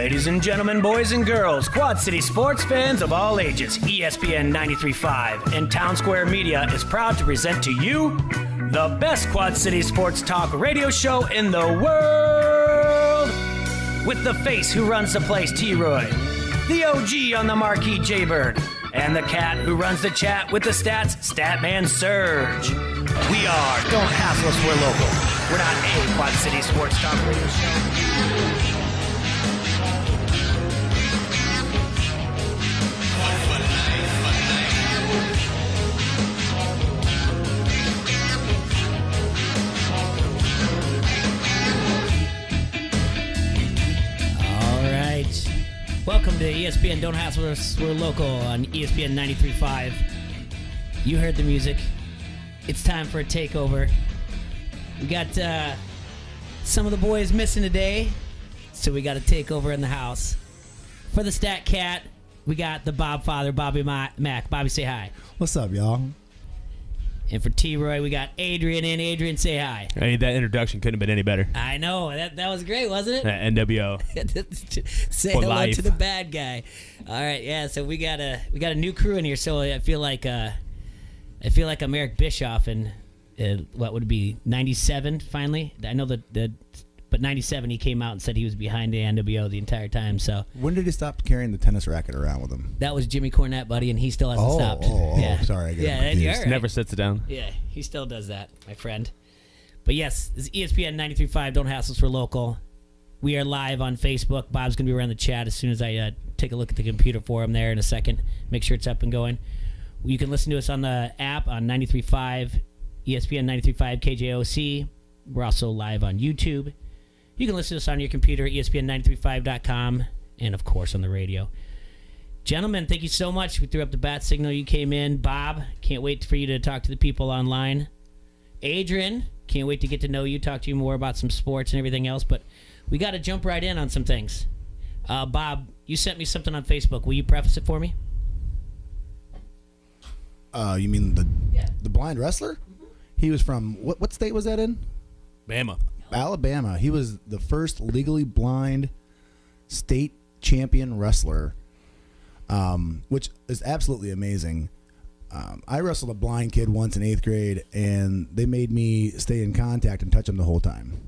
Ladies and gentlemen, boys and girls, Quad City sports fans of all ages, ESPN 93.5 and Town Square Media is proud to present to you the best Quad City sports talk radio show in the world. With the face who runs the place, T-Roy, the OG on the marquee, Jaybird, and the cat who runs the chat with the stats, Statman Surge. We are Don't Hassle Us, We're Local. We're not a Quad City sports talk radio show. Welcome to ESPN Don't Hassle Us, We're Local on ESPN 93.5. You heard the music. It's time for a takeover. We got some of the boys missing today, so we got a takeover in the house. For the Stat Cat, we got the Bob Father, Bobby Mack. Bobby, say hi. What's up, y'all? And for T-Roy, we got Adrian in. Adrian, say hi. Hey, that introduction couldn't have been any better. I know. That was great, wasn't it? NWO. Say hello life. To the bad guy. All right, yeah, so we got a new crew in here, so I feel like I'm Eric Bischoff in what would it be, 97 finally? I know but 97 he came out and said he was behind the NWO the entire time. So when did he stop carrying the tennis racket around with him? That was Jimmy Cornette, buddy, and he still hasn't stopped. Yeah. Sorry, I got confused. Right. Never sits down. Yeah, he still does that, my friend. But yes, this is ESPN 93.5. Don't Hassle Us, for Local. We are live on Facebook. Bob's going to be around the chat as soon as I take a look at the computer for him there in a second. Make sure it's up and going. You can listen to us on the app on 93.5, ESPN 93.5 KJOC. We're also live on YouTube. You can listen to us on your computer at ESPN935.com and, of course, on the radio. Gentlemen, thank you so much. We threw up the bat signal. You came in. Bob, can't wait for you to talk to the people online. Adrian, can't wait to get to know you, talk to you more about some sports and everything else. But we got to jump right in on some things. Bob, you sent me something on Facebook. Will you preface it for me? You mean the blind wrestler? Mm-hmm. He was from, what state was that in? Bama. Alabama. He was the first legally blind state champion wrestler, which is absolutely amazing. I wrestled a blind kid once in 8th grade, and they made me stay in contact and touch him the whole time.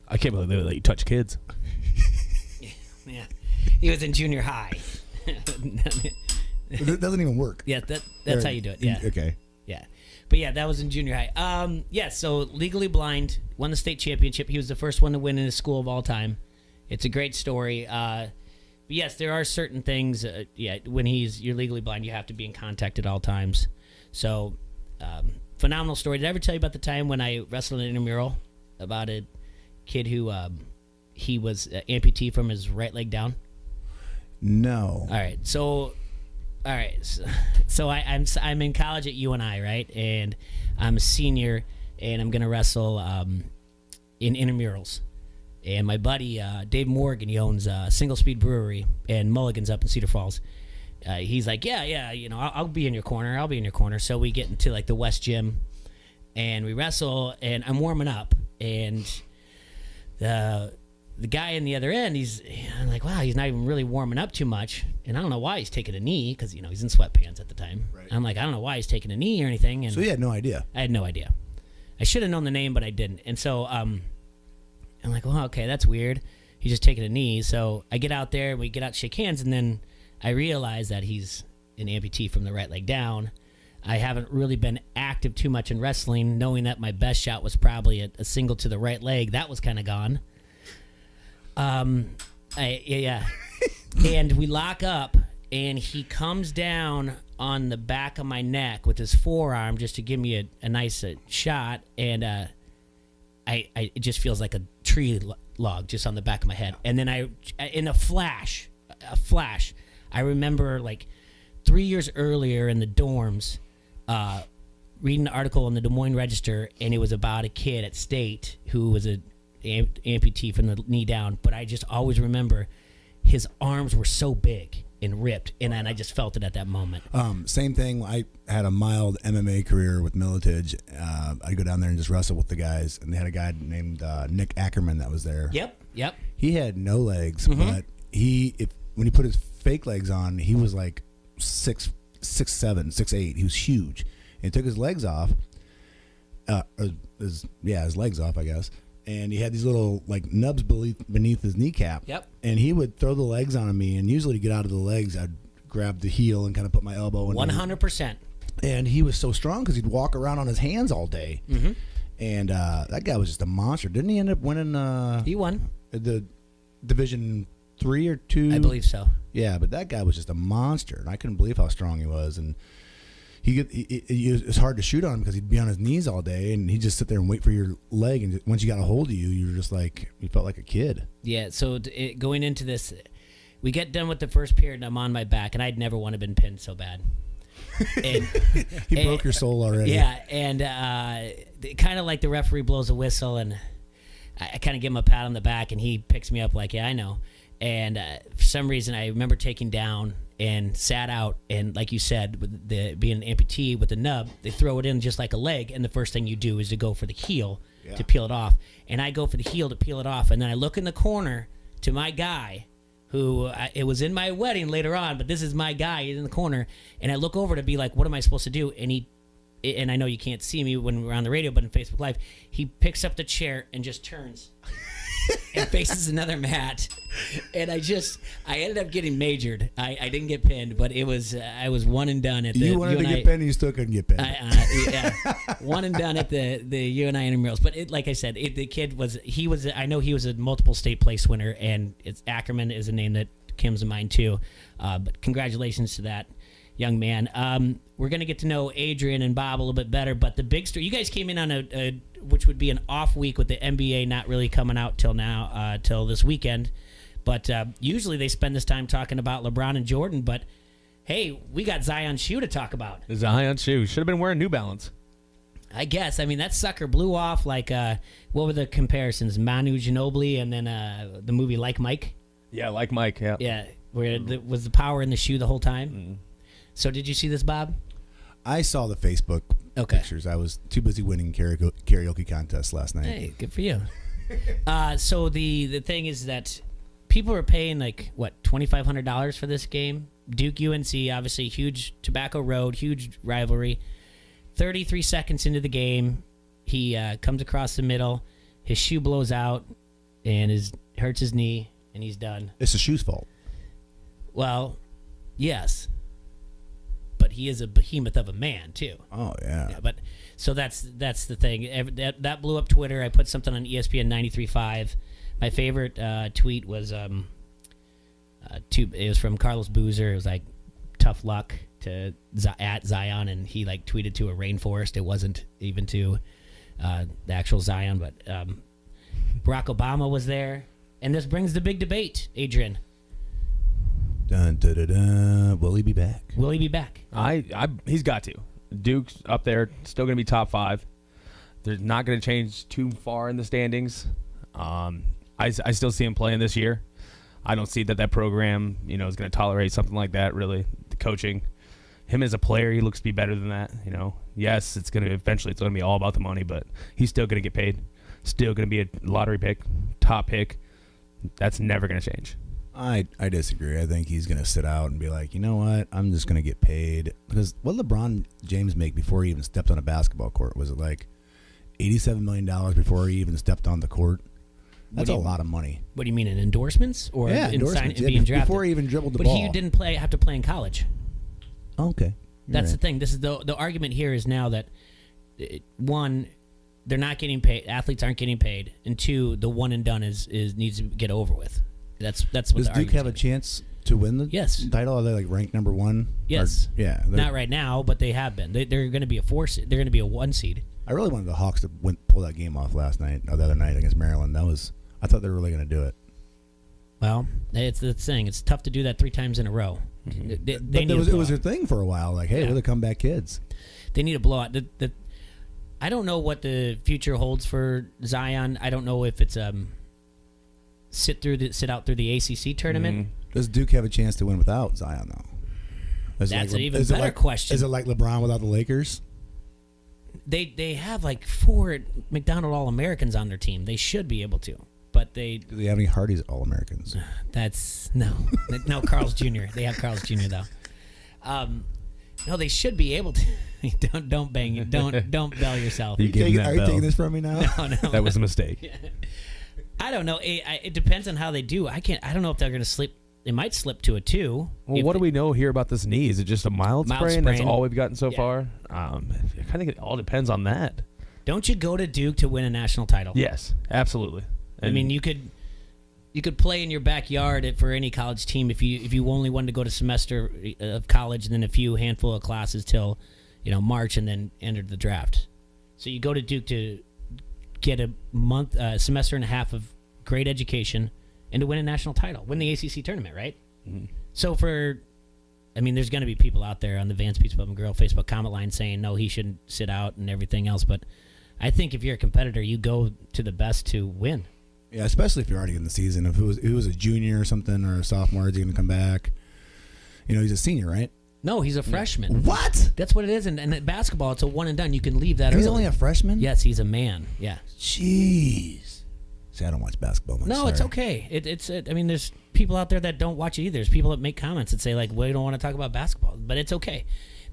I can't believe they let you touch kids. Yeah, he was in junior high. It doesn't even work. Yeah, that's how you do it. Yeah. Okay. Yeah. But yeah, that was in junior high. So legally blind, won the state championship. He was the first one to win in his school of all time. It's a great story. But yes, there are certain things. When you're legally blind, you have to be in contact at all times. So, phenomenal story. Did I ever tell you about the time when I wrestled an intramural about a kid who he was amputee from his right leg down? No. All right. So I'm in college at UNI, right? And I'm a senior, and I'm gonna wrestle in intramurals. And my buddy Dave Morgan, he owns Single Speed Brewery and Mulligan's up in Cedar Falls. He's like, yeah, I'll be in your corner. I'll be in your corner. So we get into like the West Gym, and we wrestle, and I'm warming up, and the guy in the other end, I'm like, wow, he's not even really warming up too much. And I don't know why he's taking a knee, because, he's in sweatpants at the time. Right. I'm like, I don't know why he's taking a knee or anything. And so you had no idea? I had no idea. I should have known the name, but I didn't. And so I'm like, well, okay, that's weird. He's just taking a knee. So I get out there, and we get out to shake hands, and then I realize that he's an amputee from the right leg down. I haven't really been active too much in wrestling, knowing that my best shot was probably a single to the right leg. That was kind of gone. And we lock up, and he comes down on the back of my neck with his forearm just to give me a nice shot, and it just feels like a tree log just on the back of my head. And then in a flash, I remember like 3 years earlier in the dorms, reading an article in the Des Moines Register, and it was about a kid at State who was a amputee from the knee down, but I just always remember his arms were so big and ripped, and then I just felt it at that moment. Same thing. I had a mild MMA career with Militage. I'd go down there and just wrestle with the guys, and they had a guy named Nick Ackerman that was there. Yep. He had no legs, but when he put his fake legs on, he was like 6'7", 6'8". He was huge, and he took his legs off. His legs off, I guess. And he had these little like nubs beneath his kneecap. Yep. And he would throw the legs on me, and usually to get out of the legs, I'd grab the heel and kind of put my elbow in. 100%. And he was so strong because he'd walk around on his hands all day. Mm-hmm. And that guy was just a monster. Didn't he end up winning? He won The Division 3 or 2? I believe so. Yeah, but that guy was just a monster, and I couldn't believe how strong he was. And it's hard to shoot on him because he'd be on his knees all day, and he'd just sit there and wait for your leg. And once you got a hold of you, you were just like, you felt like a kid. Yeah. So going into this, we get done with the first period, and I'm on my back, and I'd never want to have been pinned so bad. And, He broke your soul already. Yeah, and kind of like the referee blows a whistle, and I kind of give him a pat on the back, and he picks me up like, yeah, I know. And for some reason, I remember taking down and sat out, and like you said, with being an amputee with the nub, they throw it in just like a leg, and the first thing you do is to go for the heel to peel it off. And I go for the heel to peel it off, and then I look in the corner to my guy, who it was in my wedding later on, but this is my guy in the corner, and I look over to be like, what am I supposed to do? And I know you can't see me when we're on the radio, but in Facebook Live, he picks up the chair and just turns and faces another mat. And I ended up getting majored. I didn't get pinned, but I was one and done at the You wanted to get pinned, and you still couldn't get pinned. Yeah, one and done at the UNI intramurals. But like I said, the kid I know he was a multiple state place winner, and Ackerman is a name that comes to mind too. But congratulations to that young man. We're going to get to know Adrian and Bob a little bit better, but the big story, you guys came in on which would be an off week with the NBA not really coming out till now, till this weekend. But usually they spend this time talking about LeBron and Jordan, but hey, we got Zion's shoe to talk about. The Zion shoe. Should have been wearing New Balance. I guess. I mean, that sucker blew off like, what were the comparisons? Manu Ginobili and then the movie Like Mike? Yeah, Like Mike, yeah. Yeah, where was the power in the shoe the whole time? Mm. So did you see this, Bob? I saw the Facebook pictures. I was too busy winning karaoke contests last night. Hey, good for you. So the thing is that people are paying like what, $2,500 for this game. Duke UNC, obviously huge Tobacco Road, huge rivalry. 33 seconds into the game, he comes across the middle. His shoe blows out and hurts his knee, and he's done. It's the shoe's fault. Well, yes. But he is a behemoth of a man too. Oh yeah. But so that's the thing. That blew up Twitter. I put something on ESPN 93.5. My favorite tweet was it was from Carlos Boozer. It was like tough luck at Zion, and he like tweeted to a rainforest. It wasn't even to the actual Zion, but Barack Obama was there, and this brings the big debate, Adrian. Dun, dun, dun, dun. Will he be back? Will he be back? He's got to. Duke's up there, still going to be top 5. They're not going to change too far in the standings. I still see him playing this year. I don't see that program, is going to tolerate something like that. Really, the coaching, him as a player, he looks to be better than that. Yes, it's going to be all about the money, but he's still going to get paid. Still going to be a lottery pick, top pick. That's never going to change. I disagree. I think he's going to sit out and be like, you know what? I'm just going to get paid. Because what did LeBron James make before he even stepped on a basketball court? Was it like $87 million before he even stepped on the court? That's a lot of money. What do you mean, in endorsements? Or endorsements. Being drafted? Before he even dribbled the but ball. But he didn't have to play in college. Okay. That's the thing. This is the argument here is now that, one, they're not getting paid. Athletes aren't getting paid. And two, the one and done needs to get over with. That's what. Does Duke have a chance to win the title? Are they like ranked number 1? Yes. Yeah. Not right now, but they have been. They're going to be a 4 seed. They're going to be a 1 seed. I really wanted the Hawks to pull that game off the other night against Maryland. I thought they were really going to do it. Well, it's the thing. It's tough to do that 3 times in a row. Mm-hmm. It was their thing for a while. Like, hey, we're the comeback kids. They need a blowout. I don't know what the future holds for Zion. I don't know if it's sit out through the ACC tournament. Mm-hmm. Does Duke have a chance to win without Zion though? That's an even better question. Is it like LeBron without the Lakers? They have like 4 McDonald All-Americans on their team. They should be able to. but they Do they have any Hardee's All-Americans? that's no Carl's Jr. They have Carl's Jr. though. No, they should be able to. don't bang it. Don't bell yourself. You gave me that Are you bell. taking this from me now? No. That was a mistake. I don't know. It depends on how they do. I don't know if they're going to slip. They might slip to a 2. Well, what do we know here about this knee? Is it just a mild sprain? That's all we've gotten so far. I think it all depends on that. Don't you go to Duke to win a national title? Yes, absolutely. I mean, you could play in your backyard for any college team if you only wanted to go to semester of college and then a handful of classes till March and then entered the draft. So you go to Duke to get a semester and a half of great education and to win a national title, win the ACC tournament, right? Mm-hmm. So there's going to be people out there on the Vance Beats Pub and Grill Facebook comment line saying no, he shouldn't sit out and everything else, but I think if you're a competitor, you go to the best to win. Yeah, especially if you're already in the season. If it was a junior or something or a sophomore, is he going to come back? He's a senior, right? No, he's a freshman. What? That's what it is. And at basketball, it's a one and done. You can leave that early. He's only a freshman? Yes, he's a man. Yeah. Jeez. See, I don't watch basketball much. No, sorry. it's okay. There's people out there that don't watch it either. There's people that make comments that say, like, we don't want to talk about basketball. But it's okay.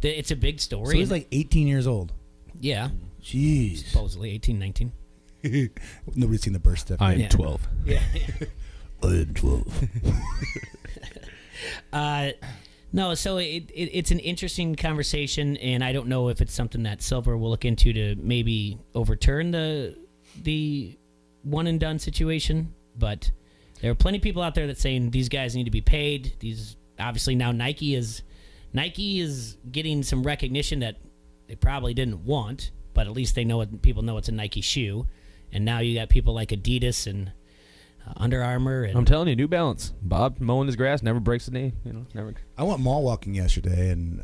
It's a big story. So he's like 18 years old. Yeah. Jeez. Supposedly 18, 19. Nobody's seen the birth certificate. I am 12. Yeah. I am 12. No, so it's an interesting conversation, and I don't know if it's something that Silver will look into to maybe overturn the one and done situation. But there are plenty of people out there that saying these guys need to be paid. These obviously now Nike is getting some recognition that they probably didn't want, but at least people know it's a Nike shoe. And now you got people like Adidas and Under Armour. And I'm telling you, New Balance. Bob mowing his grass never breaks a knee. Never. I went mall walking yesterday, and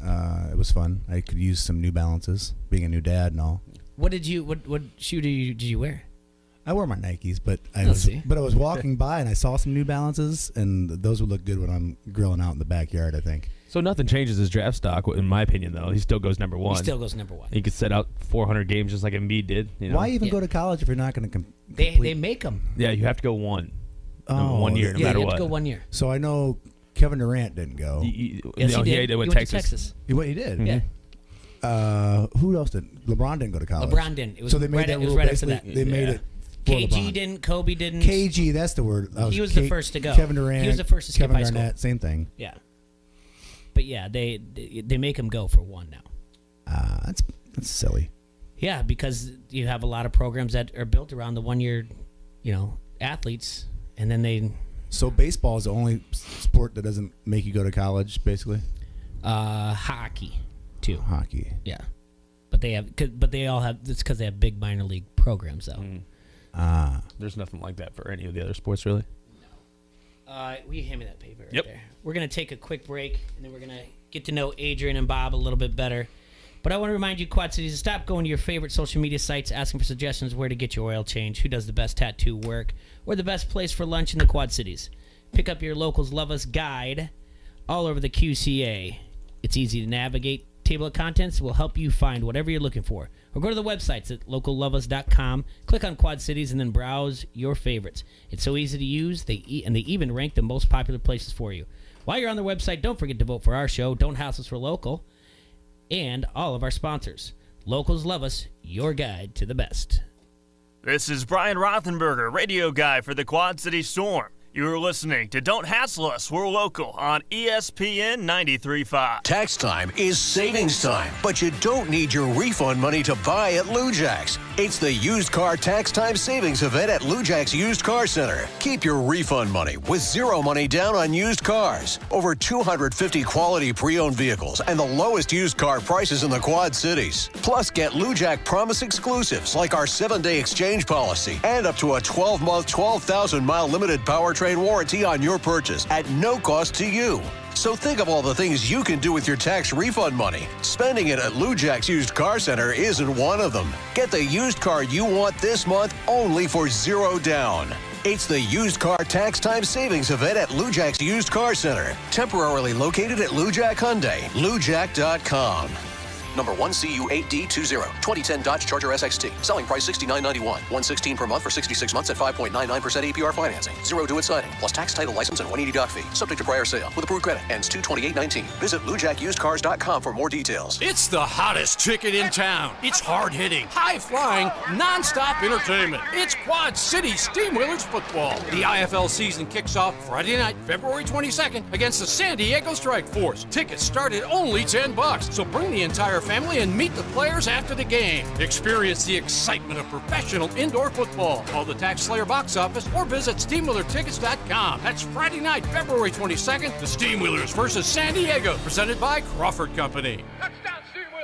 it was fun. I could use some New Balances, being a new dad and all. What shoe did you wear? I wore my Nikes, but I Let's was walking by and I saw some New Balances, and those would look good when I'm grilling out in the backyard, I think. So nothing changes his draft stock, in my opinion, though. He still goes number 1. He still goes number 1. He could set out 400 games just like Embiid did. Why even go to college if you're not going to They make them. Yeah, you have to go 1 year, no Yeah, matter you have what. to go 1 year. So I know Kevin Durant didn't go. Yes, he did. He went went to Texas. He did? Yeah. Who else didn't? LeBron didn't go to college. LeBron didn't. It was so they made that rule. right after Basically, that. they made it. for KG LeBron. didn't. Kobe didn't. KG, that's the word. He was the first to go. Kevin Durant. He was the first to skip Kevin high school. Garnett, same thing. Yeah. But yeah, they make him go for 1 now. That's silly. Yeah, because you have a lot of programs that are built around the 1 year, athletes, and then they. So baseball is the only sport that doesn't make you go to college, basically. Hockey, too. Hockey. Yeah, but they all have. It's because they have big minor league programs, though. There's nothing like that for any of the other sports, really. Will you hand me that paper right Yep. there? We're going to take a quick break, and then we're going to get to know Adrian and Bob a little bit better. But I want to remind you, Quad Cities, to stop going to your favorite social media sites asking for suggestions where to get your oil change, who does the best tattoo work, or the best place for lunch in the Quad Cities. Pick up your Locals Love Us guide all over the QCA. It's easy to navigate. Table of contents will help you find whatever you're looking for. Or go to the websites at localloveus.com, click on Quad Cities, and then browse your favorites. It's so easy to use, and they even rank the most popular places for you. While you're on the website, don't forget to vote for our show, Don't House Us for Local, and all of our sponsors. Locals Love Us, your guide to the best. This is Brian Rothenberger, radio guy for the Quad City Storm. You're listening to Don't Hassle Us, We're Local on ESPN 93.5. Tax time is savings time, but you don't need your refund money to buy at Lou Jack's. It's the used car tax time savings event at Lou Jack's Used Car Center. Keep your refund money with zero money down on used cars. Over 250 quality pre-owned vehicles and the lowest used car prices in the Quad Cities. Plus, get Lou Jack Promise exclusives like our 7-day exchange policy and up to a 12-month, 12,000-mile limited powertrain warranty on your purchase at no cost to you. So think of all the things you can do with your tax refund money. Spending it at Lou Jack's Used Car Center isn't one of them. Get the used car you want this month only for zero down. It's the Used Car Tax Time Savings event at Lou Jack's Used Car Center. Temporarily located at Lou Jack Hyundai. LouJack.com. Number 1CU8D20. 2010 Dodge Charger SXT. Selling price $69.91. $116 per month for 66 months at 5.99% APR financing. 0 due at signing. Plus tax, title, license, and $180 doc fee. Subject to prior sale. With approved credit. Ends 2/28/19. Visit LujackUsedCars.com for more details. It's the hottest ticket in town. It's hard-hitting, high-flying, non-stop entertainment. It's Quad City Steamwheelers football. The IFL season kicks off Friday night, February 22nd against the San Diego Strike Force. Tickets start at only $10, so bring the entire family and meet the players after the game. Experience the excitement of professional indoor football. Call the Tax Slayer box office or visit SteamwheelerTickets.com. That's Friday night, February 22nd, the Steamwheelers versus San Diego, presented by Crawford Company.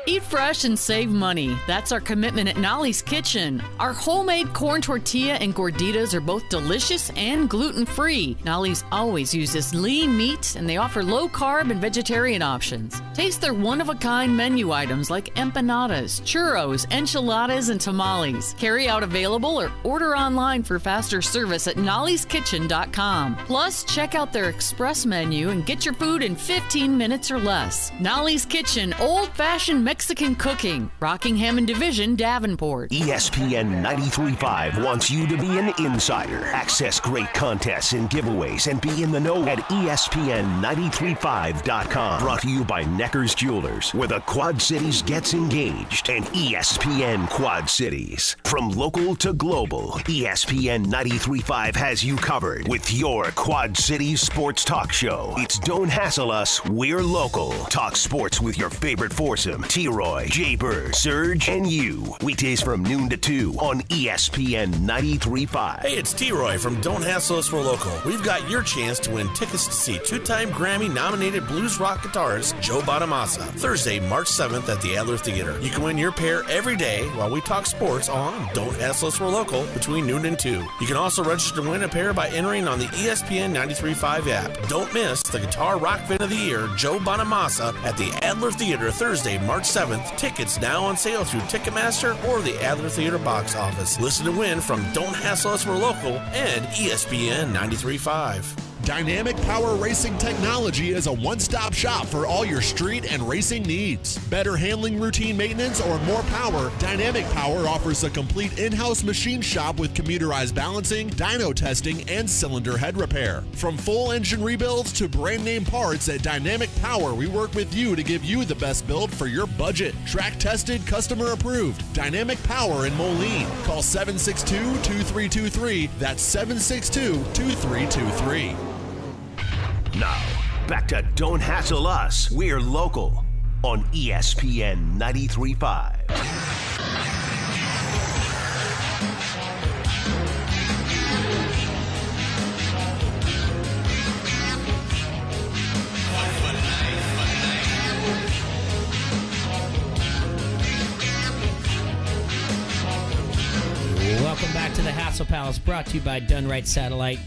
Eat fresh and save money. That's our commitment at Nolly's Kitchen. Our homemade corn tortilla and gorditas are both delicious and gluten-free. Nolly's always uses lean meat, and they offer low-carb and vegetarian options. Taste their one-of-a-kind menu items like empanadas, churros, enchiladas, and tamales. Carry out available or order online for faster service at nollyskitchen.com. Plus, check out their express menu and get your food in 15 minutes or less. Nolly's Kitchen, old-fashioned Mexican cooking. Rockingham and Division, Davenport. ESPN 93.5 wants you to be an insider. Access great contests and giveaways and be in the know at ESPN935.com. Brought to you by Necker's Jewelers, where the Quad Cities gets engaged, and ESPN Quad Cities. From local to global, ESPN 93.5 has you covered with your Quad Cities sports talk show. It's Don't Hassle Us, We're Local. Talk sports with your favorite foursome, T-Roy, Jay-Bird, Surge, and you. Weekdays from noon to 2 on ESPN 93.5. Hey, it's T-Roy from Don't Hassle Us, We're Local. We've got your chance to win tickets to see two-time Grammy-nominated blues rock guitarist Joe Bonamassa, Thursday, March 7th at the Adler Theater. You can win your pair every day while we talk sports on Don't Hassle Us, We're Local between noon and 2. You can also register to win a pair by entering on the ESPN 93.5 app. Don't miss the Guitar Rock Fan of the Year, Joe Bonamassa, at the Adler Theater Thursday, March 7th. Tickets now on sale through Ticketmaster or the Adler Theater box office. Listen to win from Don't Hassle Us, We're Local and ESPN 93.5. Dynamic Power Racing Technology is a one-stop shop for all your street and racing needs. Better handling routine maintenance or more power, Dynamic Power offers a complete in-house machine shop with computerized balancing, dyno testing, and cylinder head repair. From full engine rebuilds to brand name parts, at Dynamic Power, we work with you to give you the best build for your budget. Track tested, customer approved. Dynamic Power in Moline. Call 762-2323. That's 762-2323. Now, back to Don't Hassle Us, We're Local on ESPN 93.5. Welcome back to the Hassle Palace, brought to you by Done Right Satellite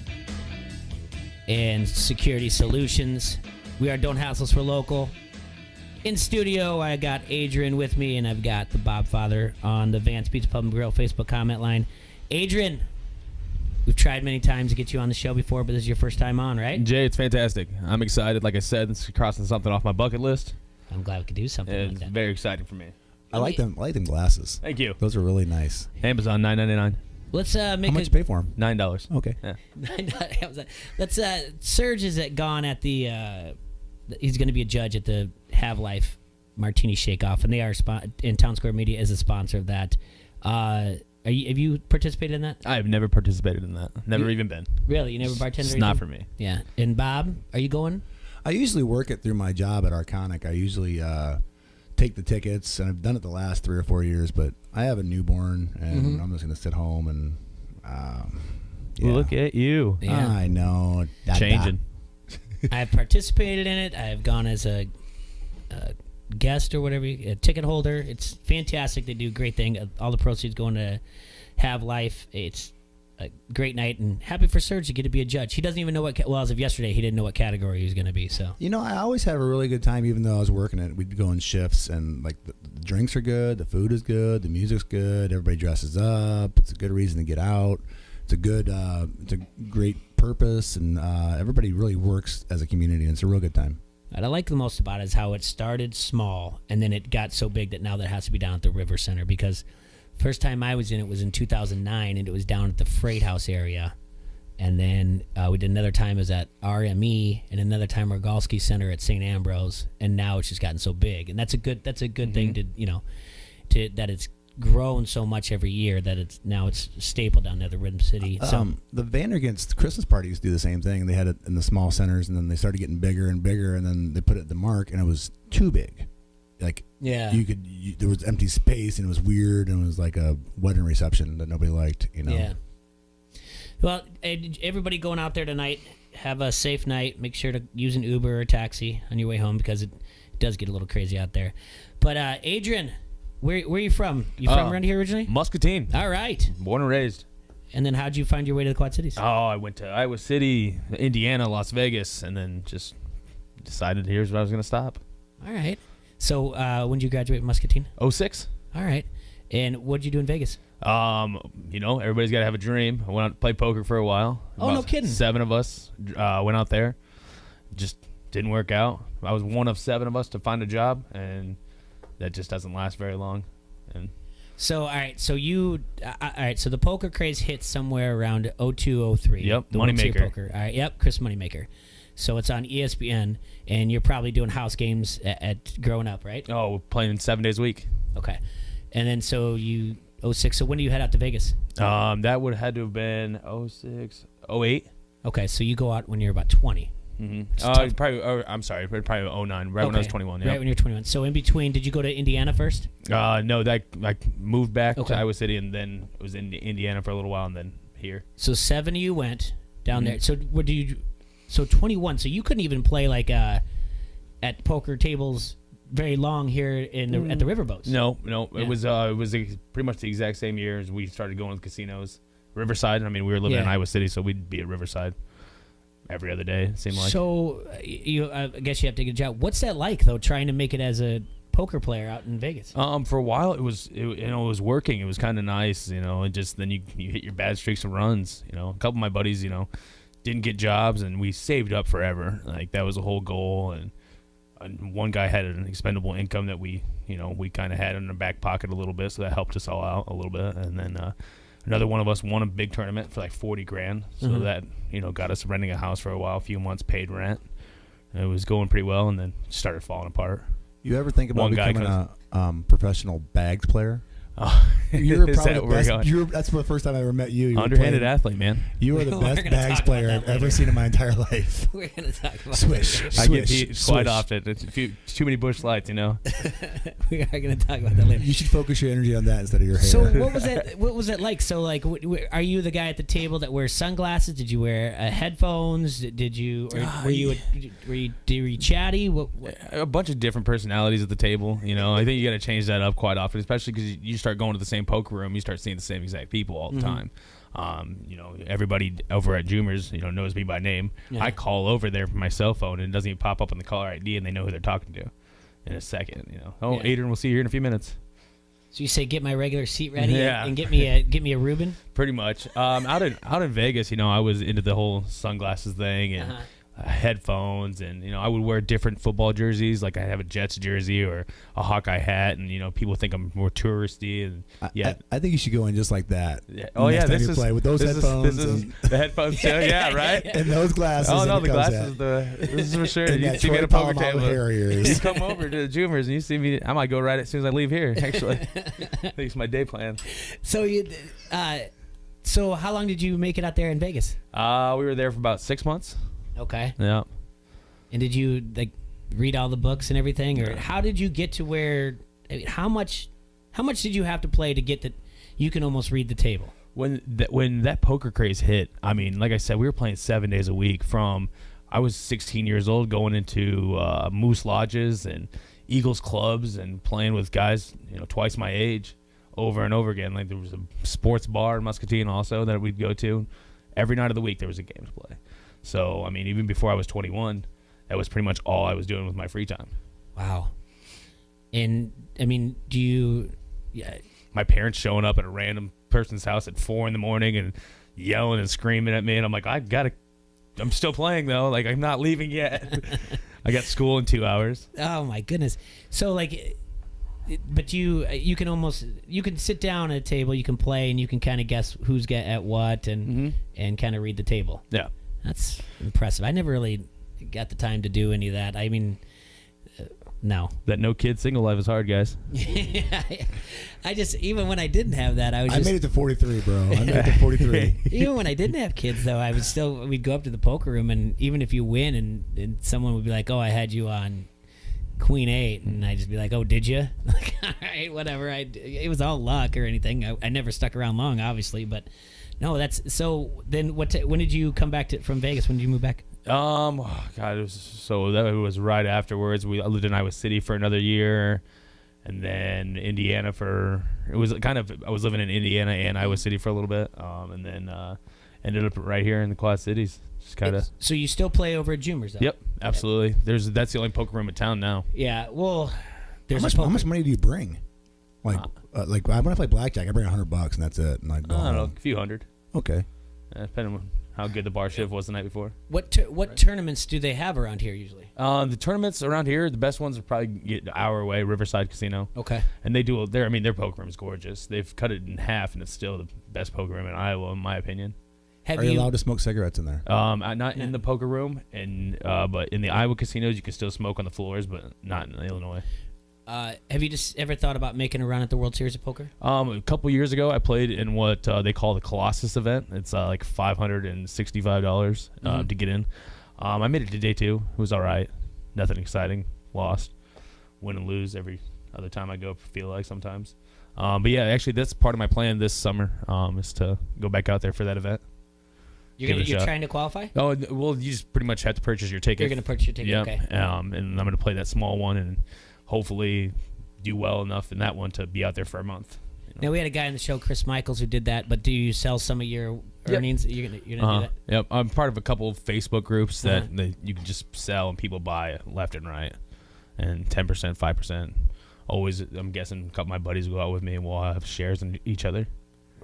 and Security Solutions. We are Don't Hassle Us, We're Local. In studio, I got Adrian with me, and I've got the Bob Father on the Vance Pizza Pub and Grill Facebook comment line. Adrian, we've tried many times to get you on the show before, but this is your first time on, right? Jay, it's fantastic. I'm excited. Like I said, it's crossing something off my bucket list. I'm glad we could do something like It's that. very exciting for me. I like them glasses. Thank you. Those are really nice. Amazon, $9.99. Let's make How much you pay for them? $9. Okay. Yeah. Let's Serge is gone at the he's going to be a judge at the Have Life Martini Shake Off, and they are in Town Square Media is a sponsor of that. Have you participated in that? I have never participated in that. Never even been. Really? You never bartended? It's not for me. Yeah. And Bob, are you going? I usually work it through my job at Arconic. I usually take the tickets, and I've done it the last 3 or 4 years, but I have a newborn, and I'm just going to sit home and yeah. Look at you. Yeah. I know. Changing. I've participated in it. I've gone as a guest or whatever, a ticket holder. It's fantastic. They do a great thing. All the proceeds going to Have Life. It's a great night, and happy for Serge to get to be a judge. He doesn't even know what, as of yesterday, he didn't know what category he was going to be. So You know, I always have a really good time, even though I was working it. We'd go in shifts, and like the drinks are good, the food is good, the music's good, everybody dresses up. It's a good reason to get out. It's a great purpose, and everybody really works as a community, and it's a real good time. What I like the most about it is how it started small, and then it got so big that now that has to be down at the River Center, because first time I was in it was in 2009, and it was down at the Freight House area. And then we did another time is at RME, and another time Rogalski Center at St. Ambrose, and now it's just gotten so big. And that's a good thing to that it's grown so much every year that it's staple down there, the Rhythm City. So the Vandergant's Christmas parties do the same thing. They had it in the small centers, and then they started getting bigger and bigger, and then they put it at the Mark, and it was too big. Like there was empty space, and it was weird, and it was like a wedding reception that nobody liked. Yeah. Well, everybody going out there tonight, have a safe night. Make sure to use an Uber or a taxi on your way home, because it does get a little crazy out there. But Adrian, where are you from? You from around here originally? Muscatine. All right. Born and raised. And then how'd you find your way to the Quad Cities? Oh, I went to Iowa City, Indiana, Las Vegas, and then just decided here's where I was going to stop. All right. So when did you graduate from Muscatine? 2006. All right. And what did you do in Vegas? Everybody's got to have a dream. I went out to play poker for a while. Oh, no kidding. 7 of us went out there. Just didn't work out. I was one of 7 of us to find a job, and that just doesn't last very long. And so, all right. So So the poker craze hit somewhere around 02, 03. Yep. The Moneymaker. Poker. All right. Yep. Chris Moneymaker. So it's on ESPN, and you're probably doing house games at growing up, right? Oh, playing 7 days a week. Okay. And then so you 06. So when do you head out to Vegas? That would have had to have been 06, 08. Okay, so you go out when you're about 20. Mm-hmm. I'm sorry, probably 09, right when I was 21. Yep. Right when you're 21. So in between, did you go to Indiana first? No, that I moved back to Iowa City, and then was in Indiana for a little while, and then here. So 7 of you went down there. So what do you? So 21. So you couldn't even play like at poker tables very long here at the riverboats. No. Yeah. It was pretty much the exact same year as we started going to casinos. Riverside. I mean, we were living in Iowa City, so we'd be at Riverside every other day. It seemed like. So I guess you have to get a job. What's that like though? Trying to make it as a poker player out in Vegas. For a while it was working. It was kind of nice, and just then you hit your bad streaks of runs. A couple of my buddies, didn't get jobs, and we saved up forever. Like that was the whole goal. And one guy had an expendable income that we kind of had in our back pocket a little bit, so that helped us all out a little bit. And then another one of us won a big tournament for like $40,000, so that got us renting a house for a while, a few months, paid rent. And it was going pretty well, and then started falling apart. You ever think about becoming a professional bags player? Oh, you're probably the best. That's the first time I ever met you. Underhanded athlete, man. You are the best bags player I've ever seen in my entire life. We're going to talk about Swish. I get beat quite often. It's too many bush lights, We are going to talk about that later. You should focus your energy on that instead of your hair. So what was that like? So like, are you the guy at the table that wears sunglasses? Did you wear headphones? Did you? Or were you chatty? What? A bunch of different personalities at the table. I think you got to change that up quite often, especially because you start going to the same poker room, you start seeing the same exact people all the time. Everybody over at Joomer's, knows me by name. Yeah. I call over there from my cell phone, and it doesn't even pop up on the caller ID, and they know who they're talking to in a second. Adrian, we'll see you here in a few minutes. So you say, get my regular seat ready and get me a Reuben? Pretty much. Out in Vegas, I was into the whole sunglasses thing and headphones, and I would wear different football jerseys, like I have a Jets jersey or a Hawkeye hat, and people think I'm more touristy. And I think you should go in just like that. Yeah. Oh yeah, this is play with those headphones. This is the headphones too. Yeah, right. And those glasses. Oh no, the glasses. This is for sure. You see me at a poker table. You come over to the Joomers and you see me. I might go right as soon as I leave here. Actually, I think it's my day plan. So so how long did you make it out there in Vegas? We were there for about 6 months. Okay. Yeah. And did you read all the books and everything, or how did you get to where? How much did you have to play to get that you can almost read the table? When that poker craze hit, I mean, like I said, we were playing 7 days a week. I was 16 years old, going into Moose Lodges and Eagles clubs and playing with guys, twice my age, over and over again. Like there was a sports bar in Muscatine also that we'd go to. Every night of the week there was a game to play. So, I mean, even before I was 21, that was pretty much all I was doing with my free time. Wow. And, I mean, do you... Yeah. My parents showing up at a random person's house at 4 in the morning and yelling and screaming at me, and I'm like, I'm still playing, though. Like, I'm not leaving yet. I got school in 2 hours. Oh my goodness. So like, but you can sit down at a table, you can play, and you can kind of guess who's at what, and kind of read the table. Yeah, that's impressive. I never really got the time to do any of that. I mean, no. That no kid single life is hard, guys. I just, even when I didn't have that, I made it to 43, bro. I made it to 43. Even when I didn't have kids, though, we'd go up to the poker room, and even if you win, and someone would be like, "Oh, I had you on Queen 8," and I'd just be like, "Oh, did you?" Like, all right, whatever. It was all luck or anything. I never stuck around long, obviously, but no, that's so. Then when did you come back from Vegas? When did you move back? God, that was right afterwards. I lived in Iowa City for another year, and then Indiana I was living in Indiana and Iowa City for a little bit, and then ended up right here in the Quad Cities. Just kind of. So you still play over at Jumer's, though? Yep, absolutely. That's the only poker room in town now. Yeah, well, how much money do you bring? Like when I play blackjack, I bring $100 and that's it. And I don't know, a few hundred. Okay. Depending on how good the bar shift was the night before. What tournaments do they have around here usually? The tournaments around here, the best ones are probably get an hour away, Riverside Casino. Okay. And they do their poker room is gorgeous. They've cut it in half, and it's still the best poker room in Iowa, in my opinion. Are you allowed to smoke cigarettes in there? Not in the poker room, but in the Iowa casinos, you can still smoke on the floors, but not in Illinois. Have you just ever thought about making a run at the World Series of Poker? A couple years ago, I played in what they call the Colossus event. It's like $565 to get in. I made it to day 2. It was all right. Nothing exciting. Lost. Win and lose every other time I go, feel like sometimes. But yeah, actually, that's part of my plan this summer is to go back out there for that event. You're trying to qualify? Oh, well, you just pretty much have to purchase your ticket. You're going to purchase your ticket, okay. And I'm going to play that small one and hopefully do well enough in that one to be out there for a month. Now, we had a guy on the show, Chris Michaels, who did that, but do you sell some of your earnings? You're gonna do that? Yep. I'm part of a couple of Facebook groups that you can just sell and people buy left and right. And 10%, 5%. Always, I'm guessing a couple of my buddies will go out with me and we'll have shares in each other.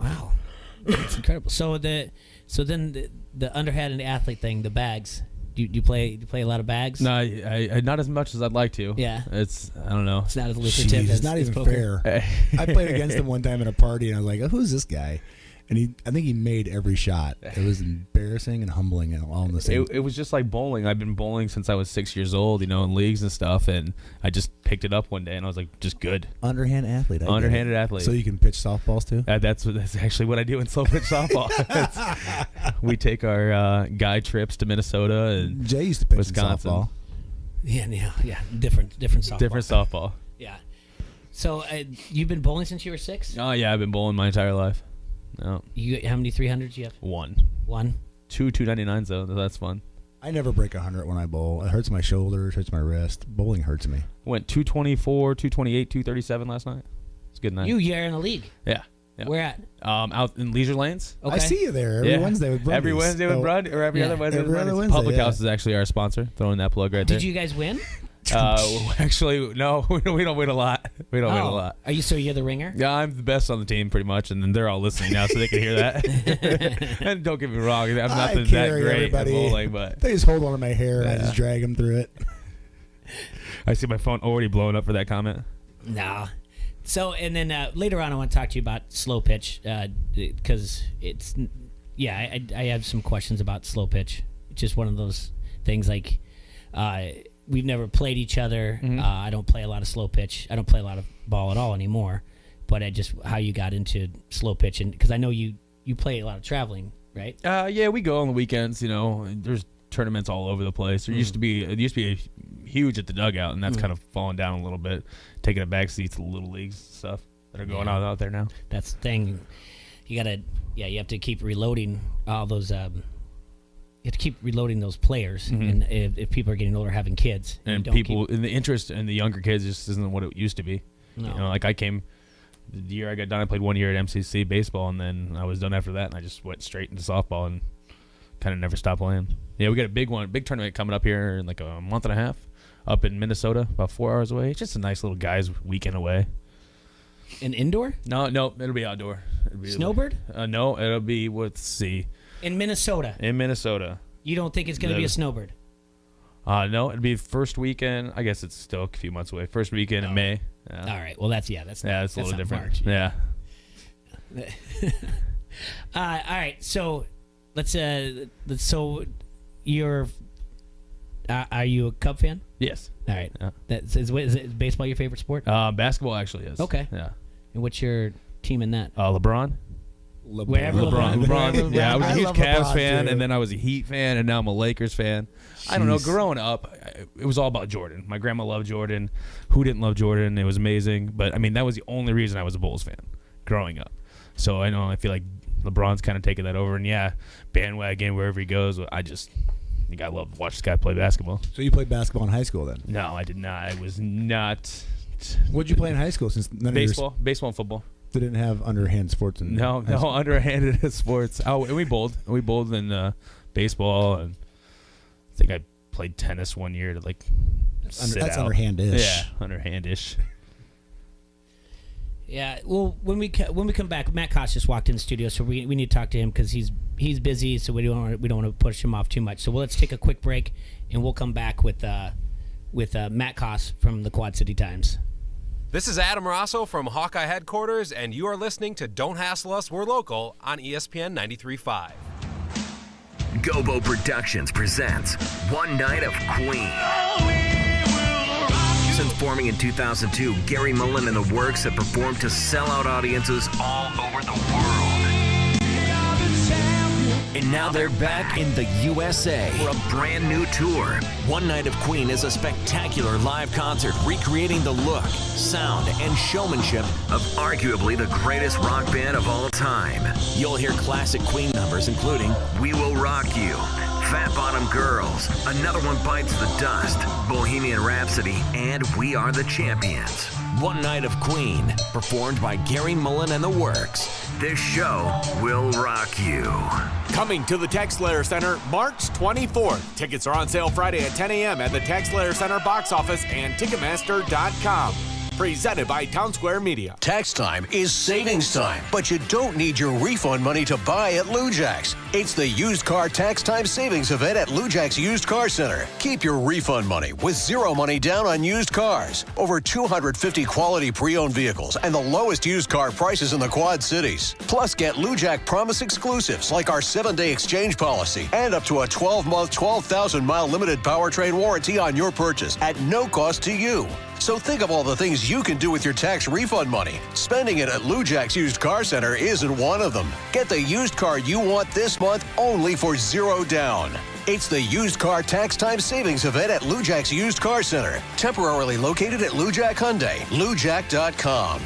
Wow. That's incredible. So then the underhand and the athlete thing, the bags. Do you play a lot of bags? No, I not as much as I'd like to. Yeah, I don't know. It's not as lucrative. It's not even poker. fair. I played against him one time at a party, and I was like, "Oh, who's this guy?" And I think he made every shot. It was embarrassing and humbling and all in the same. It was just like bowling. I've been bowling since I was 6 years old, in leagues and stuff, and I just picked it up one day, and I was like, just good. Underhand athlete. Underhanded athlete. So you can pitch softballs too? That's actually what I do in slow pitch softball. We take our guy trips to Minnesota and Jay used to pitch Wisconsin. softball. Yeah. Different softball. Different softball. Yeah. So you've been bowling since you were 6? Oh yeah, I've been bowling my entire life. No. How many 300s you have? One. 2 299s though. That's fun. I never break 100 when I bowl. It hurts my shoulders, hurts my wrist. Bowling hurts me. Went 224, 228, 237 last night. It's a good night. You're in the league. Yeah. Where at? Out in Leisure Lanes. Okay. I see you there every Wednesday with Brundies. Every Wednesday with Brund, or every other Wednesday with Brundies. Public House is actually our sponsor. Throwing that plug right there. Did you guys win? Actually, no, we don't win a lot. We don't win a lot. You're the ringer? Yeah, I'm the best on the team pretty much, and then they're all listening now, so they can hear that. And don't get me wrong, I'm not that great at bowling, but they just hold on to my hair and I just drag them through it. I see my phone already blowing up for that comment. No. So, and then later on, I want to talk to you about slow pitch because it's, I have some questions about slow pitch. It's just one of those things like we've never played each other. I don't play a lot of slow pitch. I don't play a lot of ball at all anymore. But how you got into slow pitch, and because I know you play a lot of traveling, right? Yeah, we go on the weekends. There's tournaments all over the place. It used to be huge at the dugout, and that's kind of fallen down a little bit, taking a back seat to the little leagues and stuff that are going on out there now. That's the thing. You have to keep reloading all those. You have to keep reloading those players, and if people are getting older, having kids, and the interest in the younger kids just isn't what it used to be. No. Like I came the year I got done, I played 1 year at MCC baseball, and then I was done after that, and I just went straight into softball and kind of never stopped playing. Yeah, we got a big tournament coming up here in like a month and a half up in Minnesota, about 4 hours away. It's just a nice little guys' weekend away. An indoor? No, it'll be outdoor. Snowbird? No, it'll be, let's see. In Minnesota? In Minnesota. You don't think it's going to be a snowbird? No, it'd be first weekend. I guess it's still a few months away. First weekend in May. Yeah. All right. Well, that's it's a little different. March. Yeah. All right. So so you're are you a Cub fan? Yes. All right. Yeah. Is baseball your favorite sport? Basketball actually is. Okay. Yeah. And what's your team in that? LeBron. Wherever LeBron. Yeah, I was a huge Cavs LeBron, fan, too. and then I was a Heat fan, and now I'm a Lakers fan. I don't know. Growing up, it was all about Jordan. My grandma loved Jordan. Who didn't love Jordan? It was amazing. But, I mean, that was the only reason I was a Bulls fan growing up. So, I feel like LeBron's kind of taking that over. And, yeah, bandwagon, wherever he goes, I think I love to watch this guy play basketball. So you played basketball in high school then? No, I did not. I was not. What'd you play in high school? Since none Baseball and football. They didn't have underhand sports in No, underhanded sports. Oh, and we bowled. We bowled in baseball, and I think I played tennis one year to sit that's out. underhandish. Yeah, underhandish. Yeah. Well, when we come back, Matt Koss just walked in the studio, so we need to talk to him because he's busy, so we don't want to push him off too much. So let's take a quick break, and we'll come back with Matt Koss from the Quad City Times. This is Adam Rosso from Hawkeye Headquarters, and you are listening to Don't Hassle Us, We're Local on ESPN 93.5. Gobo Productions presents One Night of Queen. Since forming in 2002, Gary Mullen and the Works have performed to sellout audiences all over the world. And now they're back in the USA for a brand new tour. One Night of Queen is a spectacular live concert recreating the look, sound, and showmanship of arguably the greatest rock band of all time. You'll hear classic Queen numbers including We Will Rock You, Fat Bottom Girls, Another One Bites the Dust, Bohemian Rhapsody, and We Are the Champions. One Night of Queen, performed by Gary Mullen and the Works. This show will rock you. Coming to the TextLayer Center March 24th. Tickets are on sale Friday at 10 a.m. at the TextLayer Center box office and Ticketmaster.com. Presented by Town Square Media. Tax time is savings time, but you don't need your refund money to buy at Lou Jack's. It's the used car tax time savings event at Lou Jack's Used Car Center. Keep your refund money with zero money down on used cars. Over 250 quality pre-owned vehicles and the lowest used car prices in the Quad Cities. Plus, get Lou Jack Promise exclusives like our 7-day exchange policy and up to a 12-month, 12,000-mile limited powertrain warranty on your purchase at no cost to you. So think of all the things you can do with your tax refund money. Spending it at Lou Jack's Used Car Center isn't one of them. Get the used car you want this month only for zero down. It's the used car tax time savings event at Lou Jack's Used Car Center. Temporarily located at Lou Jack Hyundai. LouJack.com.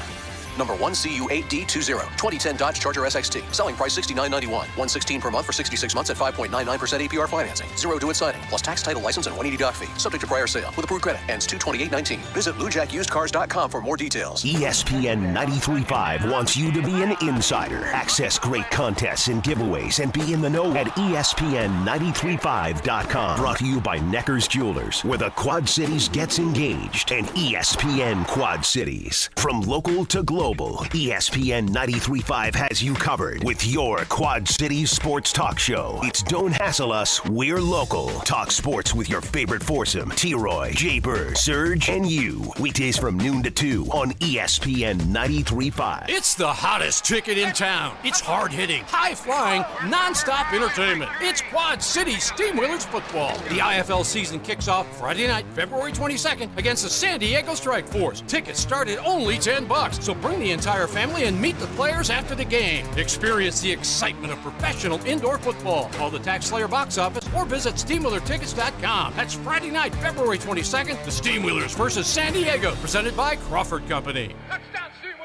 Number 1CU8D20, 2010 Dodge Charger SXT. Selling price $69.91. $116 per month for 66 months at 5.99% APR financing. Zero due at signing, plus tax, title, license, and $180 doc fee. Subject to prior sale. With approved credit. Ends 2/28/19. Visit LouJackUsedCars.com for more details. ESPN 93.5 wants you to be an insider. Access great contests and giveaways and be in the know at ESPN935.com. Brought to you by Necker's Jewelers, where the Quad Cities gets engaged, and ESPN Quad Cities. From local to global, ESPN 93.5 has you covered with your Quad Cities sports talk show. It's Don't Hassle Us, We're Local. Talk sports with your favorite foursome, T-Roy, J-Bird, Surge, and you. Weekdays from noon to 2 on ESPN 93.5. It's the hottest ticket in town. It's hard-hitting, high-flying, non-stop entertainment. It's Quad City Steamwheelers football. The IFL season kicks off Friday night, February 22nd against the San Diego Strike Force. Tickets start at only $10, so bring the entire family and meet the players after the game. Experience the excitement of professional indoor football. Call the Tax Slayer box office or visit SteamWheelerTickets.com. That's Friday night, February 22nd, the Steamwheelers versus San Diego, presented by Crawford Company.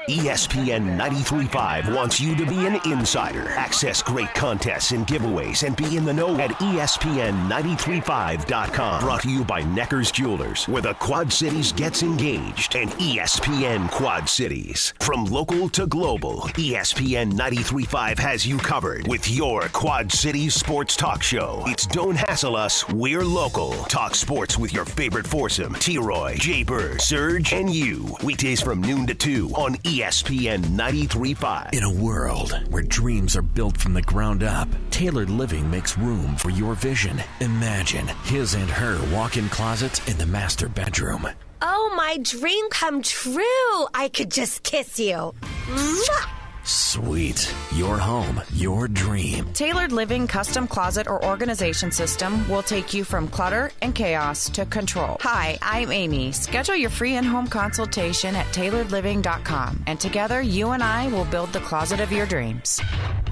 ESPN 93.5 wants you to be an insider. Access great contests and giveaways and be in the know at ESPN935.com. Brought to you by Necker's Jewelers, where the Quad Cities gets engaged, and ESPN Quad Cities. From local to global, ESPN 93.5 has you covered with your Quad Cities sports talk show. It's Don't Hassle Us, We're Local. Talk sports with your favorite foursome, T-Roy, J-Bird, Surge, and you. Weekdays from noon to 2 on ESPN 93.5. In a world where dreams are built from the ground up, Tailored Living makes room for your vision. Imagine his and her walk-in closets in the master bedroom. Oh, my dream come true. I could just kiss you. Mwah! Sweet. Your home, your dream. Tailored Living Custom Closet or Organization System will take you from clutter and chaos to control. Hi, I'm Amy. Schedule your free in-home consultation at tailoredliving.com, and together you and I will build the closet of your dreams.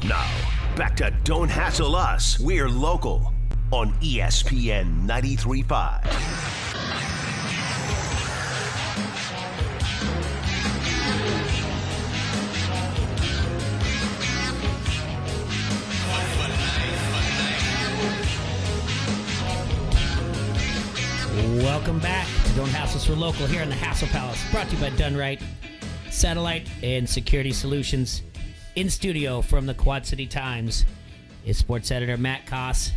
Now, back to Don't Hassle Us. We're local on ESPN 93.5. Welcome back to Don't Hassle Us, We're Local here in the Hassle Palace. Brought to you by Done Right, Satellite and Security Solutions. In studio from the Quad City Times is sports editor Matt Koss.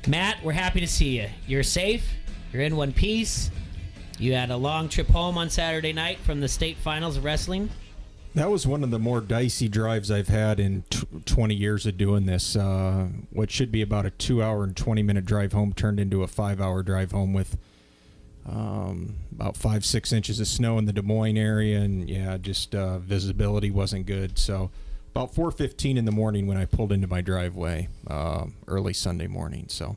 Matt, we're happy to see you. You're safe. You're in one piece. You had a long trip home on Saturday night from the state finals of wrestling. That was one of the more dicey drives I've had in 20 years of doing this. What should be about a 2-hour and 20-minute drive home turned into a 5-hour drive home with about 5-6 inches of snow in the Des Moines area, and just visibility wasn't good. So about 4:15 in the morning when I pulled into my driveway early Sunday morning. So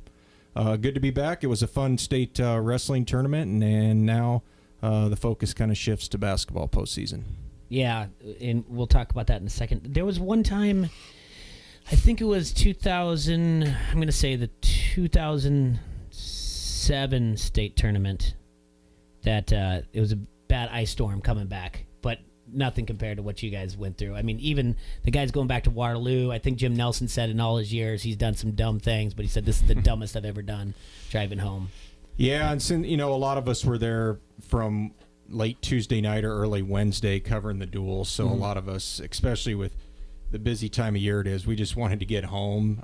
good to be back. It was a fun state wrestling tournament, and now the focus kind of shifts to basketball postseason. Yeah, and we'll talk about that in a second. There was one time, I think it was 2000, I'm going to say the 2007 state tournament, that it was a bad ice storm coming back, but nothing compared to what you guys went through. I mean, even the guys going back to Waterloo, I think Jim Nelson said in all his years he's done some dumb things, but he said this is the dumbest I've ever done driving home. Yeah, and since, a lot of us were there from late Tuesday night or early Wednesday covering the duels, so a lot of us, especially with the busy time of year it is, we just wanted to get home.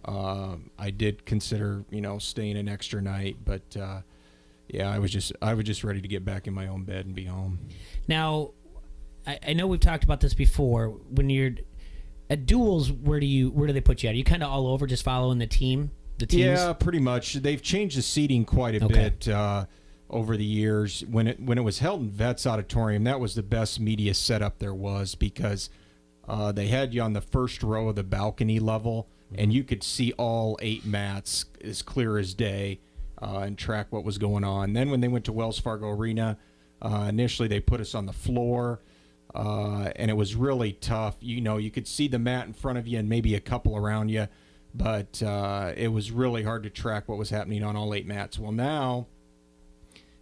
I did consider, staying an extra night, but I was just ready to get back in my own bed and be home. Now, I know we've talked about this before. When you're at duels, where do they put you at? Are you kind of all over, just following the teams? Yeah, pretty much. They've changed the seating quite a bit over the years. When it was held in Vets Auditorium, that was the best media setup there was, because they had you on the first row of the balcony level, and you could see all 8 mats as clear as day and track what was going on. Then when they went to Wells Fargo Arena, initially they put us on the floor, and it was really tough. You could see the mat in front of you and maybe a couple around you, but it was really hard to track what was happening on all 8 mats. Well, now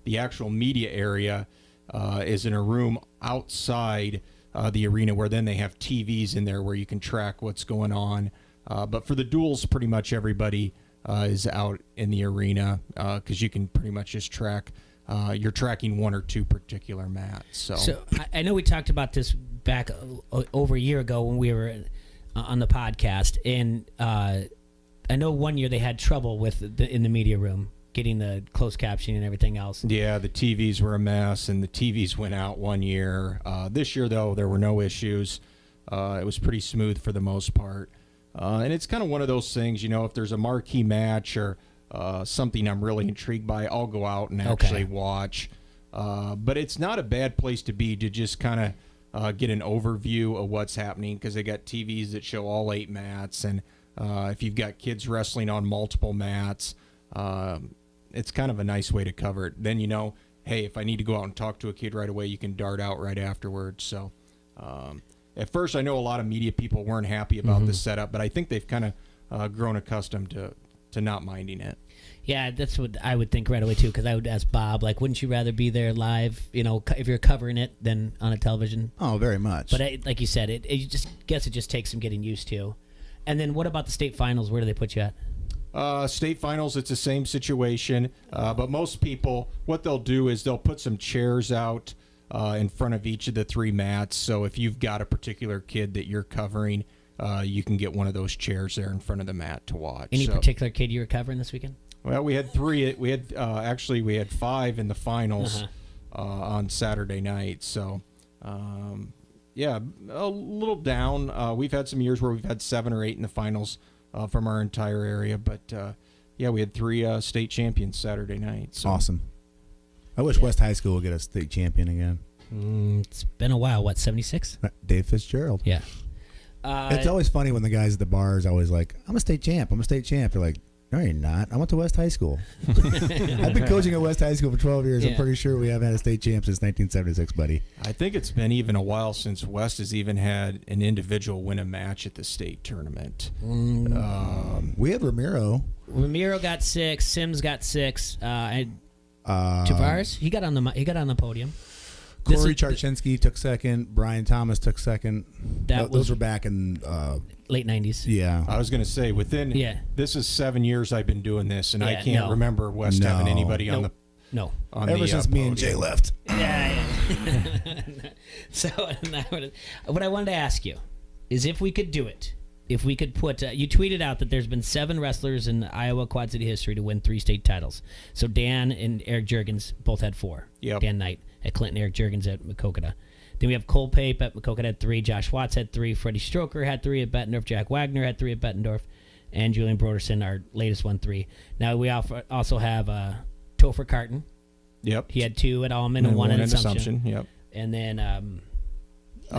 the actual media area is in a room outside the arena, where then they have TVs in there where you can track what's going on. But for the duels, pretty much everybody is out in the arena, because you can pretty much just track. You're tracking 1 or 2 particular mats. So I know we talked about this back over a year ago when we were on the podcast, and I know one year they had trouble in the media room getting the closed captioning and everything else. Yeah, the TVs were a mess, and the TVs went out one year. This year, though, there were no issues. It was pretty smooth for the most part. And it's kind of one of those things, if there's a marquee match or something I'm really intrigued by, I'll go out and actually watch. But it's not a bad place to be, to just kind of get an overview of what's happening, because they got TVs that show all 8 mats. And if you've got kids wrestling on multiple mats, it's kind of a nice way to cover it. Then, hey, if I need to go out and talk to a kid right away, you can dart out right afterwards. So at first, I know a lot of media people weren't happy about the setup, but I think they've kind of grown accustomed to not minding it. Yeah, that's what I would think right away, too, because I would ask Bob, wouldn't you rather be there live, if you're covering it, than on a television? Oh, very much. But like you said, it just takes some getting used to. And then what about the state finals? Where do they put you at? State finals, it's the same situation, but most people, what they'll do is they'll put some chairs out in front of each of the 3 mats. So if you've got a particular kid that you're covering, you can get one of those chairs there in front of the mat to watch. Any particular kid you were covering this weekend? Well, we had 3. We had 5 in the finals on Saturday night. So Yeah, a little down. We've had some years where we've had 7 or 8 in the finals from our entire area, but yeah, we had 3 state champions Saturday night. So. Awesome. I wish West High School would get a state champion again. It's been a while. What, 76? Dave Fitzgerald. Yeah. It's always funny when the guys at the bar is always like, I'm a state champ. I'm a state champ. They're like, no, you're not. I went to West High School. I've been coaching at West High School for 12 years. Yeah. I'm pretty sure we haven't had a state champ since 1976, buddy. I think it's been even a while since West has even had an individual win a match at the state tournament. We had Ramiro. Ramiro got 6. Sims got 6. Tavares, he got on the podium. Corey Charchinsky took second. Brian Thomas took second. Those were back in late 90s. Yeah. I was going to say, this is 7 years I've been doing this, and I can't remember West having anybody on the No. Ever since me and Jay left. Yeah. So what I wanted to ask you is if we could do it, if we could put, you tweeted out that there's been 7 wrestlers in Iowa Quad City history to win 3 state titles. So Dan and Eric Juergens both had 4. Yep. Dan Knight at Clinton, Eric Juergens at Macokota. Then we have Cole Pape at Macokota had 3. Josh Watts had 3. Freddie Stroker had 3 at Bettendorf. Jack Wagner had 3 at Bettendorf. And Julian Broderson, our latest one, 3. Now we also have Topher Carton. Yep. He had 2 at Allman and 1 at Assumption. Yep. And then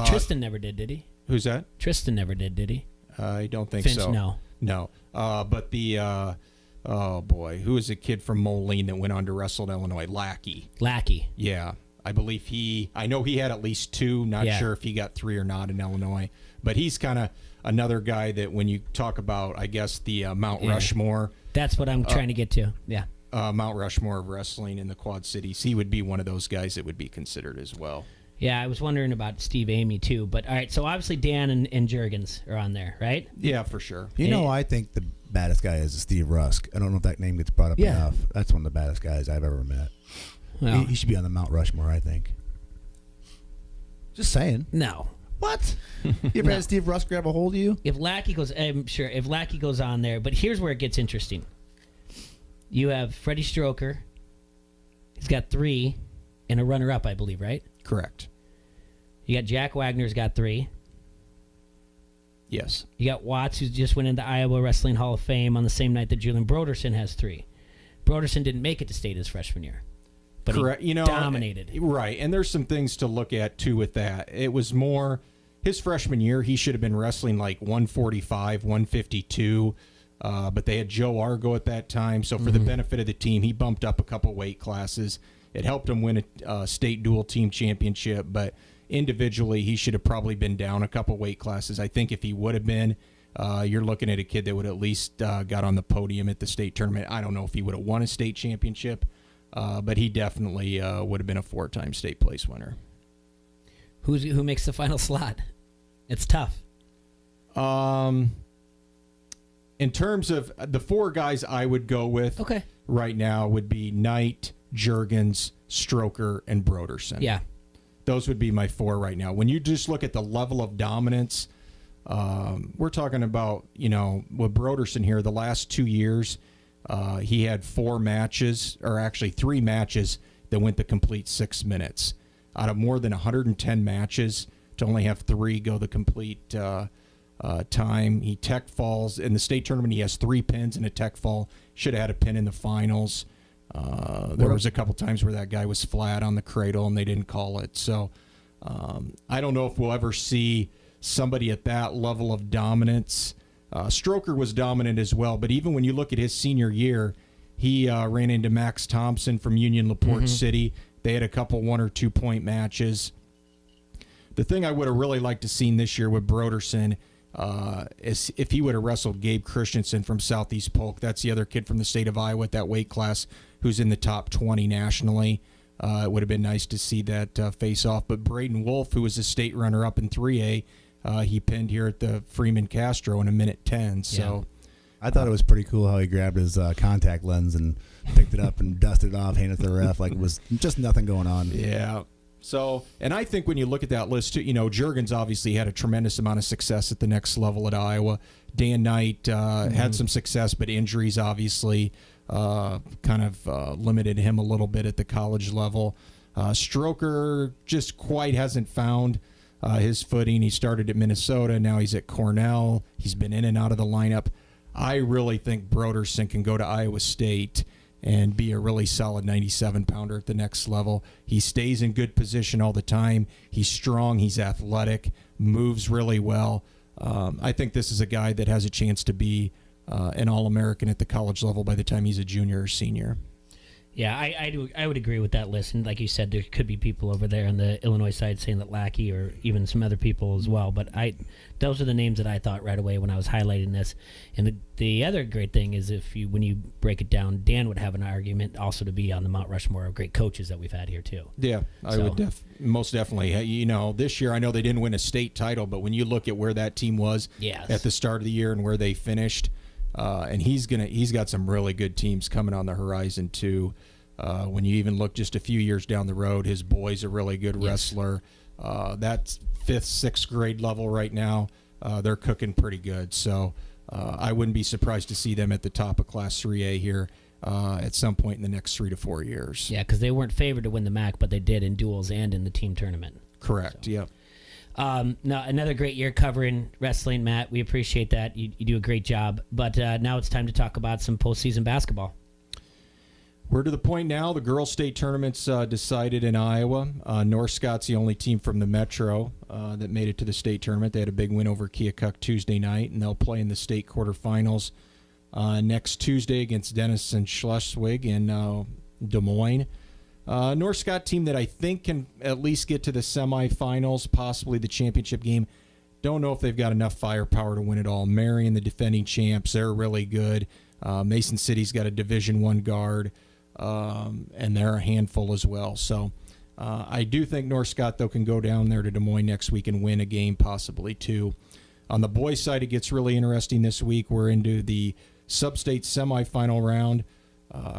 Tristan never did he? Who's that? Tristan never did he? I don't think Finch, so. No. But the oh boy, who is a kid from Moline that went on to wrestle in Illinois? Lackey. Yeah, I believe I know he had at least 2. Not sure if he got 3 or not in Illinois. But he's kind of another guy that when you talk about, I guess, the Mount Rushmore. That's what I'm trying to get to. Yeah. Mount Rushmore of wrestling in the Quad Cities. He would be one of those guys that would be considered as well. Yeah, I was wondering about Steve Amy too. But all right, so obviously Dan and Juergens are on there, right? Yeah, for sure. I think the baddest guy is Steve Rusk. I don't know if that name gets brought up enough. That's one of the baddest guys I've ever met. Well, he should be on the Mount Rushmore, I think. Just saying. No. What? You ever had Steve Rusk grab a hold of you? If Lackey goes, I'm sure. If Lackey goes on there, but here's where it gets interesting. You have Freddie Stroker. He's got 3 and a runner-up, I believe, right? Correct. You got Jack Wagner's got 3. Yes. You got Watts, who just went into Iowa Wrestling Hall of Fame on the same night that Julian Broderson has 3. Broderson didn't make it to state his freshman year. But correct. He dominated. Right. And there's some things to look at, too, with that. It was more his freshman year, he should have been wrestling like 145, 152. But they had Joe Argo at that time. So for the benefit of the team, he bumped up a couple weight classes. It helped him win a state dual team championship. But individually, he should have probably been down a couple weight classes. I think if he would have been, you're looking at a kid that would at least got on the podium at the state tournament. I don't know if he would have won a state championship, but he definitely would have been a 4-time state place winner. Who makes the final slot? It's tough. In terms of the 4 guys I would go with right now would be Knight, Juergens, Stroker, and Broderson. Yeah. Those would be my 4 right now. When you just look at the level of dominance, we're talking about, with Broderson here, the last 2 years, he had 4 matches, or actually 3 matches that went the complete 6 minutes. Out of more than 110 matches, to only have 3 go the complete time. He tech falls. In the state tournament, he has 3 pins and a tech fall. Should have had a pin in the finals. There was a couple times where that guy was flat on the cradle and they didn't call it. So I don't know if we'll ever see somebody at that level of dominance. Stroker was dominant as well, but even when you look at his senior year, he ran into Max Thompson from Union LaPorte City. They had a couple 1 or 2 point matches. The thing I would have really liked to seen this year with Broderson is if he would have wrestled Gabe Christensen from Southeast Polk. That's the other kid from the state of Iowa at that weight class who's in the top 20 nationally. It would have been nice to see that face off. But Braden Wolf, who was a state runner-up in 3A, he pinned here at the Freeman Castro in 1:10. So I thought it was pretty cool how he grabbed his contact lens and picked it up and dusted it off, handed it to the ref like it was just nothing going on. Yeah. So, and I think when you look at that list, too, Juergens obviously had a tremendous amount of success at the next level at Iowa. Dan Knight had some success, but injuries obviously kind of limited him a little bit at the college level. Stroker just quite hasn't found his footing. He started at Minnesota. Now he's at Cornell. He's been in and out of the lineup. I really think Broderson can go to Iowa State and be a really solid 97-pounder at the next level. He stays in good position all the time. He's strong. He's athletic, moves really well. I think this is a guy that has a chance to be an All-American at the college level by the time he's a junior or senior. Yeah, I would agree with that list. And like you said, there could be people over there on the Illinois side saying that Lackey or even some other people as well. But those are the names that I thought right away when I was highlighting this. And the other great thing is when you break it down, Dan would have an argument also to be on the Mount Rushmore of great coaches that we've had here too. Yeah, I would most definitely. You know, this year I know they didn't win a state title, but when you look at where that team was at the start of the year and where they finished, and he's got some really good teams coming on the horizon too. When you even look just a few years down the road, his boy's a really good wrestler. That's 5th, 6th grade level right now. They're cooking pretty good. So I wouldn't be surprised to see them at the top of Class 3A here at some point in the next 3 to 4 years. Yeah, because they weren't favored to win the MAC, but they did in duels and in the team tournament. Correct, yep. Now, another great year covering wrestling, Matt. We appreciate that. You do a great job. But now it's time to talk about some postseason basketball. We're to the point now. The girls' state tournament's decided in Iowa. North Scott's the only team from the Metro that made it to the state tournament. They had a big win over Keokuk Tuesday night, and they'll play in the state quarterfinals next Tuesday against Denison Schleswig in Des Moines. North Scott team that I think can at least get to the semifinals, possibly the championship game. Don't know if they've got enough firepower to win it all. Marion, the defending champs, they're really good. Mason City's got a Division I guard. And they're a handful as well. So I do think North Scott, though, can go down there to Des Moines next week and win a game, possibly two. On the boys' side, it gets really interesting this week. We're into the sub-state semifinal round.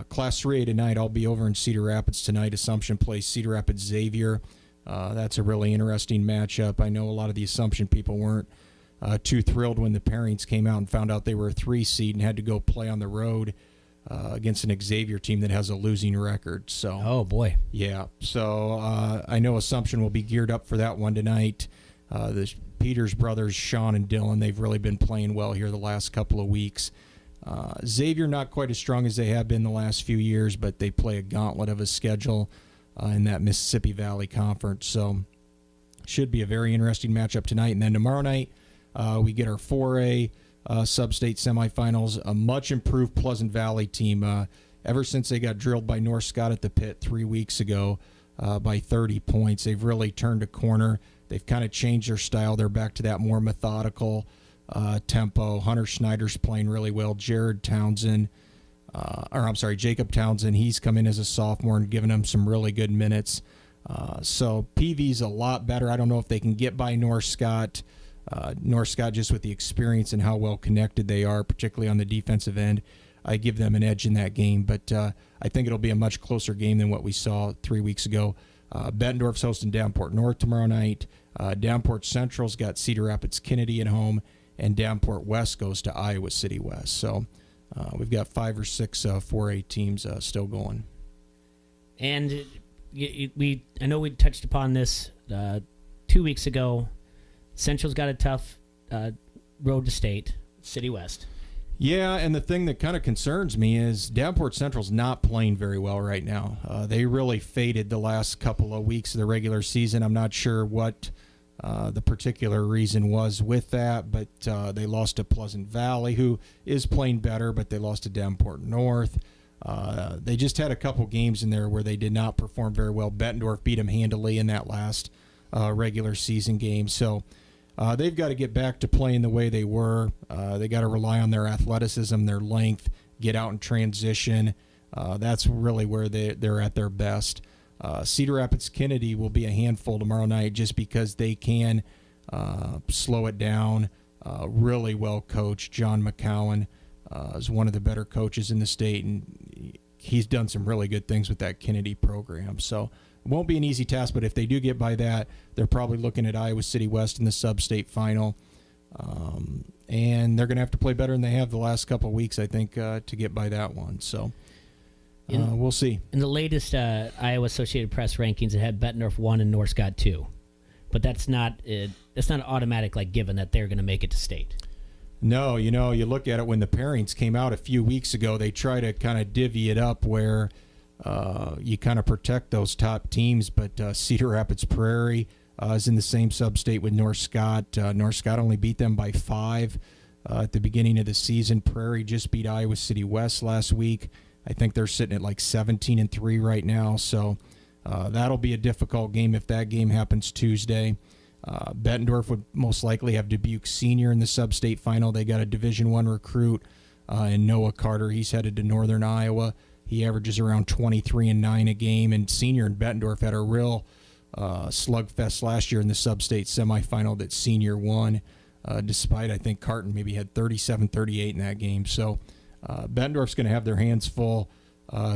Class 3A tonight. I'll be over in Cedar Rapids tonight. Assumption plays Cedar Rapids Xavier. That's a really interesting matchup. I know a lot of the Assumption people weren't too thrilled when the pairings came out and found out they were a 3 seed and had to go play on the road against an Xavier team that has a losing record. So, oh boy, yeah. So I know Assumption will be geared up for that one tonight. The Peters brothers, Sean and Dylan, they've really been playing well here the last couple of weeks. Xavier not quite as strong as they have been the last few years, but they play a gauntlet of a schedule in that Mississippi Valley Conference. So should be a very interesting matchup tonight. And then tomorrow night we get our 4A sub-state semifinals, a much improved Pleasant Valley team. Ever since they got drilled by North Scott at the pit 3 weeks ago by 30 points, they've really turned a corner. They've kind of changed their style. They're back to that more methodical tempo. Hunter Schneider's playing really well. Jacob Townsend, he's come in as a sophomore and given them some really good minutes. So PV's a lot better. I don't know if they can get by North Scott. North Scott, just with the experience and how well connected they are, particularly on the defensive end, I give them an edge in that game. But I think it'll be a much closer game than what we saw 3 weeks ago. Bettendorf's hosting Downport North tomorrow night. Downport Central's got Cedar Rapids Kennedy at home, and Downport West goes to Iowa City West. So we've got 5 or 6 4A teams still going. And I know we touched upon this 2 weeks ago. Central's got a tough road to state, City West. Yeah, and the thing that kind of concerns me is Downport Central's not playing very well right now. They really faded the last couple of weeks of the regular season. I'm not sure what the particular reason was with that, but they lost to Pleasant Valley, who is playing better, but they lost to Downport North. They just had a couple games in there where they did not perform very well. Bettendorf beat them handily in that last regular season game. So they've got to get back to playing the way they were. They got to rely on their athleticism, their length, get out and transition. That's really where they're at their best. Cedar Rapids Kennedy will be a handful tomorrow night just because they can slow it down. Really well coached. John McCowan is one of the better coaches in the state, and he's done some really good things with that Kennedy program. So it won't be an easy task, but if they do get by that, they're probably looking at Iowa City West in the sub-state final. And they're going to have to play better than they have the last couple of weeks, I think, to get by that one. So we'll see. In the latest Iowa Associated Press rankings, it had Bettendorf 1 and North Scott 2. but that's not automatic, like given that they're going to make it to state. No, you look at it when the pairings came out a few weeks ago, they try to kind of divvy it up where you kind of protect those top teams, but Cedar Rapids Prairie is in the same sub-state with North Scott. North Scott only beat them by 5 at the beginning of the season. Prairie just beat Iowa City West last week. I think they're sitting at like 17-3 right now, so that'll be a difficult game if that game happens Tuesday. Bettendorf would most likely have Dubuque Senior in the sub-state final. They got a Division I recruit in Noah Carter. He's headed to Northern Iowa. He averages around 23-9 a game, and Senior and Bettendorf had a real slugfest last year in the sub-state semifinal that Senior won, despite I think Carton maybe had 37-38 in that game. So Bettendorf's going to have their hands full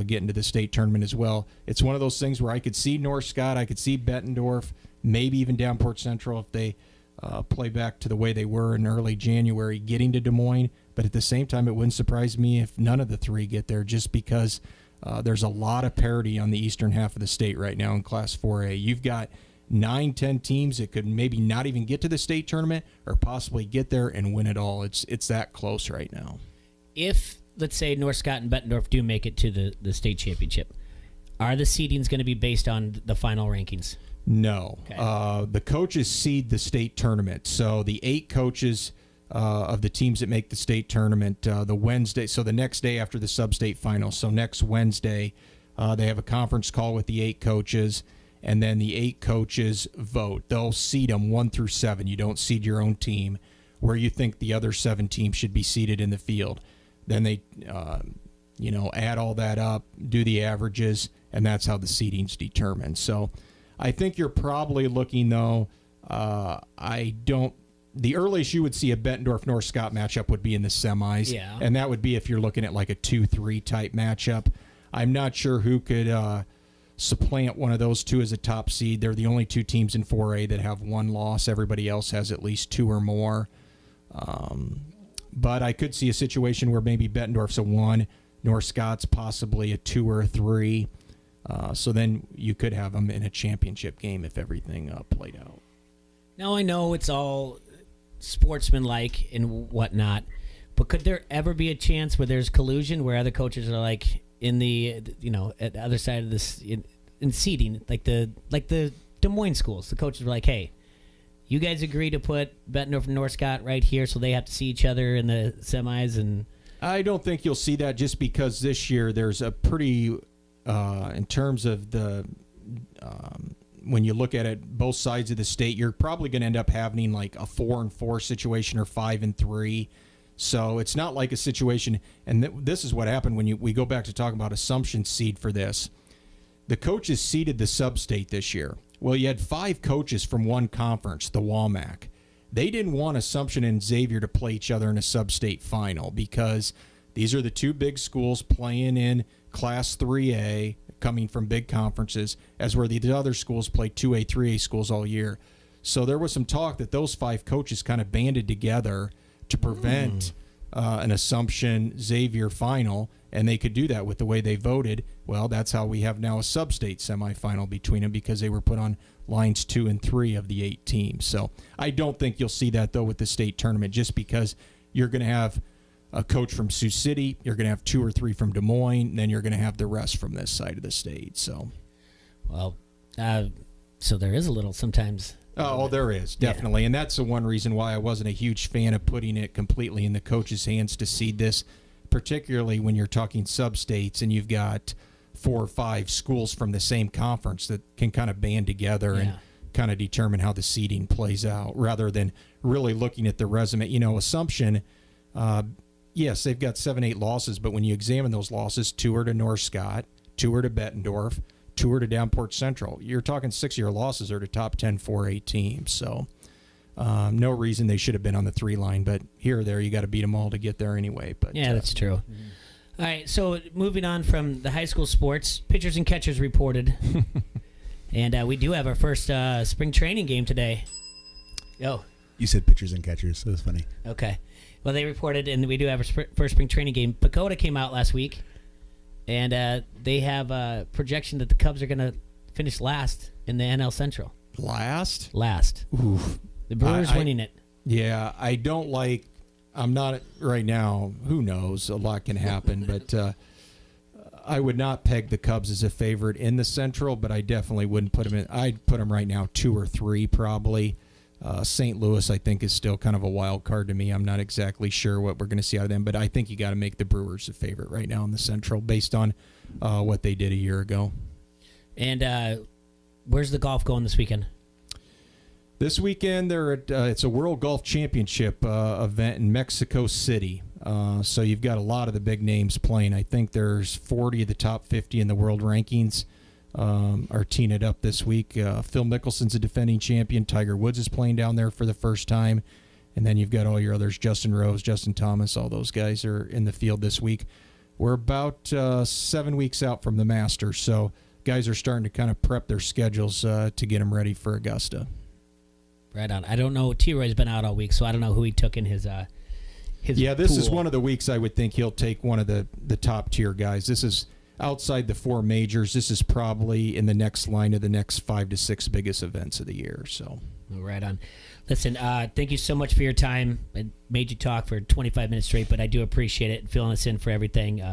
getting to the state tournament as well. It's one of those things where I could see North Scott, I could see Bettendorf, maybe even Downport Central if they play back to the way they were in early January getting to Des Moines. But at the same time, it wouldn't surprise me if none of the three get there, just because there's a lot of parity on the eastern half of the state right now in Class 4A. You've got 9-10 teams that could maybe not even get to the state tournament or possibly get there and win it all. It's that close right now. If, let's say, North Scott and Bettendorf do make it to the state championship, are the seedings going to be based on the final rankings? No. Okay. The coaches seed the state tournament. So the 8 coaches of the teams that make the state tournament, the Wednesday, so the next day after the sub-state final, so next Wednesday, they have a conference call with the 8 coaches, and then the 8 coaches vote. They'll seed them 1 through 7. You don't seed your own team where you think the other 7 teams should be seated in the field. Then they, add all that up, do the averages, and that's how the seeding's determined. So I think you're probably looking, though, the earliest you would see a Bettendorf-North Scott matchup would be in the semis. Yeah. And that would be if you're looking at like a 2-3 type matchup. I'm not sure who could supplant one of those two as a top seed. They're the only 2 teams in 4A that have 1 loss. Everybody else has at least 2 or more. But I could see a situation where maybe Bettendorf's a 1, North Scott's possibly a 2 or a 3. So then you could have them in a championship game if everything played out. Now I know it's all sportsmanlike and whatnot, but could there ever be a chance where there's collusion, where other coaches are like in the at the other side of this in seeding, like the Des Moines schools, the coaches were like, hey, you guys agree to put Bettendorf and North Scott right here, so they have to see each other in the semis? And I don't think you'll see that, just because this year there's a pretty in terms of the when you look at it, both sides of the state, you're probably going to end up having like a 4-4 situation or 5-3. So it's not like a situation, and this is what happened when we go back to talking about assumption seed for this. The coaches seeded the sub-state this year. Well, you had 5 coaches from one conference, the WAMAC. They didn't want Assumption and Xavier to play each other in a sub-state final because these are the 2 big schools playing in Class 3A, coming from big conferences, as where the other schools play 2A, 3A schools all year. So there was some talk that those 5 coaches kind of banded together to prevent an Assumption-Xavier final, and they could do that with the way they voted. Well, that's how we have now a sub-state semifinal between them, because they were put on lines 2 and 3 of the 8 teams. So I don't think you'll see that, though, with the state tournament, just because you're going to have a coach from Sioux City, you're going to have 2 or 3 from Des Moines, and then you're going to have the rest from this side of the state. So, well, so there is a little sometimes. Oh, there is, definitely. Yeah. And that's the one reason why I wasn't a huge fan of putting it completely in the coach's hands to seed this, particularly when you're talking sub-states and you've got 4 or 5 schools from the same conference that can kind of band together and kind of determine how the seeding plays out, rather than really looking at the resume. Assumption, yes, they've got 7-8 losses, but when you examine those losses, 2 are to North Scott, 2 are to Bettendorf, 2 are to Downport Central. You're talking 6 of your losses are to top 10 4A teams. So no reason they should have been on the 3 line, but here or there, you got to beat them all to get there anyway. But yeah, that's true. All right, so moving on from the high school sports, pitchers and catchers reported. And we do have our first spring training game today. Yo. You said pitchers and catchers, so it was funny. Okay. Well, they reported, and we do have our first spring training game. Pacoda came out last week, and they have a projection that the Cubs are going to finish last in the NL Central. Last? Oof. The Brewers winning it. Yeah, I don't like. I'm not right now. Who knows? A lot can happen, but I would not peg the Cubs as a favorite in the Central. But I definitely wouldn't put them in. I'd put them right now 2 or 3 probably. St. Louis, I think, is still kind of a wild card to me. I'm not exactly sure what we're going to see out of them, but I think you got to make the Brewers a favorite right now in the Central based on what they did a year ago. And where's the golf going this weekend? This weekend, they're at it's a World Golf Championship event in Mexico City. So you've got a lot of the big names playing. I think there's 40 of the top 50 in the world rankings are teeing it up this week. Phil Mickelson's a defending champion. Tiger Woods is playing down there for the first time. And then you've got all your others, Justin Rose, Justin Thomas, all those guys are in the field this week. We're about 7 weeks out from the Masters, so guys are starting to kind of prep their schedules to get them ready for Augusta. Right on. I don't know. T-Roy's been out all week, so I don't know who he took in his Yeah, this pool. is one of the weeks I would think he'll take one of the top-tier guys. This is outside the 4 majors. This is probably in the next line of the next 5 to 6 biggest events of the year. So, right on. Listen, thank you so much for your time. I made you talk for 25 minutes straight, but I do appreciate it, filling us in for everything.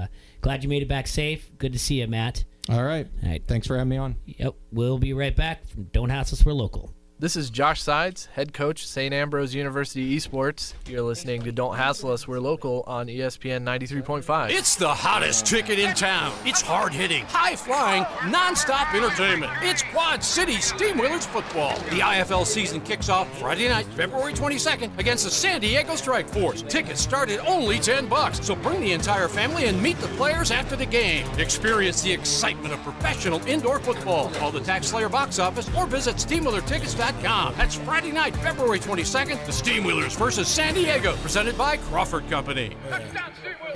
Glad you made it back safe. Good to see you, Matt. All right. Thanks for having me on. Yep. We'll be right back from Don't Hassle Us, We're Local. This is Josh Sides, head coach, St. Ambrose University Esports. You're listening to Don't Hassle Us, We're Local on ESPN 93.5. It's the hottest ticket in town. It's hard-hitting, high-flying, non-stop entertainment. It's Quad City Steamwheelers football. The IFL season kicks off Friday night, February 22nd, against the San Diego Strike Force. Tickets start at only $10, so bring the entire family and meet the players after the game. Experience the excitement of professional indoor football. Call the Tax Slayer box office or visit SteamwheelerTickets.com. That's Friday night, February 22nd, the Steamwheelers versus San Diego, presented by Crawford Company.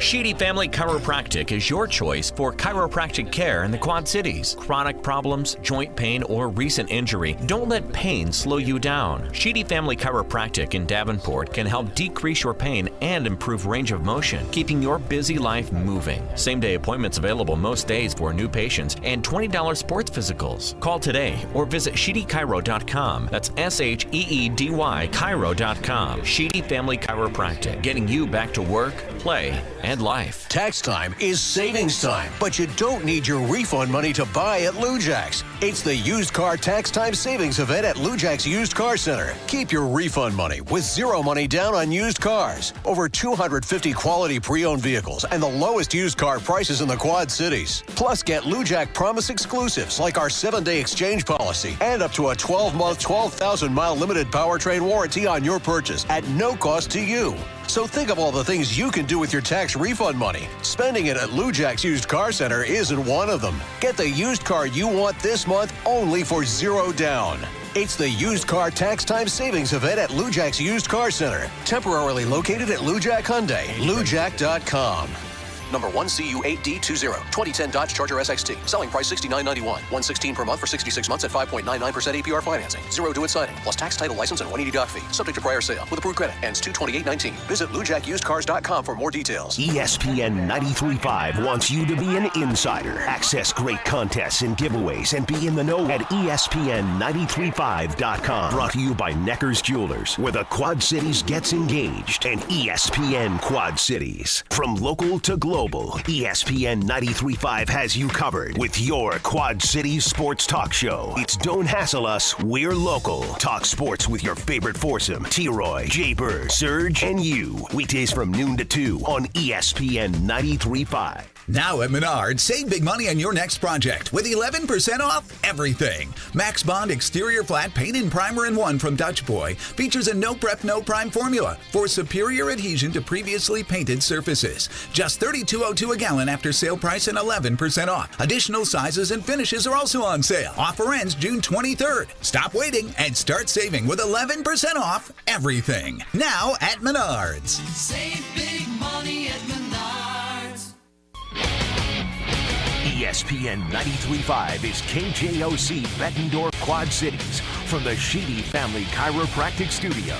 Sheedy Family Chiropractic is your choice for chiropractic care in the Quad Cities. Chronic problems, joint pain, or recent injury, don't let pain slow you down. Sheedy Family Chiropractic in Davenport can help decrease your pain and improve range of motion, keeping your busy life moving. Same-day appointments available most days for new patients and $20 sports physicals. Call today or visit SheedyChiro.com. That's SHEEDY Chiro.com. Sheedy Family Chiropractic, getting you back to work, play, and life. Tax time is savings time, but you don't need your refund money to buy at Lou Jack's. It's the used car tax time savings event at Lou Jack's Used Car Center. Keep your refund money with zero money down on used cars. Over 250 quality pre-owned vehicles and the lowest used car prices in the Quad Cities. Plus, get Lou Jack Promise exclusives like our 7-day exchange policy and up to a 12-month, 12,000-mile limited powertrain warranty on your purchase at no cost to you. So think of all the things you can do with your tax refund money. Spending it at Lou Jack's Used Car Center isn't one of them. Get the used car you want this month only for $0 down. It's the used car tax time savings event at Lou Jack's Used Car Center. Temporarily located at Lou Jack Hyundai. LouJack.com. Number 1CU8D20, 2010 Dodge Charger SXT. Selling price $69.91. $116 per month for 66 months at 5.99% APR financing. Zero due at signing, plus tax, title, license, and $180 fee. Subject to prior sale. With approved credit. Ends 2/28/19. Visit LouJackUsedCars.com for more details. ESPN 93.5 wants you to be an insider. Access great contests and giveaways and be in the know at ESPN935.com. Brought to you by Necker's Jewelers, where the Quad Cities gets engaged, and ESPN Quad Cities. From local to global, ESPN 93.5 has you covered with your Quad Cities sports talk show. It's Don't Hassle Us, We're Local. Talk sports with your favorite foursome, T-Roy, J-Bird, Surge, and you. Weekdays from noon to 2 on ESPN 93.5. Now at Menards, save big money on your next project with 11% off everything. Max Bond Exterior Flat Paint and Primer in 1 from Dutch Boy features a no prep, no prime formula for superior adhesion to previously painted surfaces. Just $32.02 a gallon after sale price and 11% off. Additional sizes and finishes are also on sale. Offer ends June 23rd. Stop waiting and start saving with 11% off everything. Now at Menards. Save big money at Menards. ESPN 93.5 is KJOC Bettendorf Quad Cities from the Sheedy Family Chiropractic Studio.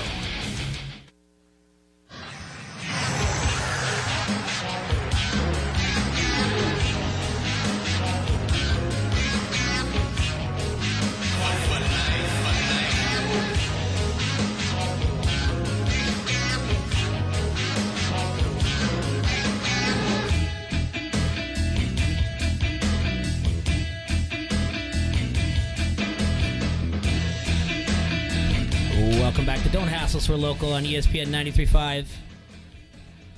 Welcome back to Don't Hassle Us, We're Local on ESPN 93.5.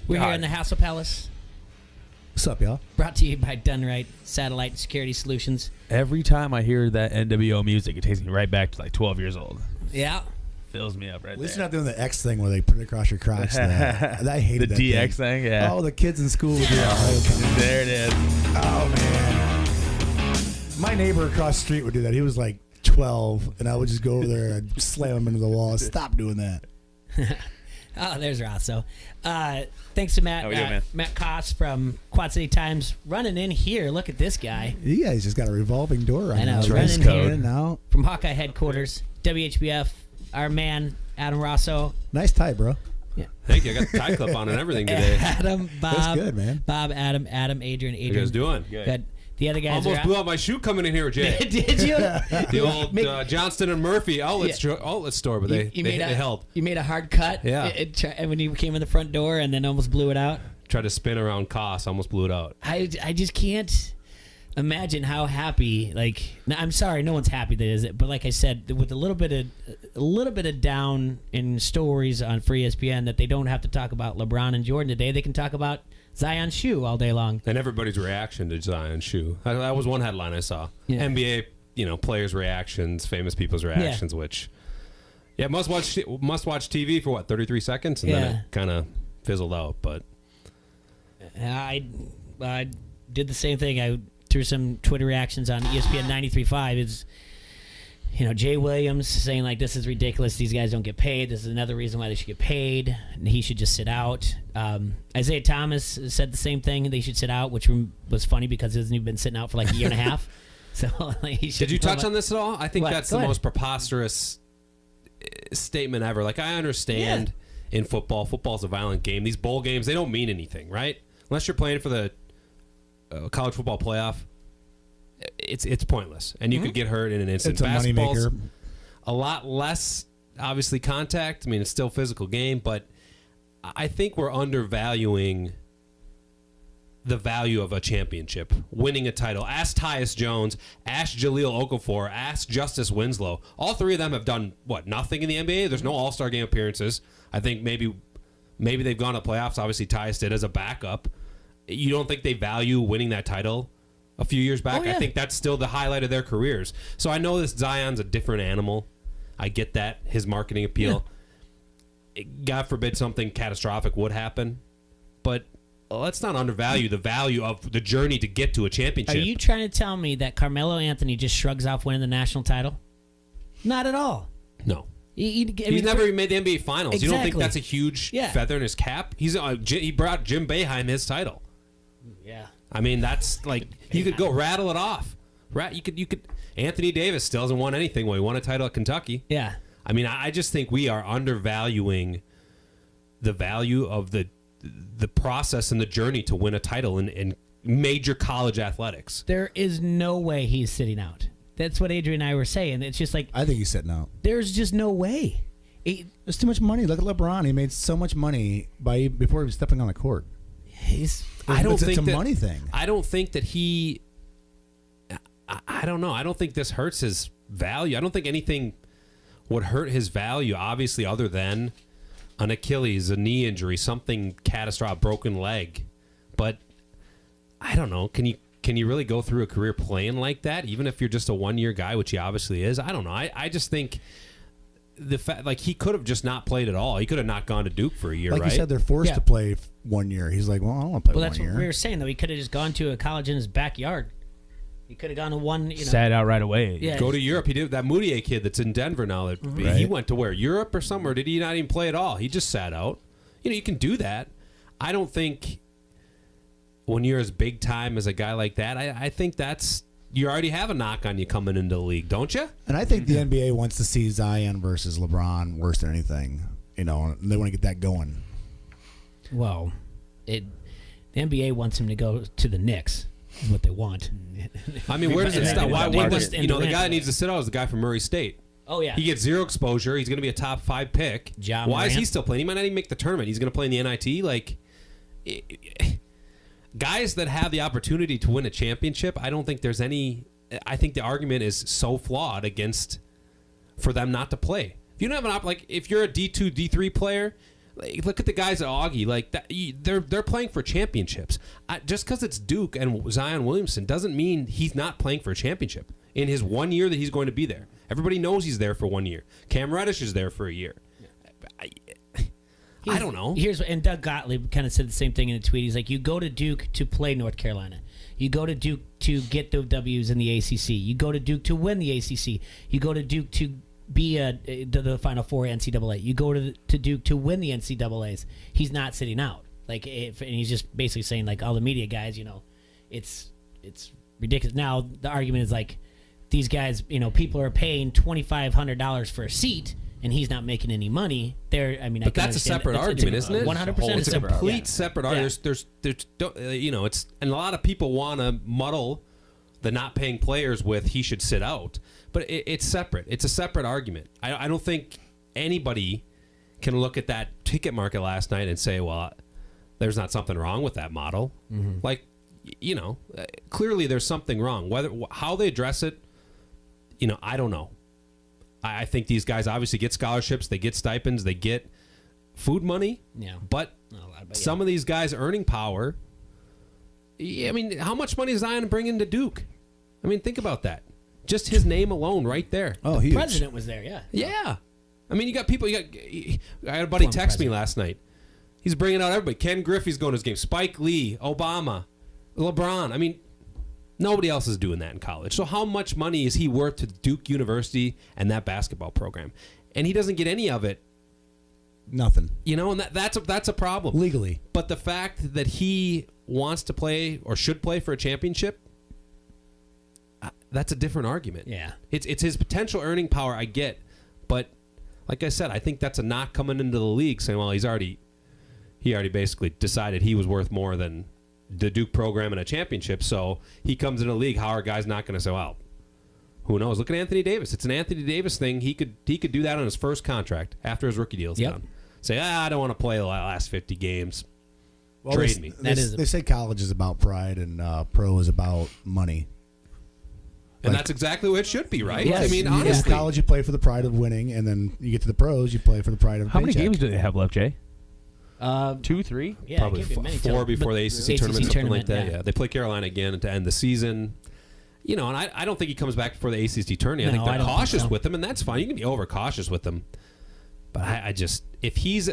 We're here in the Hassle Palace. What's up, y'all? Brought to you by Dunright Satellite Security Solutions. Every time I hear that NWO music, it takes me right back to like 12 years old. Yeah. Fills me up right there. At least you're not doing the X thing where they put it across your crotch. I hated the that DX thing, yeah. Oh, the kids in school would do that. There it is. Oh, man. My neighbor across the street would do that. He was like 12, and I would just go over there and slam him into the wall. Stop doing that. Oh, there's Rosso. Thanks to Matt. How we doing, man? Matt Koss from Quad City Times running in here. Look at this guy. Yeah, he's just got a revolving door right I know. now. Running Code. here Now. from Hawkeye headquarters, WHBF. Our man Adam Rosso. Nice tie, bro. Yeah. Thank you. I got the tie clip on and everything today. Adam, Bob. That's good, man. Bob, Adam, Adrian. How you guys doing? Good. The other guys Almost are blew out my shoe coming in here, Jay. Did you? The old Johnston and Murphy outlet store, but they held. You made a hard cut. Yeah. And when you came in the front door and then almost blew it out. Tried to spin around Koss, almost blew it out. I just can't imagine how happy. Like, I'm sorry, no one's happy that is it. But like I said, with a little bit of down in stories on Free ESPN that they don't have to talk about LeBron and Jordan today. They can talk about Zion's shoe all day long. And everybody's reaction to Zion's shoe. That was one headline I saw. Yeah. NBA, players' reactions, famous people's reactions, which, must watch TV for 33 seconds, and then it kind of fizzled out. But I did the same thing. I threw some Twitter reactions on ESPN 93.5. It's Jay Williams saying like, this is ridiculous. These guys don't get paid. This is another reason why they should get paid. And he should just sit out. Isaiah Thomas said the same thing. They should sit out, which was funny because hasn't even been sitting out for like a year and a half. So did you touch on this at all? I think that's the most preposterous statement ever. Like, I understand in football's a violent game. These bowl games, they don't mean anything, right? Unless you're playing for the college football playoff. It's pointless, and you could get hurt in an instant. It's a moneymaker. A lot less, obviously, contact. I mean, it's still a physical game, but I think we're undervaluing the value of a championship, winning a title. Ask Tyus Jones, ask Jahlil Okafor, ask Justice Winslow. All three of them have done, nothing in the NBA? There's no All-Star game appearances. I think maybe they've gone to playoffs. Obviously, Tyus did as a backup. You don't think they value winning that title? A few years back, I think that's still the highlight of their careers. So I know this Zion's a different animal. I get that, his marketing appeal. God forbid something catastrophic would happen, but let's not undervalue the value of the journey to get to a championship. Are you trying to tell me that Carmelo Anthony just shrugs off winning the national title? Not at all. No. He's never even made the NBA Finals. Exactly. You don't think that's a huge feather in his cap? He brought Jim Boeheim his title. Yeah. I mean, that's like, you could go rattle it off. You could. Anthony Davis still hasn't won anything. Well, he won a title at Kentucky. Yeah. I mean, I just think we are undervaluing the value of the process and the journey to win a title in major college athletics. There is no way he's sitting out. That's what Adrian and I were saying. It's just like, I think he's sitting out. There's just no way. There's too much money. Look at LeBron. He made so much money before he was stepping on the court. It's a money thing. I don't think that he. I don't know. I don't think this hurts his value. I don't think anything would hurt his value, obviously, other than an Achilles, a knee injury, something catastrophic, broken leg. But I don't know. Can you really go through a career playing like that, even if you're just a one-year guy, which he obviously is? I don't know. I just think the fact, like, he could have just not played at all. He could have not gone to Duke for a year, like right? you said, they're forced to play 1 year. He's like, well, I don't want to play 1 year. Well, that's what we were saying, though. He could have just gone to a college in his backyard. He could have gone to one, sat out right away. Yeah. Go to Europe. He did that Moutier kid that's in Denver now. That he went to where? Europe or somewhere? Did he not even play at all? He just sat out. You can do that. I don't think when you're as big time as a guy like that, I think that's, you already have a knock on you coming into the league, don't you? And I think the NBA wants to see Zion versus LeBron worse than anything. They want to get that going. Well, the NBA wants him to go to the Knicks. Is what they want. I mean, where does it start? The guy that needs to sit out is the guy from Murray State. Oh, yeah. He gets zero exposure. He's going to be a top 5 pick. Why is he still playing? He might not even make the tournament. He's going to play in the NIT. Like, guys that have the opportunity to win a championship, I don't think there's any. I think the argument is so flawed for them not to play. If you don't have if you're a D2, D3 player, look at the guys at Augie. Like that, they're playing for championships. Just because it's Duke and Zion Williamson doesn't mean he's not playing for a championship in his 1 year that he's going to be there. Everybody knows he's there for 1 year. Cam Reddish is there for a year. I don't know. And Doug Gottlieb kind of said the same thing in a tweet. He's like, you go to Duke to play North Carolina. You go to Duke to get the W's in the ACC. You go to Duke to win the ACC. You go to Duke to be to the Final Four NCAA. You go to Duke to win the NCAAs. He's not sitting out. And he's just basically saying all the media guys, it's ridiculous. Now the argument is these guys, people are paying $2,500 for a seat, and he's not making any money. But that's a separate argument, isn't it? 100%. It's a complete separate argument. There's it's and a lot of people want to muddle the not paying players with he should sit out, but it's separate. It's a separate argument. I don't think anybody can look at that ticket market last night and say, well, there's not something wrong with that model. Clearly there's something wrong. How they address it, I don't know. I think these guys obviously get scholarships, they get stipends, they get food money. Yeah. But some of these guys' earning power. How much money is Zion bringing to Duke? Think about that. Just his name alone, right there. Oh, the president was there. Yeah. Yeah. You got people. I had a buddy text me last night. He's bringing out everybody. Ken Griffey's going to his game. Spike Lee, Obama, LeBron. Nobody else is doing that in college. So how much money is he worth to Duke University and that basketball program? And he doesn't get any of it. Nothing. And that's a problem. Legally. But the fact that he wants to play or should play for a championship, that's a different argument. Yeah. It's his potential earning power, I get. But like I said, I think that's a knock coming into the league saying, well, he already basically decided he was worth more than the Duke program and a championship, so he comes in the league. How are guys not going to say, well, who knows? Look at Anthony Davis. It's an Anthony Davis thing. He could do that on his first contract after his rookie deal's done. Say, I don't want to play the last 50 games. Well, Trade me. They say college is about pride and pro is about money. And that's exactly what it should be, right? Yes. Honestly. In college, you play for the pride of winning, and then you get to the pros, you play for the pride of How many paycheck. games do they have left, Jay? 2, 3? Yeah, probably four before the ACC tournament, something like that. Yeah. They play Carolina again to end the season. And I don't think he comes back before the ACC tournament. I think they're cautious with him, and that's fine. You can be overcautious with him. But I just, if he's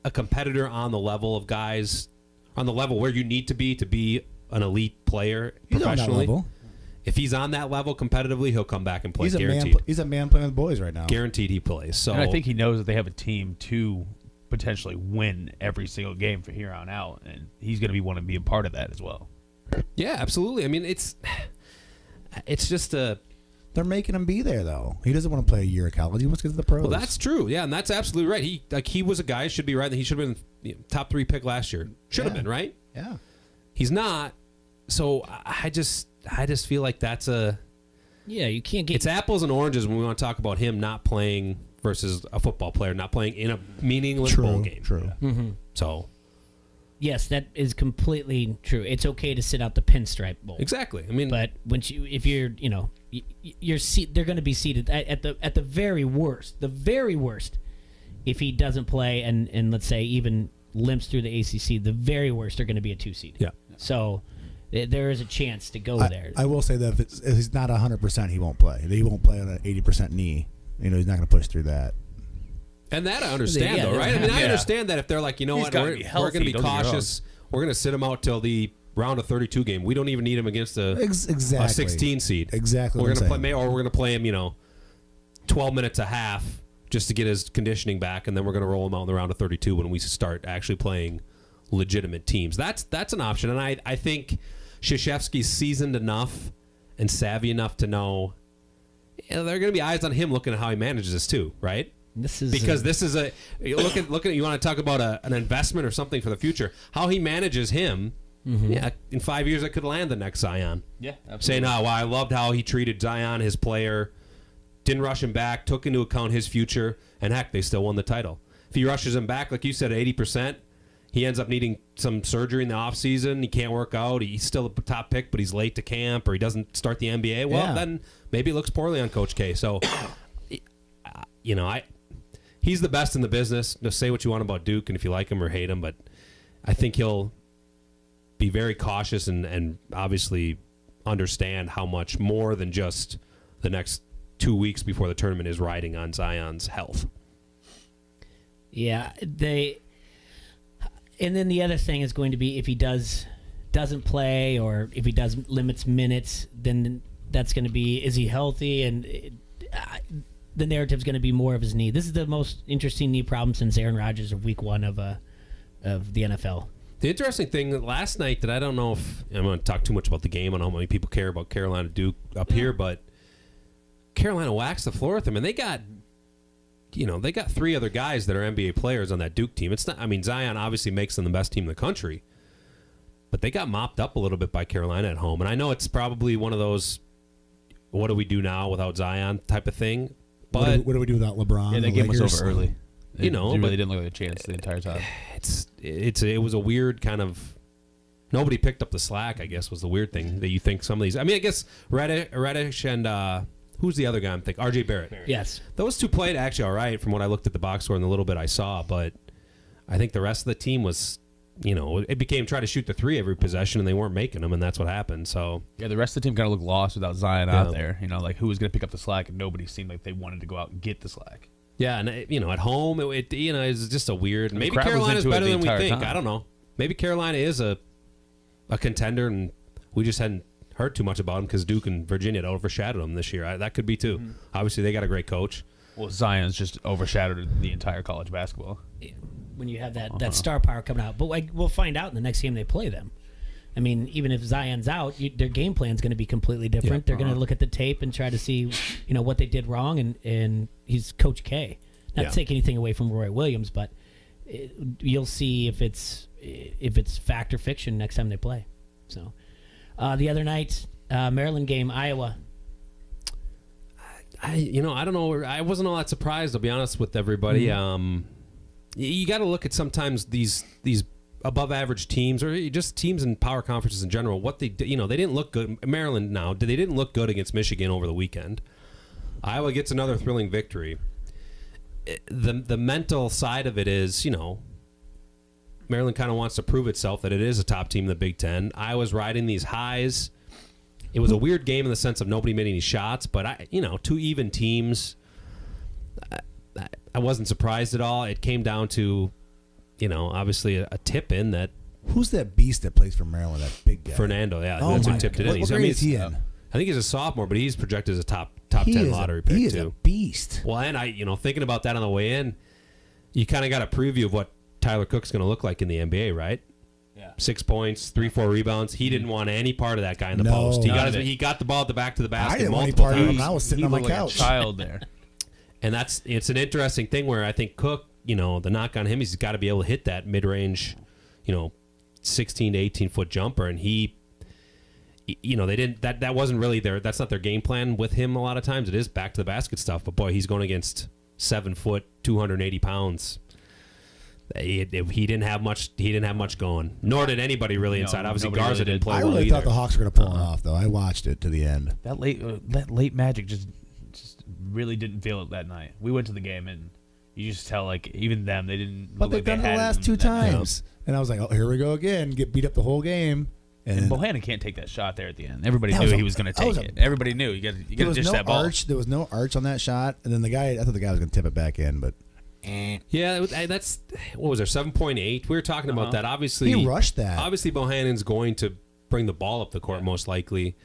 a competitor on the level of guys, on the level where you need to be an elite player professionally, on that level. If he's on that level competitively, he'll come back and play. He's guaranteed. He's a man playing with boys right now. Guaranteed he plays. So and I think he knows that they have a team to potentially win every single game from here on out, and he's going to want to be a part of that as well. Yeah, absolutely. It's just they're making him be there though. He doesn't want to play a year of college. He wants to get to the pros. Well, that's true. Yeah, and that's absolutely right. He was a guy, should be right, that he should have been top 3 pick last year. Should have been, right? Yeah. He's not. So I just feel like that's you can't get. It's apples and oranges when we want to talk about him not playing versus a football player not playing in a meaningless bowl game. True. Mm-hmm. So. Yes, that is completely true. It's okay to sit out the Pinstripe Bowl. Exactly. But if you're, they're going to be seated at the very worst. The very worst, if he doesn't play and let's say even limps through the ACC, the very worst they're going to be a 2 seed. Yeah. So there is a chance to go there. I will say that if he's not 100%, he won't play. He won't play on an 80% knee. He's not going to push through that. And that I understand, though, right? I understand that if they're like, what, we're going to be cautious. We're going to sit him out till the round of 32 game. We don't even need him against a 16 seed. Exactly. We're going to play, or we're going to play him, 12 minutes a half just to get his conditioning back, and then we're going to roll him out in the round of 32 when we start actually playing legitimate teams. That's an option, and I think Krzyzewski's seasoned enough and savvy enough to know there are going to be eyes on him looking at how he manages this too, right? This is look at you want to talk about an investment or something for the future. How he manages him, in 5 years I could land the next Zion. Yeah, absolutely. Saying, I loved how he treated Zion, his player, didn't rush him back, took into account his future, and heck, they still won the title. If he rushes him back, like you said, 80%, he ends up needing some surgery in the offseason. He can't work out. He's still a top pick, but he's late to camp, or he doesn't start the NBA. Well, then maybe it looks poorly on Coach K. So, he's the best in the business. Just say what you want about Duke, and if you like him or hate him, but I think he'll be very cautious and obviously understand how much more than just the next 2 weeks before the tournament is riding on Zion's health. Yeah, and then the other thing is going to be if he doesn't play or if he limits minutes, then that's going to be, is he healthy? And the narrative's going to be more of his knee. This is the most interesting knee problem since Aaron Rodgers of week 1 of the NFL. The interesting thing last night that I don't know if I'm going to talk too much about the game. I don't know how many people care about Carolina Duke up here, but Carolina waxed the floor with them, and they got 3 other guys that are NBA players on that Duke team. It's not. I mean, Zion obviously makes them the best team in the country, but they got mopped up a little bit by Carolina at home. And I know it's probably one of those, what do we do now without Zion type of thing. But what do we do without LeBron? Yeah, that game was over early. They really didn't look like a chance the entire time. It was a weird kind of, nobody picked up the slack, I guess, was the weird thing that you think some of these. I mean, I guess Reddish and who's the other guy I'm thinking? RJ Barrett. Yes. Those two played actually all right from what I looked at the box score and the little bit I saw, but I think the rest of the team was, it became try to shoot the 3 every possession, and they weren't making them, and that's what happened. So yeah, the rest of the team kind of looked lost without Zion out there. Like who was going to pick up the slack, and nobody seemed like they wanted to go out and get the slack. Yeah, and at home, it's just a weird. Maybe Carolina's better than we think. I don't know. Maybe Carolina is a contender, and we just hadn't heard too much about them because Duke and Virginia had overshadowed them this year. That could be too. Mm-hmm. Obviously, they got a great coach. Well, Zion's just overshadowed the entire college basketball. When you have that star power coming out, but we'll find out in the next game they play them. I mean, even if Zion's out, their game plan is going to be completely different. They're going to look at the tape and try to see, what they did wrong. And he's Coach K. Not to take anything away from Roy Williams, but you'll see if it's fact or fiction next time they play. So, the other night, Maryland game, Iowa. I don't know. I wasn't all that surprised. I'll be honest with everybody. Mm-hmm. You got to look at sometimes these above average teams or just teams in power conferences in general. What they did, they didn't look good. Maryland now, they didn't look good against Michigan over the weekend. Iowa gets another thrilling victory. The mental side of it is, Maryland kind of wants to prove itself that it is a top team in the Big Ten. Iowa's riding these highs. It was a weird game in the sense of nobody made any shots, but 2 even teams. I wasn't surprised at all. It came down to, obviously a tip in that. Who's that beast that plays for Maryland? That big guy, Fernando. Yeah, that's who tipped it in. What grade is he in? I think he's a sophomore, but he's projected as a top 10 lottery pick too. He is a beast. Well, and I, thinking about that on the way in, you kind of got a preview of what Tyler Cook's going to look like in the NBA, right? Yeah. 6 points, 3-4 rebounds. He didn't want any part of that guy in the post. He got the ball at the back to the basket. I didn't want any multiple part of times. him. I was sitting on my couch. Like a child there. And it's an interesting thing where I think Cook, the knock on him, he's got to be able to hit that mid-range, 16 to 18 foot jumper, and he, they didn't. That wasn't really that's not their game plan with him. A lot of times it is back to the basket stuff. But boy, he's going against 7 foot, 280 pounds. He didn't have much. He didn't have much going. Nor did anybody really inside. Obviously, Garza didn't play well either. I really thought the Hawks were going to pull it off, though. I watched it to the end. That late Magic just really didn't feel it that night. We went to the game and you just tell even them they didn't. But they've done it the last 2 times, and I was like, oh, here we go again. Get beat up the whole game. And Bohannon can't take that shot there at the end. Everybody knew he was going to take it. Everybody knew you got to dish that ball. There was no arch on that shot, and then I thought the guy was going to tip it back in, but. Yeah, that's what was there 7.8. We were talking about that. Obviously, he rushed that. Obviously, Bohannon's going to bring the ball up the court most likely.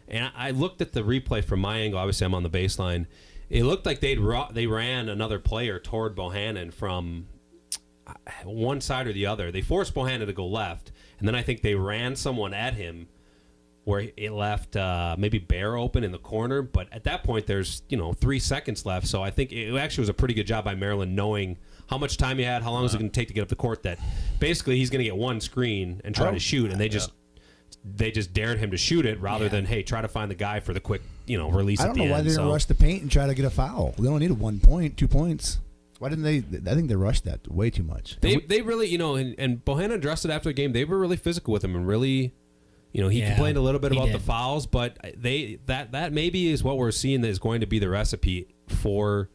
And I looked at the replay from my angle. Obviously, I'm on the baseline. It looked like they ran another player toward Bohannon from one side or the other. They forced Bohannon to go left, and then I think they ran someone at him where it left maybe Bear open in the corner. But at that point, there's 3 seconds left. So I think it actually was a pretty good job by Maryland knowing how much time he had, how long was it going to take to get up the court, that basically he's going to get one screen and try to shoot, and they just dared him to shoot it rather than, hey, try to find the guy for the quick release at the end. I don't know why they didn't rush the paint and try to get a foul. We only needed 1 point, 2 points. Why didn't they? I think they rushed that way too much. They really, and Bohannon addressed it after the game. They were really physical with him and really... he complained a little bit about the fouls, but that maybe is what we're seeing that is going to be the recipe for,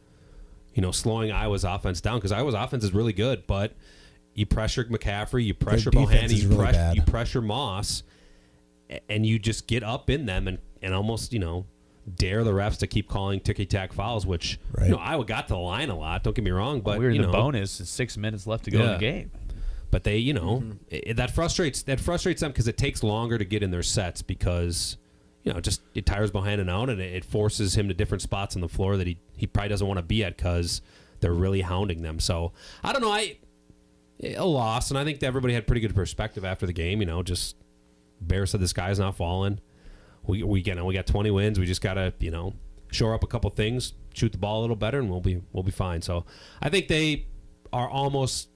slowing Iowa's offense down, because Iowa's offense is really good, but you pressure McCaffrey, you pressure Their defense Bohannon, is really bad. you pressure Moss, and you just get up in them and almost, dare the refs to keep calling ticky-tack fouls, which, Iowa got to the line a lot, don't get me wrong, but, we're in the bonus, it's 6 minutes left to go in the game. But they, that frustrates them because it takes longer to get in their sets because, just it tires Bohannon out and it forces him to different spots on the floor that he probably doesn't want to be at because they're really hounding them. So, I don't know, a loss, and I think that everybody had pretty good perspective after the game, just Bear said the sky's not falling. We got 20 wins. We just got to, shore up a couple things, shoot the ball a little better, and we'll be fine. So, I think they are almost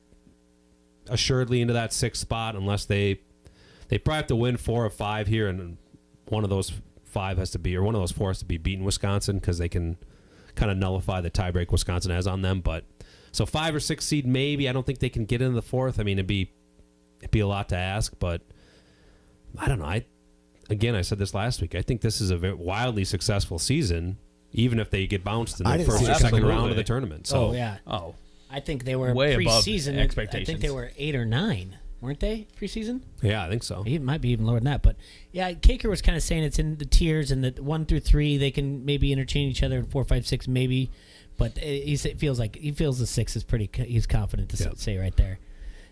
assuredly into that 6th spot unless they probably have to win 4 of 5 here, and one of those 5 has to be, or one of those 4 has to be beating Wisconsin because they can kind of nullify the tiebreak Wisconsin has on them. But so 5 or 6 seed maybe. I don't think they can get into the 4th. I mean, it'd be a lot to ask, but I don't know. I said this last week. I think this is a very wildly successful season, even if they get bounced in the first or second round of the tournament. So, I think they were way preseason above expectations. I think they were 8 or 9, weren't they? Preseason? Yeah, I think so. It might be even lower than that, but yeah, Kaker was kind of saying it's in the tiers, and that 1 through 3 they can maybe interchange each other, in 4, 5, 6 maybe, but he feels the 6 is pretty. He's confident to say right there.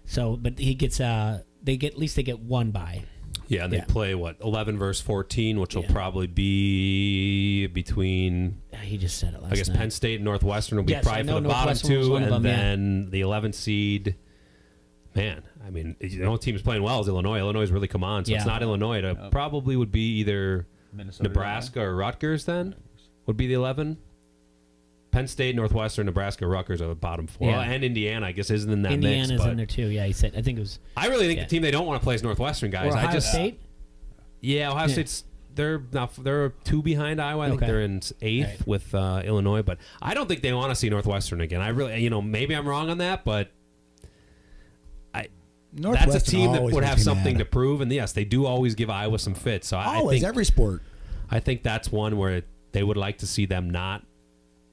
So, but he gets at least they get 1 bye. Yeah, and they play 11 versus 14, which will probably be between. He just said it last night. I guess Penn State and Northwestern will be probably for the bottom 2, and then the 11th seed. Man, I mean, the only team is playing well is Illinois. Illinois has really come on, so it's not Illinois. It probably would be either Nebraska or Rutgers. Then would be the 11. Penn State, Northwestern, Nebraska, Rutgers are the bottom 4. Yeah. Well, and Indiana, I guess, isn't in that mix. Indiana's in there too. Yeah, he said. I think it was. I really think the team they don't want to play is Northwestern, guys. Or Ohio State. Yeah, Ohio State's they're 2 behind Iowa. I think they're in 8th with Illinois, but I don't think they want to see Northwestern again. I really, maybe I'm wrong on that, but that's a team that would have something to prove. And yes, they do always give Iowa some fits. So I think every sport. I think that's one where they would like to see them not.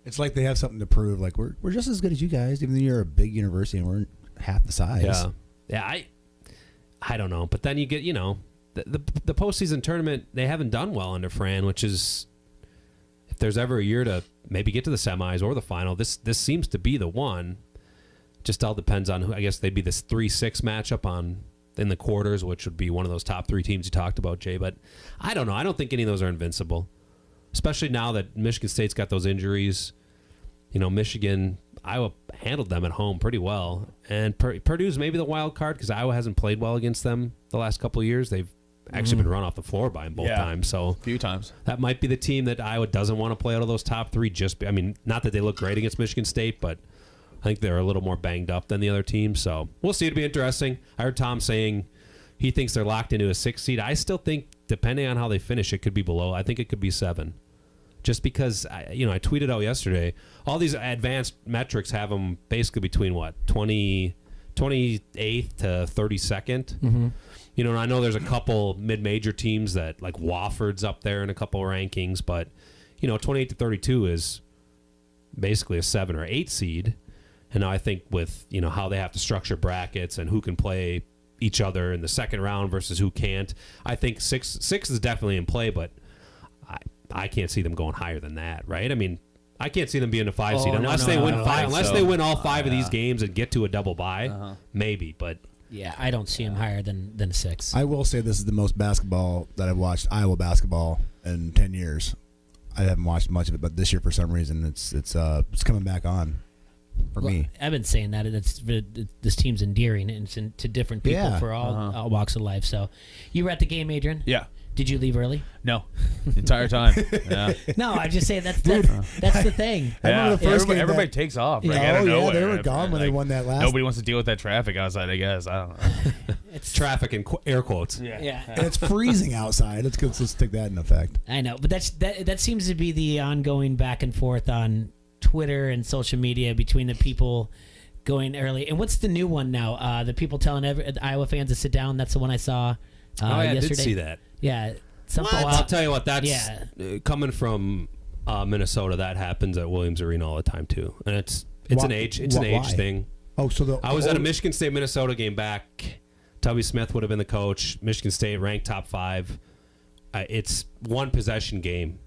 It's like they have something to prove. Like we're just as good as you guys, even though you're a big university and we're half the size. Yeah. I don't know, but then you get the postseason tournament. They haven't done well under Fran, which is if there's ever a year to maybe get to the semis or the final, this seems to be the one. Just all depends on who. I guess they'd be this 3-6 matchup in the quarters, which would be one of those top 3 teams you talked about, Jay. But I don't know. I don't think any of those are invincible. Especially now that Michigan State's got those injuries. Michigan, Iowa handled them at home pretty well. And Purdue's maybe the wild card because Iowa hasn't played well against them the last couple of years. They've actually been run off the floor by them both times. So a few times. That might be the team that Iowa doesn't want to play out of those top 3. Not that they look great against Michigan State, but I think they're a little more banged up than the other teams. So we'll see. It'll be interesting. I heard Tom saying he thinks they're locked into a 6 seed. I still think, depending on how they finish, it could be below. I think it could be 7. Just because, I tweeted out yesterday, all these advanced metrics have them basically between, 28th to 32nd. Mm-hmm. And I know there's a couple mid-major teams that, like Wofford's up there in a couple of rankings, but, 28 to 32 is basically a 7 or 8 seed. And now I think with, how they have to structure brackets and who can play each other in the second round versus who can't, I think 6 is definitely in play, but I can't see them going higher than that, right? I mean, I can't see them being a 5 seed unless they win 5. Unless they win all 5 of these games and get to a double bye, maybe. But yeah, I don't see them higher than a 6. I will say this is the most basketball that I've watched, Iowa basketball, in 10 years. I haven't watched much of it, but this year for some reason it's coming back on for me. I've been saying that this team's endearing and it's to different people for all walks of life. So you were at the game, Adrian? Yeah. Did you leave early? No, the entire time. Yeah. No, I just say that's the thing. I remember the first game everybody takes off. Yeah. Like, out of nowhere. They were gone when they won that last. Nobody wants to deal with that traffic outside, I guess. I don't know. It's traffic in air quotes. Yeah. And it's freezing outside. Let's take that in effect. I know, but that seems to be the ongoing back and forth on Twitter and social media between the people going early. And what's the new one now? The people telling Iowa fans to sit down. That's the one I saw yesterday. I did see that. Yeah. I'll tell you what, that's coming from Minnesota, that happens at Williams Arena all the time too, and it's Why- an age why? thing. Oh, so I was at a Michigan State Minnesota game back. Tubby Smith would have been the coach. Michigan State ranked top 5. It's one possession game,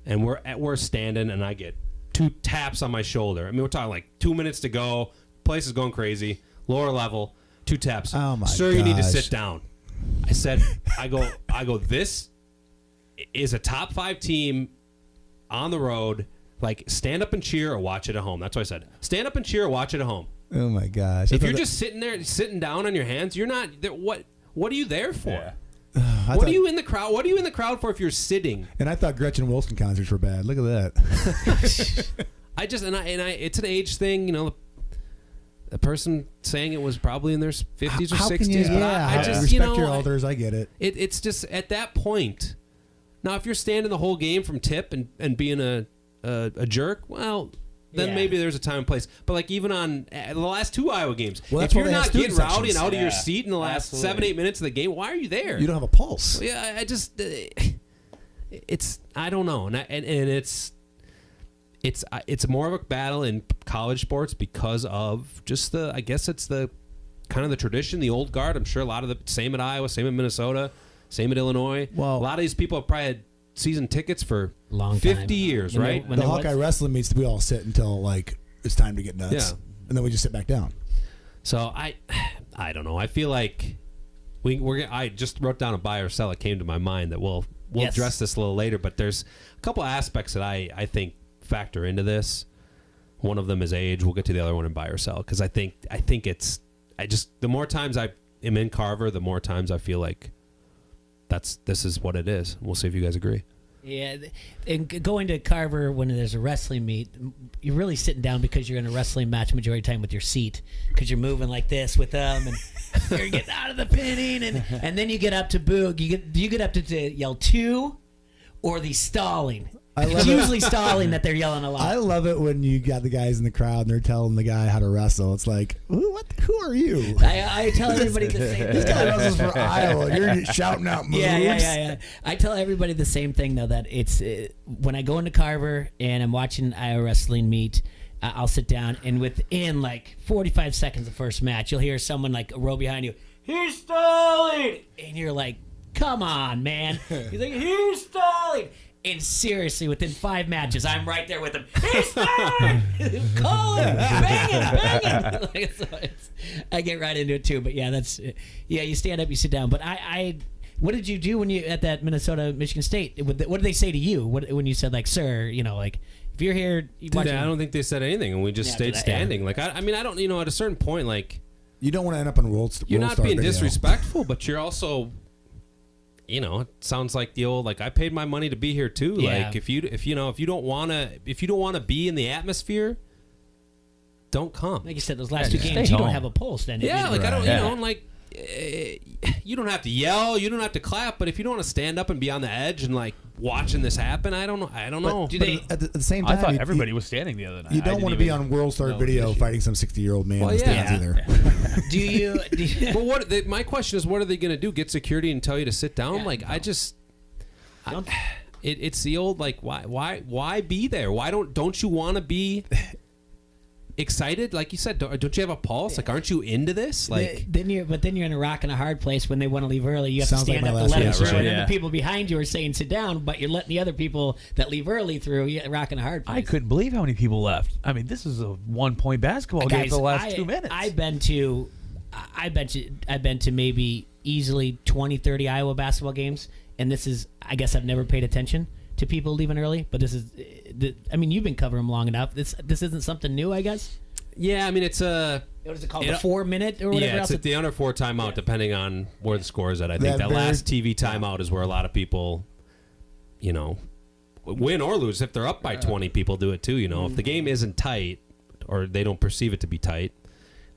and we're standing, and I get 2 taps on my shoulder. I mean, we're talking like 2 minutes to go. Place is going crazy. Lower level, 2 taps. Oh my Sir, you need to gosh. sit down. I said, I go. This is a top 5 team on the road. Like, stand up and cheer or watch it at home. That's what I said. Stand up and cheer or watch it at home. Oh my gosh! If you're just sitting down on your hands, you're not. What are you there for? I What thought- are you in the crowd? What are you in the crowd for if you're sitting? And I thought Gretchen Wilson concerts were bad. Look at that. I just and I it's an age thing, you know. The person saying it was probably in their 50s or How 60s, can you? but Yeah, I just respect you know, your elders. I get it. It's just at that point. Now, if you're standing the whole game from tip and being a jerk, well, then Yeah. maybe there's a time and place. But like even on the last 2 Iowa games, Well, that's if why you're they have not getting student rowdy and sections. out of your Yeah, seat in the last absolutely. 7-8 minutes of the game, why are you there? You don't have a pulse. Yeah, I just it's I don't know, and it's more of a battle in college sports because of just the I guess it's the kind of the tradition, the old guard. I'm sure a lot of the same at Iowa, same at Minnesota, same at Illinois. Well, a lot of these people have probably had season tickets for Long 50 time. years, When right? The Hawkeye wrestling meets, we all sit until like it's time to get nuts, Yeah. and then we just sit back down. So I don't know. I feel like I just wrote down a buy or sell. It came to my mind that we'll Yes. address this a little later. But there's a couple aspects that I think factor into this. One of them is age. We'll get to the other one in buy or sell because I think it's the more times I am in Carver, the more times I feel like this is what it is. We'll see if you guys agree. Yeah, and going to Carver when there's a wrestling meet, you're really sitting down because you're in a wrestling match majority of the time with your seat because you're moving like this with them and you're getting out of the pinning and then you get up to boo. You get up to yell 2 or the stalling. It's usually stalling that they're yelling a lot. I love it when you got the guys in the crowd and they're telling the guy how to wrestle. It's like, who are you? I tell everybody the same thing. This guy wrestles for Iowa. You're shouting out moves. Yeah. I tell everybody the same thing, though, that it's when I go into Carver and I'm watching Iowa wrestling meet, I'll sit down, and within like 45 seconds of first match, you'll hear someone like a row behind you, he's stalling! And you're like, come on, man. He's like, he's stalling! And seriously, within 5 matches, I'm right there with him. He's stalling! Call him! Bang him! Like, so I get right into it, too. But yeah, you stand up, you sit down. But what did you do when you at that Michigan State? What did they say to you when you said, like, sir, like, if you're here, I don't think they said anything, and we just stayed standing. Like, I mean, I don't, at a certain point, like, you don't want to end up on World you're not Star being video. disrespectful, but you're also, it sounds like the old, like, I paid my money to be here too. Yeah. Like, if you don't want to be in the atmosphere, don't come. Like you said, those last 2 games, you don't have a pulse. Then Yeah, like I don't, Yeah. like. You don't have to yell, you don't have to clap, but if you don't want to stand up and be on the edge and like watching this happen, I don't know. At the same time, I thought everybody was standing the other night. You don't want to be on World Star video fighting some 60-year-old man in the stands either. Do you? But my question is, what are they going to do? Get security and tell you to sit down? It's the old like, why be there? Why don't you want to be excited? Like you said, don't you have a pulse? Like, aren't you into this? Like, then you're in a rock and a hard place when they want to leave early. You have Sounds to stand like up my to let last them week. through, and Yeah. then the people behind you are saying sit down, but you're letting the other people that leave early through. You're rocking a hard place. I couldn't believe how many people left. I mean, this is a 1-point basketball game for the last 2 minutes. I've been to maybe easily 20, 30 Iowa basketball games, and this is, I guess I've never paid attention to people leaving early, but this is, you've been covering them long enough. This isn't something new, I guess. yeah, I mean, it's a. What is it called? The 4-minute or whatever Yeah, it's else? at the under 4 timeout, depending on where the score is at. I think That that last TV timeout is where a lot of people, win or lose. If they're up by 20, people do it too. If the game isn't tight or they don't perceive it to be tight,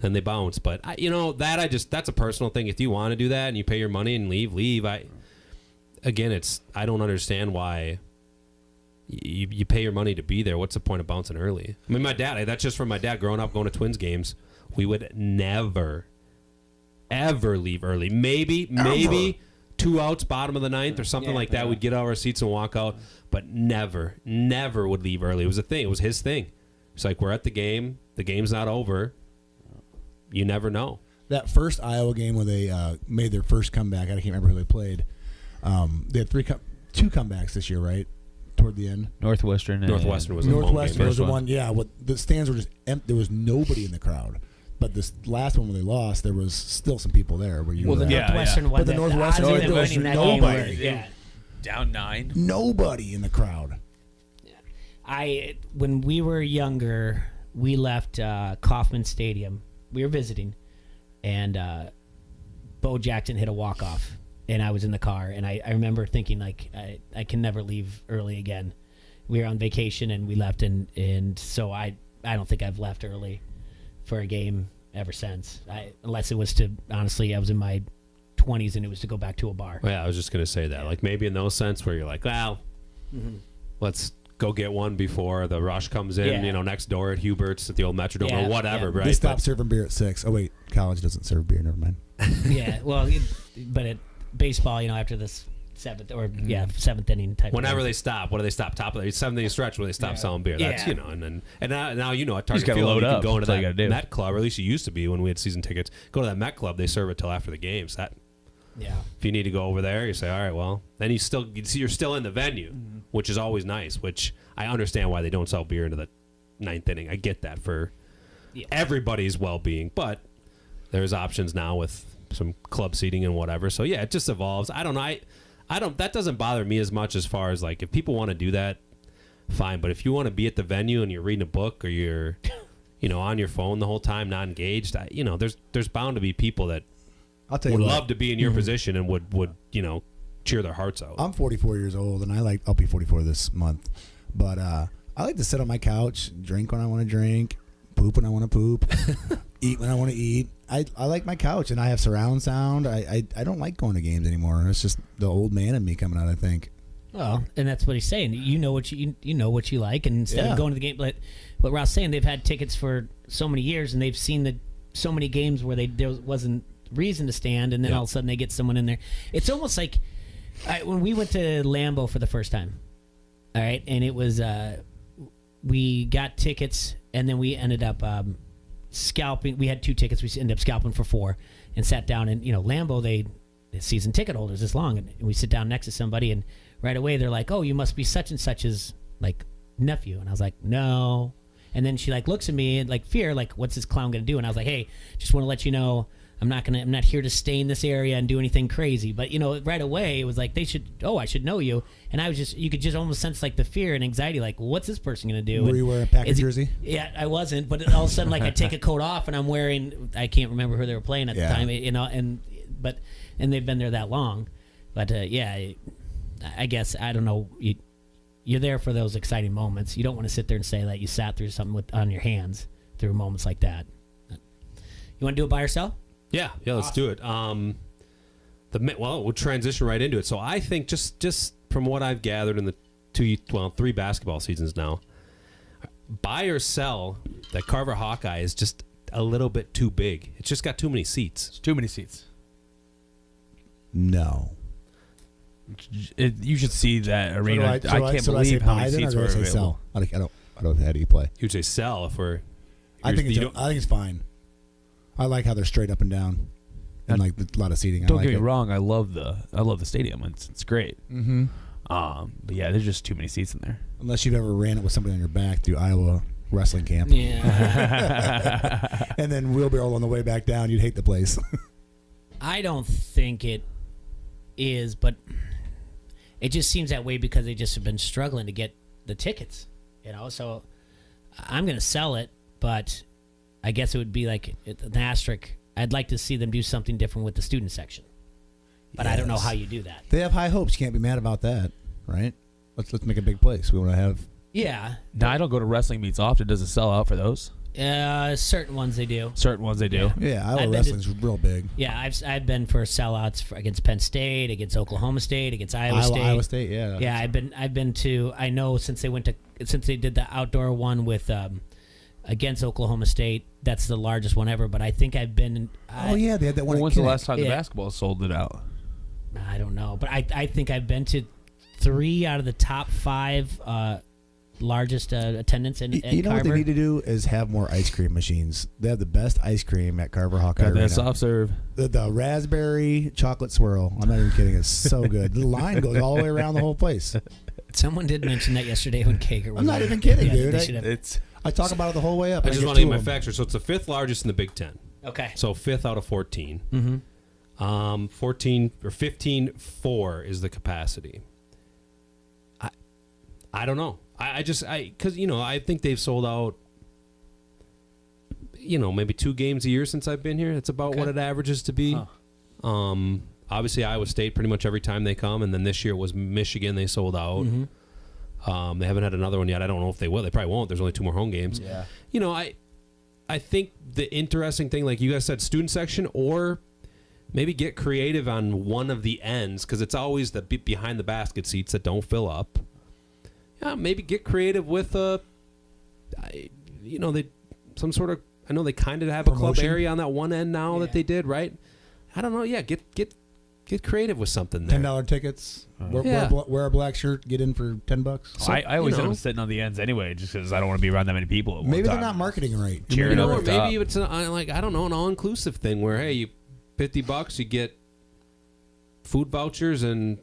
then they bounce. But that's a personal thing. If you want to do that and you pay your money and leave. I don't understand why. You pay your money to be there. What's the point of bouncing early? I mean, my dad, that's just from my dad growing up going to Twins games. We would never, ever leave early. Maybe 2 2 outs, bottom of the ninth, or something like that. We'd get out of our seats and walk out, but never would leave early. It was a thing. It was his thing. It's like, we're at the game. The game's not over. You never know. That first Iowa game where they made their first comeback, I can't remember who they played. They had 2 comebacks this year, right? Toward the end. Northwestern was the one. Yeah, the stands were just empty. There was nobody in the crowd. But this last one when they lost, there was still some people there. Where you the Northwestern one. But the Northwestern one, there was nobody. Down 9. Nobody in the crowd. When we were younger, we left Kauffman Stadium. We were visiting, and Bo Jackson hit a walk-off, and I was in the car, and I remember thinking, like, I can never leave early again. We were on vacation, and we left, and so I don't think I've left early for a game ever since. Unless it was to, honestly, I was in my 20s, and it was to go back to a bar. Well, yeah, I was just going to say that. Like, maybe in those sense where you're like, well, let's go get one before the rush comes in, next door at Hubert's at the old Metrodome or whatever, right? They stopped serving beer at 6. Oh, wait, college doesn't serve beer. Never mind. Yeah, well, but at baseball, after this seventh inning type. Whenever of they stop, what do they stop? Top of the 7th inning stretch where they stop selling beer. That's and now at Target gotta Field load you can up. go into That's all you that gotta do. Met Club, or at least you used to be when we had season tickets. Go to that Met Club, they serve it till after the games. If you need to go over there, you say, all right, well, then you're still in the venue, which is always nice. Which I understand why they don't sell beer into the 9th inning. I get that for everybody's well-being, but there's options now with some club seating and whatever. So yeah, it just evolves. I don't know. I don't. That doesn't bother me as much as far as like if people want to do that, fine. But if you want to be at the venue and you're reading a book or you're, on your phone the whole time, not engaged, there's bound to be people that would love to be in your position and would cheer their hearts out. I'm 44 years old and I'll be 44 this month, but I like to sit on my couch, drink when I want to drink, poop when I want to poop, eat when I want to eat. I like my couch and I have surround sound. I don't like going to games anymore. It's just the old man in me coming out, I think. Well, and that's what he's saying. You know what you like, and instead of going to the game, but what Ross saying, they've had tickets for so many years and they've seen so many games where there wasn't reason to stand, and then all of a sudden they get someone in there. It's almost like when we went to Lambeau for the first time, all right, and it was we got tickets and then we ended up scalping. We had 2 tickets. We ended up scalping for 4 and sat down. And Lambeau, they season ticket holders this long, and we sit down next to somebody, and right away they're like, "Oh, you must be such and such's like nephew," and I was like, "No." And then she like looks at me and like fear, like, "What's this clown gonna do?" And I was like, "Hey, just want to let you know, I'm not here to stay in this area and do anything crazy." But right away it was like I should know you, and you could just almost sense like the fear and anxiety, like, well, what's this person gonna do? Were you wearing a Packer jersey? Yeah, I wasn't, but all of a sudden like I take a coat off and I'm wearing, I can't remember who they were playing at the time, and they've been there that long, but I guess I don't know. You're there for those exciting moments. You don't want to sit there and say that you sat through something on your hands through moments like that. You want to do it by yourself? Yeah, let's do it. We'll transition right into it. So I think just from what I've gathered in the 3 basketball seasons now, buy or sell that Carver Hawkeye is just a little bit too big. It's just got too many seats. It's too many seats. No. You should see that arena. I can't so believe how many seats were available. Sell? I don't. How do you play? You'd say sell if we're. I think it's fine. I like how they're straight up and down, and like a lot of seating. Don't get me wrong. I love the stadium. It's great. Mm-hmm. But yeah, there's just too many seats in there. Unless you've ever ran it with somebody on your back through Iowa wrestling camp. Yeah. And then wheelbarrow on the way back down, you'd hate the place. I don't think it is, but it just seems that way because they just have been struggling to get the tickets, so I'm going to sell it, but I guess it would be like an asterisk. I'd like to see them do something different with the student section, but I don't know how you do that. They have high hopes. You can't be mad about that, right? Let's make a big place. We want to have. Yeah. No, I don't go to wrestling meets often. Does it sell out for those? Certain ones they do. Yeah, Iowa wrestling's real big. Yeah, I've been for sellouts against Penn State, against Oklahoma State, against Iowa State. Iowa State, yeah. Yeah, I've been to. I know since they did the outdoor one with against Oklahoma State. That's the largest one ever. But I think I've been. They had that one. When's the last time the basketball sold it out? I don't know, but I think I've been to 3 out of the top 5 largest attendance in You know Carver. what they need to do is have more ice cream machines. They have the best ice cream at Carver Hawkeye Got that Arena. soft serve. The raspberry chocolate swirl. I'm not even kidding. It's so good. The line goes all the way around the whole place. Someone did mention that yesterday when Kager was I'm not on. even kidding, Yeah, dude. they should have- I talk about it the whole way up. I and just get want to 2 get my of them. facts right. So it's the 5th largest in the Big Ten. Okay. So 5th out of 14. Mhm. 14 or 15.4 is the capacity. I don't know. Because I think they've sold out. Maybe 2 games a year since I've been here. That's about what it averages to be. Obviously, Iowa State pretty much every time they come, and then this year it was Michigan. They sold out. They haven't had another one yet. I don't know if they will. They probably won't. There's only 2 more home games. Yeah. I think the interesting thing, like you guys said, student section, or maybe get creative on one of the ends, because it's always the behind the basket seats that don't fill up. Yeah, maybe get creative with some sort of. I know they kind of have a club Promotion? area on that one end now that they did, right? I don't know. Yeah, get creative with something there. $10 tickets. Yeah. Wear a black shirt. Get in for $10. So, I always end up sitting on the ends anyway, just because I don't want to be around that many people. At one Maybe time. they're not marketing right. Cheering or over the top. maybe it's I don't know, an all-inclusive thing where you $50 you get food vouchers and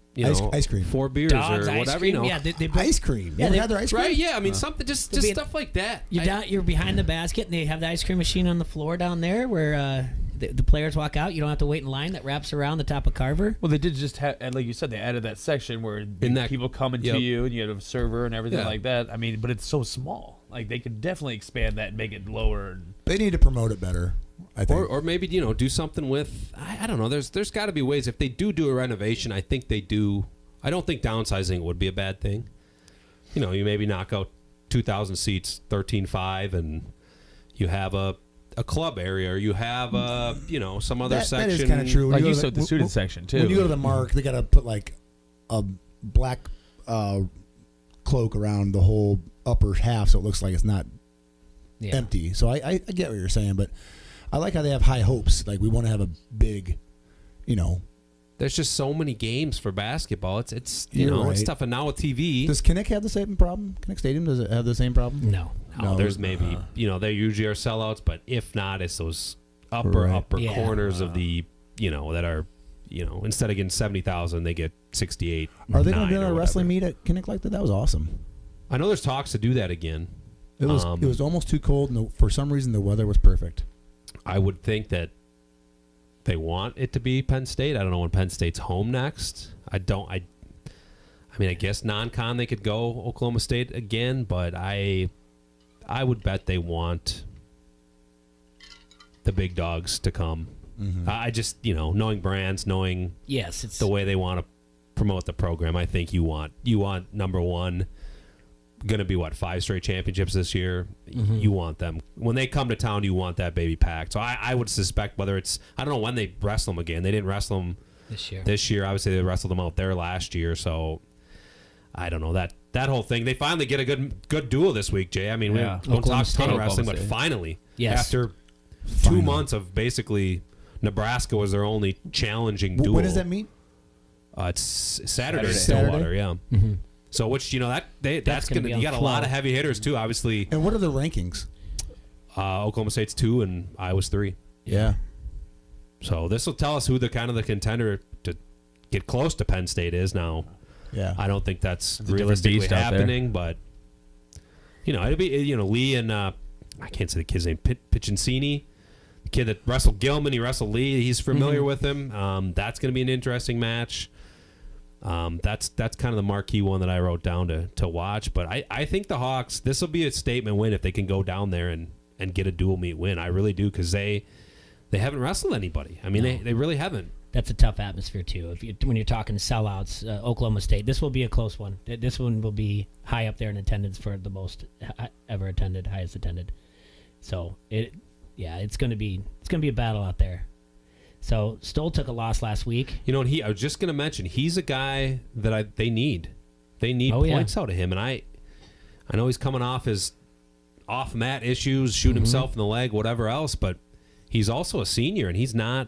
ice cream, 4 beers Dogs, or ice whatever. cream. Yeah, they ice cream. Yeah, You ever had their ice cream? Right? Yeah, I mean something just stuff like that. You're behind the basket, and they have the ice cream machine on the floor down there where the players walk out. You don't have to wait in line. That wraps around the top of Carver. Well, they did just have, and like you said, they added that section where people coming Yep. to you, and you had a server and everything Yeah. like that. I mean, but it's so small. Like they could definitely expand that and make it lower. They need to promote it better. I think. Or maybe do something with I don't know. There's got to be ways if they do a renovation. I think they do. I don't think downsizing would be a bad thing. You maybe knock out 2,000 seats, 13.5, and you have a club area, or you have some other section. That is kind of true. When Like go you to said, the student section too. When you go to the Mark, they got to put like a black cloak around the whole upper half, so it looks like it's not empty. So I get what you're saying, but I like how they have high hopes. Like we want to have a big, There's just so many games for basketball. It's it's right. tough. And now with TV, Does Kinnick have the same problem? Kinnick Stadium, does it have the same problem? No. there's maybe they usually are sellouts, but if not, it's those upper Right. corners of the that are instead of getting 70,000, they get 68. Are they going to do 9 or a wrestling whatever. meet at Kinnick like that? That was awesome. I know there's talks to do that again. It was almost too cold, and for some reason the weather was perfect. I would think that they want it to be Penn State. I don't know when Penn State's home next. I guess non-con they could go Oklahoma State again, but I would bet they want the big dogs to come. Mm-hmm. I just knowing brands, knowing Yes, it's the way they want to promote the program. I think you want number one. Going to be 5 straight championships this year. Mm-hmm. You want them when they come to town. You want that baby packed. So I would suspect whether it's I don't know when they wrestle them again. They didn't wrestle them this year. Obviously they wrestled them out there last year. So I don't know that whole thing. They finally get a good duel this week, Jay. I mean, we don't talk a ton of wrestling, but finally, after 2 months of basically Nebraska was their only challenging duel. When does that meet? It's Saturday in Stillwater. Yeah. Mm-hmm. So that's gonna be you on got a flow. lot of heavy hitters too, obviously. And what are the rankings? Oklahoma State's 2 and Iowa's 3. Yeah. So this will tell us who the contender to get close to Penn State is now. Yeah. I don't think that's a different realistically beast out there. happening, but it'll be Lee and I can't say the kid's name, Piccincini, the kid that wrestled Gilman, he wrestled Lee. He's familiar with him. That's going to be an interesting match. That's kind of the marquee one that I wrote down to watch. But I think the Hawks, this will be a statement win if they can go down there and get a dual meet win. I really do, because they haven't wrestled anybody. I mean, they really haven't. That's a tough atmosphere too. When you're talking sellouts, Oklahoma State, this will be a close one. This one will be high up there in attendance for the most ever attended, highest attended. So it's going to be a battle out there. So Stoll took a loss last week. And I was just going to mention, he's a guy that they need. They need points out of him, and I know he's coming off his off mat issues, shooting himself in the leg, whatever else, but he's also a senior, and he's not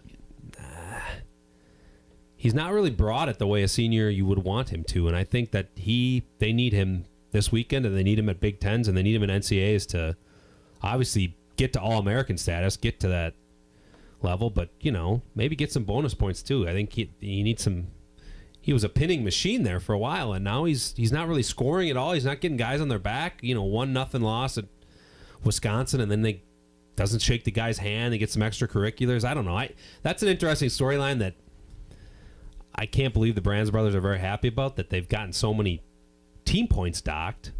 he's not really brought it the way a senior you would want him to. And I think that they need him this weekend, and they need him at Big Tens, and they need him in NCAAs to obviously get to All-American status, get to that level, but, maybe get some bonus points too. I think he needs some. He was a pinning machine there for a while, and now he's not really scoring at all. He's not getting guys on their back. 1-0 loss at Wisconsin, and then they doesn't shake the guy's hand. They get some extracurriculars. I don't know. That's an interesting storyline that I can't believe the Brands brothers are very happy about, that they've gotten so many team points docked.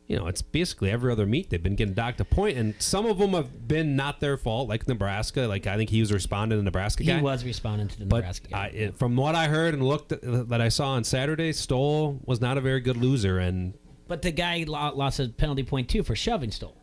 It's basically every other meet they've been getting docked a point, and some of them have been not their fault, like Nebraska. Like, I think he was responding to the Nebraska guy. He was responding to the Nebraska guy. From what I heard and looked that I saw on Saturday, Stoll was not a very good loser. But the guy lost a penalty point, too, for shoving Stoll.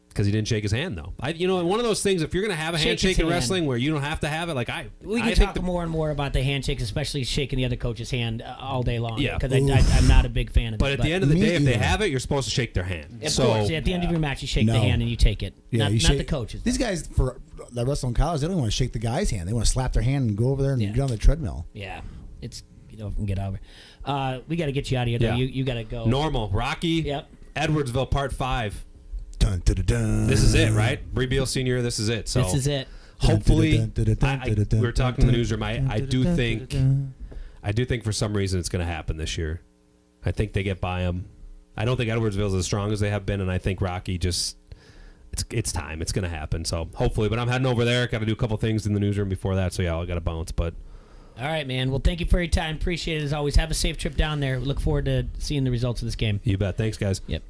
Because he didn't shake his hand, though. One of those things, if you're going to have a handshake in wrestling where you don't have to have it, we can talk more and more about the handshakes, especially shaking the other coach's hand all day long. Yeah. Because I'm not a big fan of it. But at the end of the day, if they have it, you're supposed to shake their hand. Of course. At the end of your match, you shake the hand and you take it. Yeah, not the coaches. These guys, for the wrestling in college, they don't want to shake the guy's hand. They want to slap their hand and go over there and get on the treadmill. Yeah. It's, get over. We got to get you out of here, though. Yeah. You got to go. Normal. Rocky. Yep. Edwardsville, Part 5. Dun, dun, dun, dun. This is it, right? Bree Beal Senior, this is it. So this is it. Hopefully, we were talking in the newsroom. I do think for some reason it's going to happen this year. I think they get by them. I don't think Edwardsville is as strong as they have been, and I think Rocky just it's time. It's going to happen. So hopefully, but I'm heading over there. Got to do a couple things in the newsroom before that. So yeah, I got to bounce. But all right, man. Well, thank you for your time. Appreciate it as always. Have a safe trip down there. Look forward to seeing the results of this game. You bet. Thanks, guys. Yep.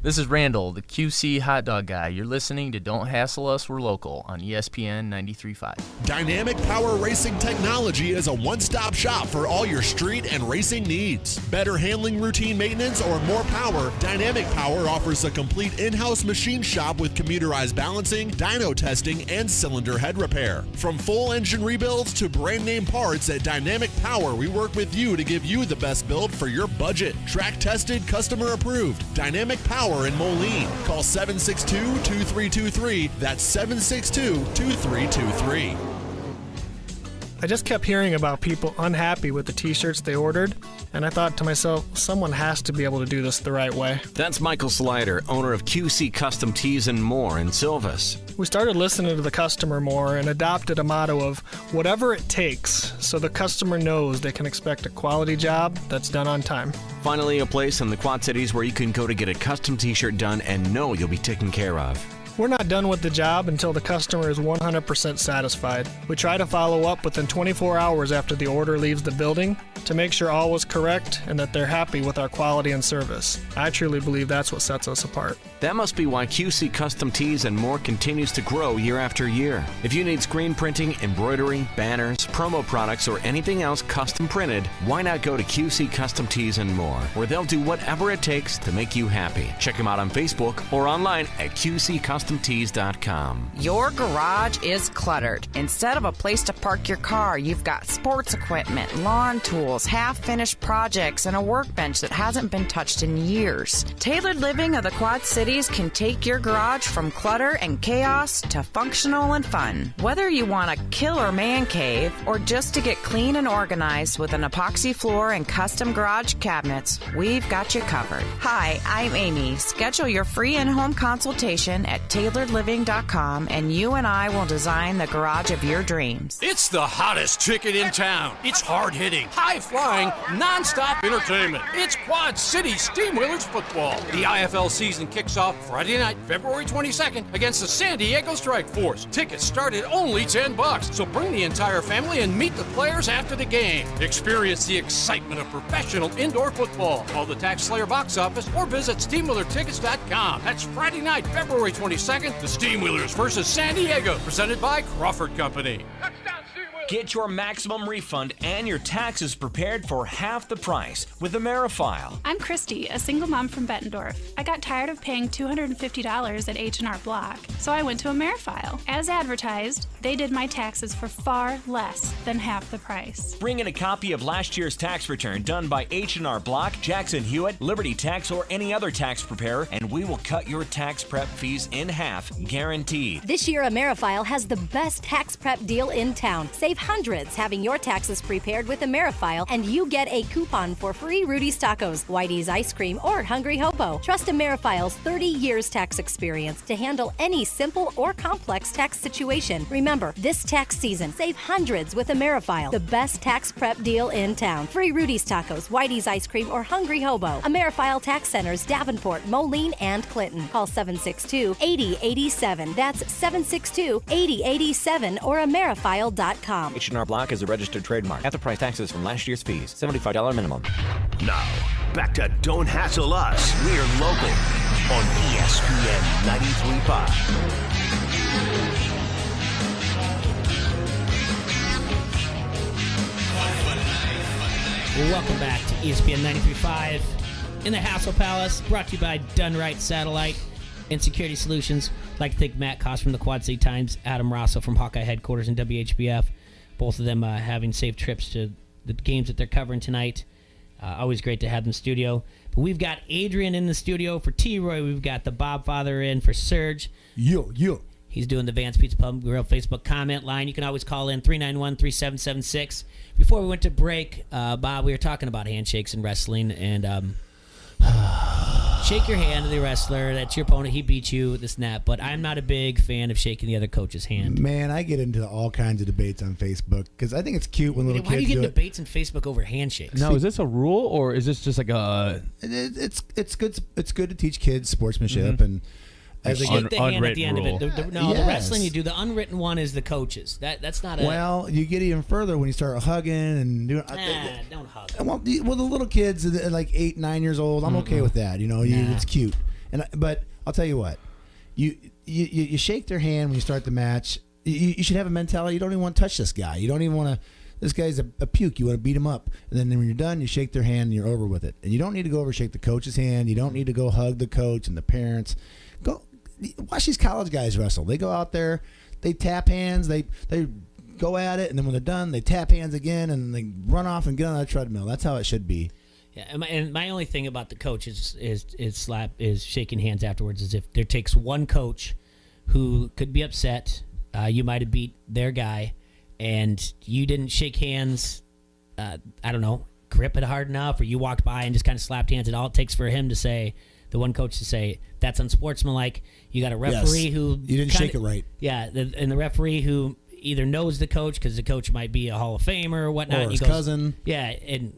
This is Randall, the QC hot dog guy. You're listening to Don't Hassle Us, We're Local on ESPN 93.5. Dynamic Power Racing Technology is a one-stop shop for all your street and racing needs. Better handling routine maintenance or more power, Dynamic Power offers a complete in-house machine shop with computerized balancing, dyno testing, and cylinder head repair. From full engine rebuilds to brand-name parts, at Dynamic Power, we work with you to give you the best build for your budget. Track-tested, customer-approved. Dynamic Power in Moline. Call 762-2323. That's 762-2323. I just kept hearing about people unhappy with the t-shirts they ordered, and I thought to myself, someone has to be able to do this the right way. That's Michael Slider, owner of QC Custom Tees and More in Silvis. We started listening to the customer more and adopted a motto of whatever it takes, so the customer knows they can expect a quality job that's done on time. Finally, a place in the Quad Cities where you can go to get a custom t-shirt done and know you'll be taken care of. We're not done with the job until the customer is 100% satisfied. We try to follow up within 24 hours after the order leaves the building to make sure all was correct and that they're happy with our quality and service. I truly believe that's what sets us apart. That must be why QC Custom Tees and More continues to grow year after year. If you need screen printing, embroidery, banners, promo products, or anything else custom printed, why not go to QC Custom Tees and More, where they'll do whatever it takes to make you happy. Check them out on Facebook or online at QCCustomTees.com. Your garage is cluttered. Instead of a place to park your car, you've got sports equipment, lawn tools, half-finished projects, and a workbench that hasn't been touched in years. Tailored Living of the Quad Cities can take your garage from clutter and chaos to functional and fun. Whether you want a killer man cave or just to get clean and organized with an epoxy floor and custom garage cabinets, we've got you covered. Hi, I'm Amy. Schedule your free in-home consultation at tailoredliving.com and you and I will design the garage of your dreams. It's the hottest chicken in town. It's hard-hitting, high-flying, non-stop entertainment. It's Quad City Steamwheelers football. The IFL season kicks off Friday night, February 22nd against the San Diego Strike Force. Tickets start at only $10, so bring the entire family and meet the players after the game. Experience the excitement of professional indoor football. Call the Tax Slayer box office or visit SteamwheelerTickets.com. That's Friday night, February 22nd, the Steamwheelers versus San Diego, presented by Crawford Company. Get your maximum refund and your taxes prepared for half the price with AmeriFile. I'm Christy, a single mom from Bettendorf. I got tired of paying $250 at H&R Block, so I went to AmeriFile. As advertised, they did my taxes for far less than half the price. Bring in a copy of last year's tax return done by H&R Block, Jackson Hewitt, Liberty Tax, or any other tax preparer, and we will cut your tax prep fees in half, guaranteed. This year, AmeriFile has the best tax prep deal in town. Save Save hundreds having your taxes prepared with AmeriFile, and you get a coupon for free Rudy's Tacos, Whitey's Ice Cream, or Hungry Hobo. Trust AmeriFile's 30 years tax experience to handle any simple or complex tax situation. Remember, this tax season, save hundreds with AmeriFile, the best tax prep deal in town. Free Rudy's Tacos, Whitey's Ice Cream, or Hungry Hobo. AmeriFile Tax Centers, Davenport, Moline, and Clinton. Call 762-8087. That's 762-8087 or AmeriFile.com. H&R Block is a registered trademark. After-price taxes from last year's fees. $75 minimum. Now, back to Don't Hassle Us. We're local on ESPN 93.5. Welcome back to ESPN 93.5 in the Hassle Palace, brought to you by Done Right Satellite and Security Solutions. I'd like to thank Matt Koss from the Quad City Times, Adam Rosso from Hawkeye Headquarters and WHBF, both of them having safe trips to the games that they're covering tonight. Always great to have them in the studio. But we've got Adrian in the studio for T-Roy. We've got the Bob Father in for Serge. Yo. He's doing the Vance Pizza Pub Grill Facebook comment line. You can always call in 391-3776. Before we went to break, Bob, we were talking about handshakes in wrestling, and shake your hand to the wrestler. That's your opponent. He beat you, this and that. But I'm not a big fan of shaking the other coach's hand. Man, I get into all kinds of debates on Facebook because I think it's cute when little kids do it. Why do you get in debates on Facebook over handshakes? Now, is this a rule or is this just like a? It's good. It's good to teach kids sportsmanship and. As a shake the hand at the end of it. The wrestling you do, the unwritten one is the coaches. That's not a... Well, you get even further when you start hugging and doing... don't hug. Well, the little kids, like 8, 9 years old, I'm okay with that. You know, it's cute. But I'll tell you what, you shake their hand when you start the match. You should have a mentality. You don't even want to touch this guy. You don't even want to... This guy's a puke. You want to beat him up. And then when you're done, you shake their hand and you're over with it. And you don't need to go over shake the coach's hand. You don't need to go hug the coach and the parents. Go... Watch these college guys wrestle. They go out there, they tap hands, they go at it, and then when they're done, they tap hands again, and they run off and get on that treadmill. That's how it should be. Yeah, and my only thing about the coach is shaking hands afterwards. Is if there takes one coach who could be upset, you might have beat their guy, and you didn't shake hands. I don't know, grip it hard enough, or you walked by and just kind of slapped hands. And all it takes for him to say. The one coach to say that's unsportsmanlike. You got a referee who you didn't shake it right. Yeah, and the referee who either knows the coach because the coach might be a Hall of Famer or whatnot. Or his cousin. Yeah, and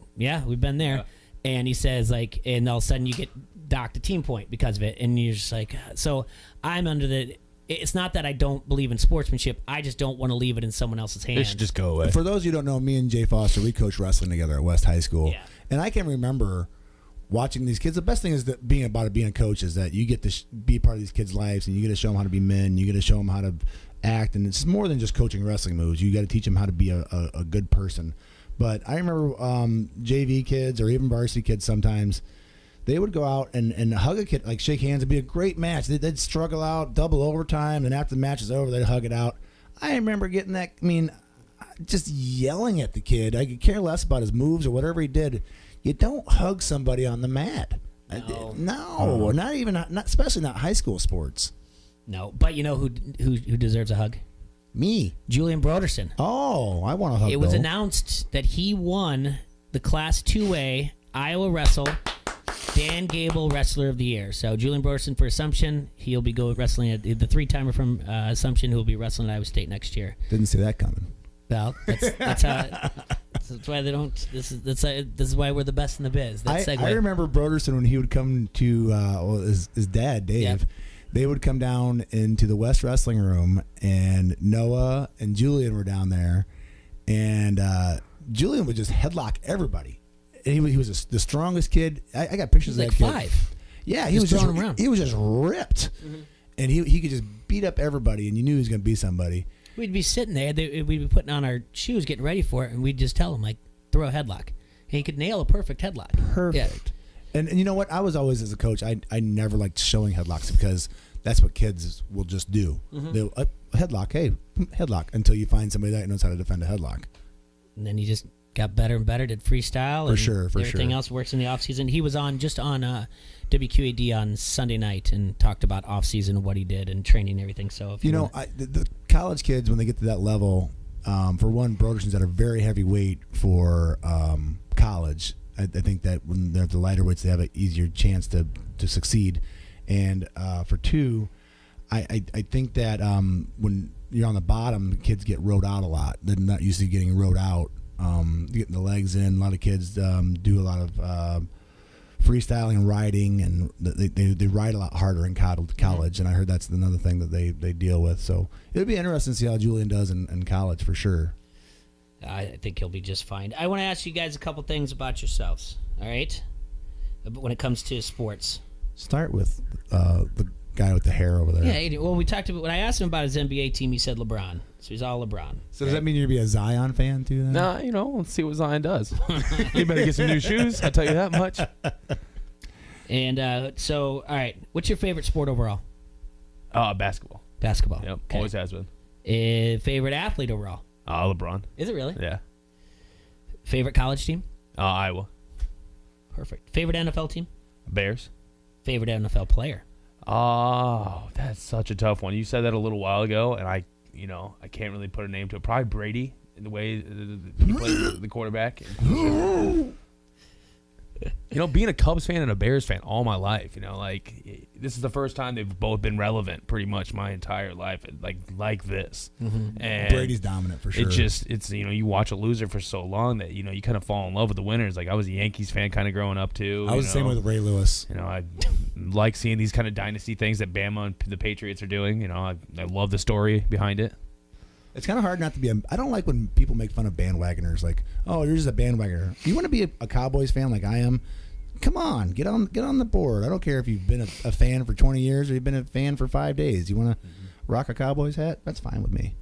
we've been there. Yeah. And he says and all of a sudden you get docked a team point because of it, and you're just like, so I'm under the. It's not that I don't believe in sportsmanship. I just don't want to leave it in someone else's hands. It should just go away. For those who don't know, me and Jay Foster, we coached wrestling together at West High School, and I can remember. Watching these kids, the best thing is that being a coach is that you get to be part of these kids' lives, and you get to show them how to be men. You get to show them how to act, and it's more than just coaching wrestling moves. You got to teach them how to be a good person. But I remember JV kids or even varsity kids sometimes they would go out and hug a kid, like shake hands. It'd be a great match. They'd struggle out, double overtime, and after the match is over, they'd hug it out. I remember getting that. I mean, just yelling at the kid. I could care less about his moves or whatever he did. You don't hug somebody on the mat. No, not even, especially not high school sports. No, but you know who deserves a hug? Me, Julian Broderson. Oh, I want a hug. It was announced that he won the Class 2A Iowa Wrestle Dan Gable Wrestler of the Year. So Julian Broderson for Assumption, he'll be wrestling at the 3-timer from Assumption, who will be wrestling at Iowa State next year. Didn't see that coming. Well, that's how. That's why they don't. This is why we're the best in the biz. I remember Broderson when he would come to his dad Dave. Yep. They would come down into the West Wrestling Room, and Noah and Julian were down there, and Julian would just headlock everybody. And he was the strongest kid. I got pictures of that kid. 5. Yeah, he was throwing him around. He was just ripped, and he could just beat up everybody, and you knew he was going to be somebody. We'd be sitting there, we'd be putting on our shoes, getting ready for it, and we'd just tell him, like, throw a headlock. And he could nail a perfect headlock. Perfect. Yeah. And you know what? I was always, as a coach, I never liked showing headlocks because that's what kids will just do. They'll, headlock, hey, headlock, until you find somebody that knows how to defend a headlock. And then he just got better and better, did freestyle. For everything else works in the offseason. He was on WQAD on Sunday night and talked about offseason and what he did and training and everything. So if the college kids, when they get to that level, for one, Broderson's at a very heavy weight for college. I think that when they're at the lighter weights, they have an easier chance to succeed. And for two, I think that when you're on the bottom, kids get rode out a lot. They're not used to getting rode out, getting the legs in. A lot of kids do a lot of freestyling and riding, and they ride a lot harder in college. And I heard that's another thing that they deal with. So it'll be interesting to see how Julian does in college for sure. I think he'll be just fine. I want to ask you guys a couple things about yourselves, all right? When it comes to sports. Start with the guy with the hair over there. Yeah, well, we talked about, when I asked him about his NBA team, he said LeBron. So he's all LeBron. So does that mean you're going to be a Zion fan too then? Nah, let's see what Zion does. You better get some new shoes, I'll tell you that much. And so, all right, what's your favorite sport overall? Basketball. Basketball. Yep, okay. always has been. Favorite athlete overall? LeBron. Is it really? Yeah. Favorite college team? Iowa. Perfect. Favorite NFL team? Bears. Favorite NFL player? Oh, that's such a tough one. You said that a little while ago, and I can't really put a name to it. Probably Brady, in the way he plays the quarterback. Being a Cubs fan and a Bears fan all my life, this is the first time they've both been relevant pretty much my entire life, like this. Mm-hmm. And Brady's dominant for sure. It's you watch a loser for so long that, you kind of fall in love with the winners. Like I was a Yankees fan kind of growing up too. I was the same with Ray Lewis. I like seeing these kind of dynasty things that Bama and the Patriots are doing. I love the story behind it. It's kind of hard not to be. I don't like when people make fun of bandwagoners. Like, oh, you're just a bandwagoner. You want to be a Cowboys fan like I am? Come on, get on the board. I don't care if you've been a fan for 20 years or you've been a fan for 5 days. You want to rock a Cowboys hat? That's fine with me.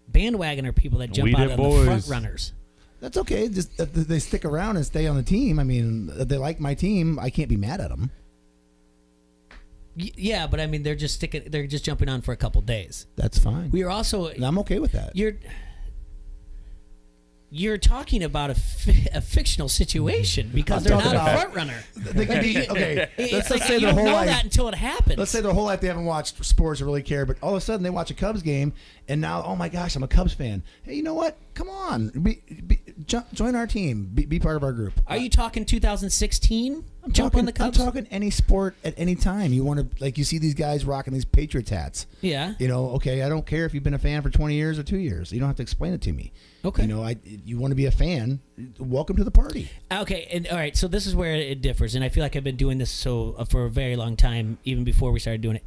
Bandwagon are people that jump out on the front runners. That's okay. Just they stick around and stay on the team. I mean, if they like my team, I can't be mad at them. Yeah, but I mean, they're just jumping on for a couple days. That's fine. We are also. And I'm okay with that. You're talking about a fictional situation because they're not a front runner. They could be, okay, it's like you don't know that until it happens. Let's say their whole life they haven't watched sports or really care, but all of a sudden they watch a Cubs game, and now, oh my gosh, I'm a Cubs fan. Hey, you know what? Come on, join our team. Be part of our group. Are you talking 2016? Jump on the Cubs? I'm talking any sport at any time. You want to, you see these guys rocking these Patriots hats. Yeah. Okay, I don't care if you've been a fan for 20 years or 2 years. You don't have to explain it to me. Okay. You want to be a fan, welcome to the party. Okay, and all right, so this is where it differs, and I feel like I've been doing this for a very long time, even before we started doing it.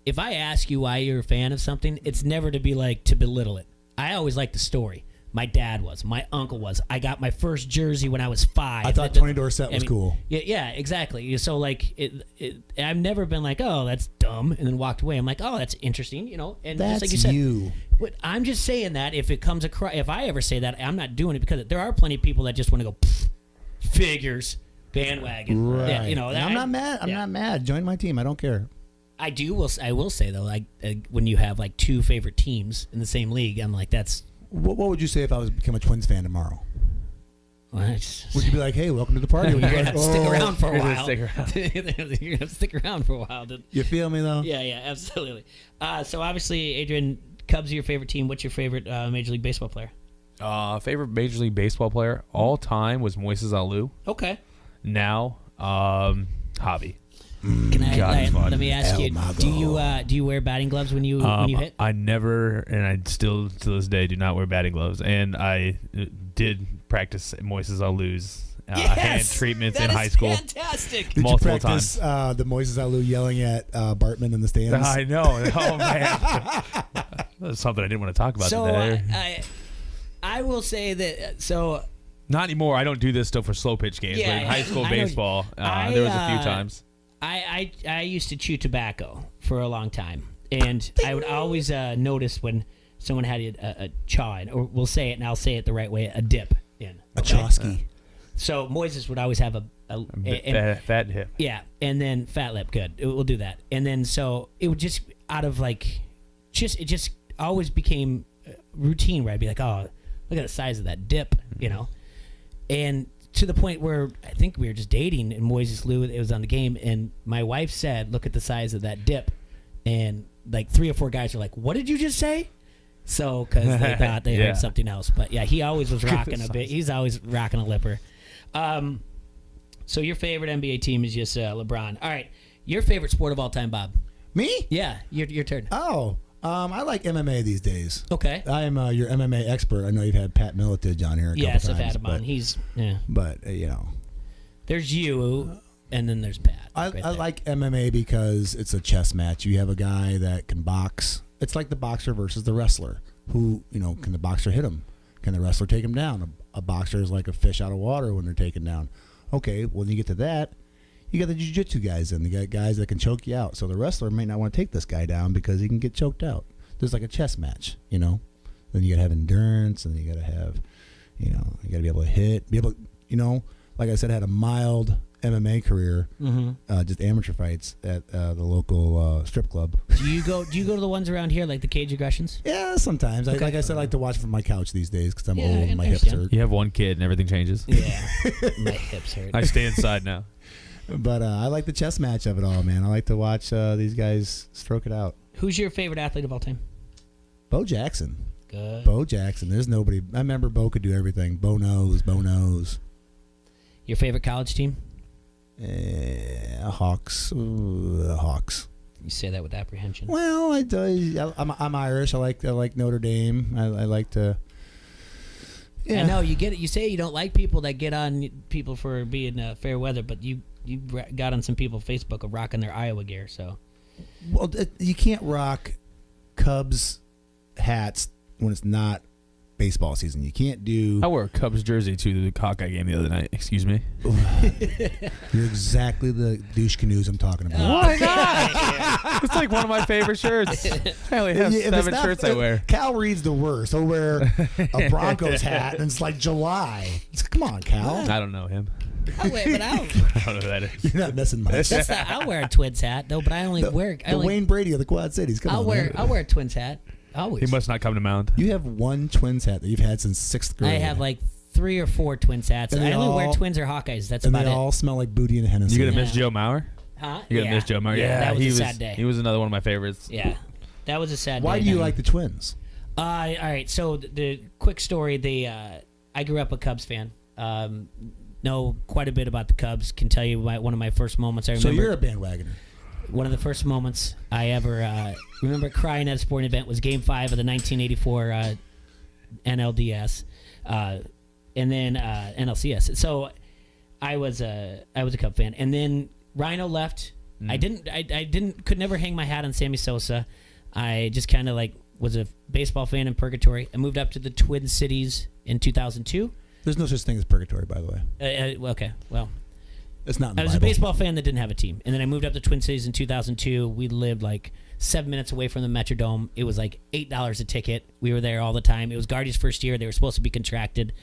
If I ask you why you're a fan of something, it's never to be to belittle it. I always like the story. My dad was. My uncle was. I got my first jersey when I was 5. I thought Tony Dorsett was cool. Yeah, exactly. So I've never been like, oh, that's dumb, and then walked away. I'm like, oh, that's interesting, And that's just like you said, you. But I'm just saying that if it comes across, if I ever say that, I'm not doing it because there are plenty of people that just want to go figures bandwagon. Right. Yeah, I'm not mad. I'm not mad. Join my team. I don't care. I will say though, when you have 2 favorite teams in the same league, I'm like, that's. What would you say if I was become a Twins fan tomorrow? Well, would you be like, hey, welcome to the party? You're going to stick around for a while. You're going to stick around for a while. You feel me, though? Yeah, absolutely. So, obviously, Adrian, Cubs are your favorite team. What's your favorite Major League Baseball player? Favorite Major League Baseball player all time was Moises Alou. Okay. Now, Javi. Let me ask you: Do you wear batting gloves when you hit? I never, and I still to this day do not wear batting gloves. And I did practice Moises Alou's hand treatments in high school. Fantastic! Did multiple you practice times. The Moises Alou yelling at Bartman in the stands? I know. Oh man, that's something I didn't want to talk about today. I will say that. So not anymore. I don't do this still for slow pitch games. Yeah, but in high school baseball, there was a few times. I used to chew tobacco for a long time, and I would always notice when someone had a chaw in, or we'll say it, and I'll say it the right way, a dip in. A chawski. So Moises would always have a fat hip. Yeah, and then fat lip. Good, we'll do that. And then so it would just out of it just always became routine where I'd be like, oh, look at the size of that dip, and to the point where I think we were just dating, and Moises Alou, it was on the game, and my wife said, look at the size of that dip, and 3 or 4 guys are like, what did you just say? So, because they thought they heard something else. But yeah, he always was rocking a bit. He's always rocking a lipper. So your favorite NBA team is just LeBron. All right. Your favorite sport of all time, Bob? Me? Yeah, your turn. Oh, I like MMA these days. Okay. I am your MMA expert. I know you've had Pat Miletich on here a couple times. Yes, I've had him on. But, There's you, and then there's Pat. I like MMA because it's a chess match. You have a guy that can box. It's like the boxer versus the wrestler. Who, can the boxer hit him? Can the wrestler take him down? A boxer is like a fish out of water when they're taken down. Okay, when you get to that, you got the jiu-jitsu guys in. You got guys that can choke you out. So the wrestler may not want to take this guy down because he can get choked out. There's like a chess match, Then you got to have endurance, and you got to have, you got to be able to hit, like I said, I had a mild MMA career, just amateur fights at the local strip club. Do you go to the ones around here, like the cage aggressions? Yeah, sometimes. Okay. Like I said, I like to watch from my couch these days because I'm old and my hips hurt. You have one kid and everything changes. Yeah, my hips hurt. I stay inside now. But I like the chess match of it all, man. I like to watch these guys stroke it out. Who's your favorite athlete of all time? Bo Jackson. Good. Bo Jackson. There's nobody. I remember Bo could do everything. Bo knows. Your favorite college team? Hawks. Hawks. You say that with apprehension. Well, I'm Irish. I like Notre Dame. I like to. Yeah. I know you get it. You say you don't like people that get on people for being fair weather, but you got on some people Facebook of rocking their Iowa gear. So, well, you can't rock Cubs hats when it's not baseball season. You can't do. I wore a Cubs jersey to the Hawkeye game the other night. Excuse me. You're exactly the douche canoes I'm talking about. Why not? It's like one of my favorite shirts. I only have 7 shirts I wear. Cal Reed's the worst. He'll wear a Broncos hat, and it's like July. Come on, Cal. I don't know him. I don't know who that is. You're not missing much. I'll wear a Twins hat though, but I only wear Wayne Brady of the Quad Cities. I'll wear a Twins hat. Always. He must not come to Mound. You have one Twins hat that you've had since 6th grade. I have like 3 or 4 Twins hats. I only wear Twins or Hawkeyes. That's about it. And they all smell like booty and Hennessy. You gonna miss Joe Mauer? Huh? You gonna miss Joe Mauer? Yeah, that was a sad day. He was another one of my favorites. Yeah, that was a sad day. Why do you like the Twins? All right, so the quick story. I grew up a Cubs fan. Know quite a bit about the Cubs. Can tell you one of my first moments. I remember. So you're a bandwagoner. One of the first moments I ever remember crying at a sporting event was Game 5 of the 1984 NLDS, and then NLCS. So I was a Cub fan, and then Rhino left. I could never hang my hat on Sammy Sosa. I just kind of was a baseball fan in purgatory. I moved up to the Twin Cities in 2002. There's no such thing as purgatory, by the way. Okay, well. It's not in the I was Bible. a baseball fan that didn't have a team. And then I moved up to Twin Cities in 2002. We lived 7 minutes away from the Metrodome. It was $8 a ticket. We were there all the time. It was Guardy's first year. They were supposed to be contracted.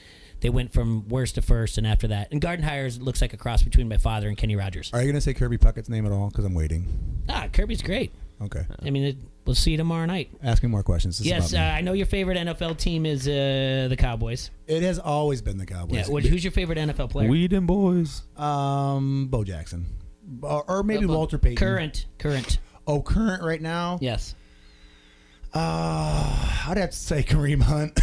They went from worst to first, and after that. And Garden Hires looks like a cross between my father and Kenny Rogers. Are you going to say Kirby Puckett's name at all? Because I'm waiting. Kirby's great. Okay. I mean, we'll see you tomorrow night. Ask me more questions. Yes, I know your favorite NFL team is the Cowboys. It has always been the Cowboys. Yeah. Who's your favorite NFL player? Weed and boys. Bo Jackson. Or maybe Walter Payton. Current. Oh, current right now? Yes. I'd have to say Kareem Hunt.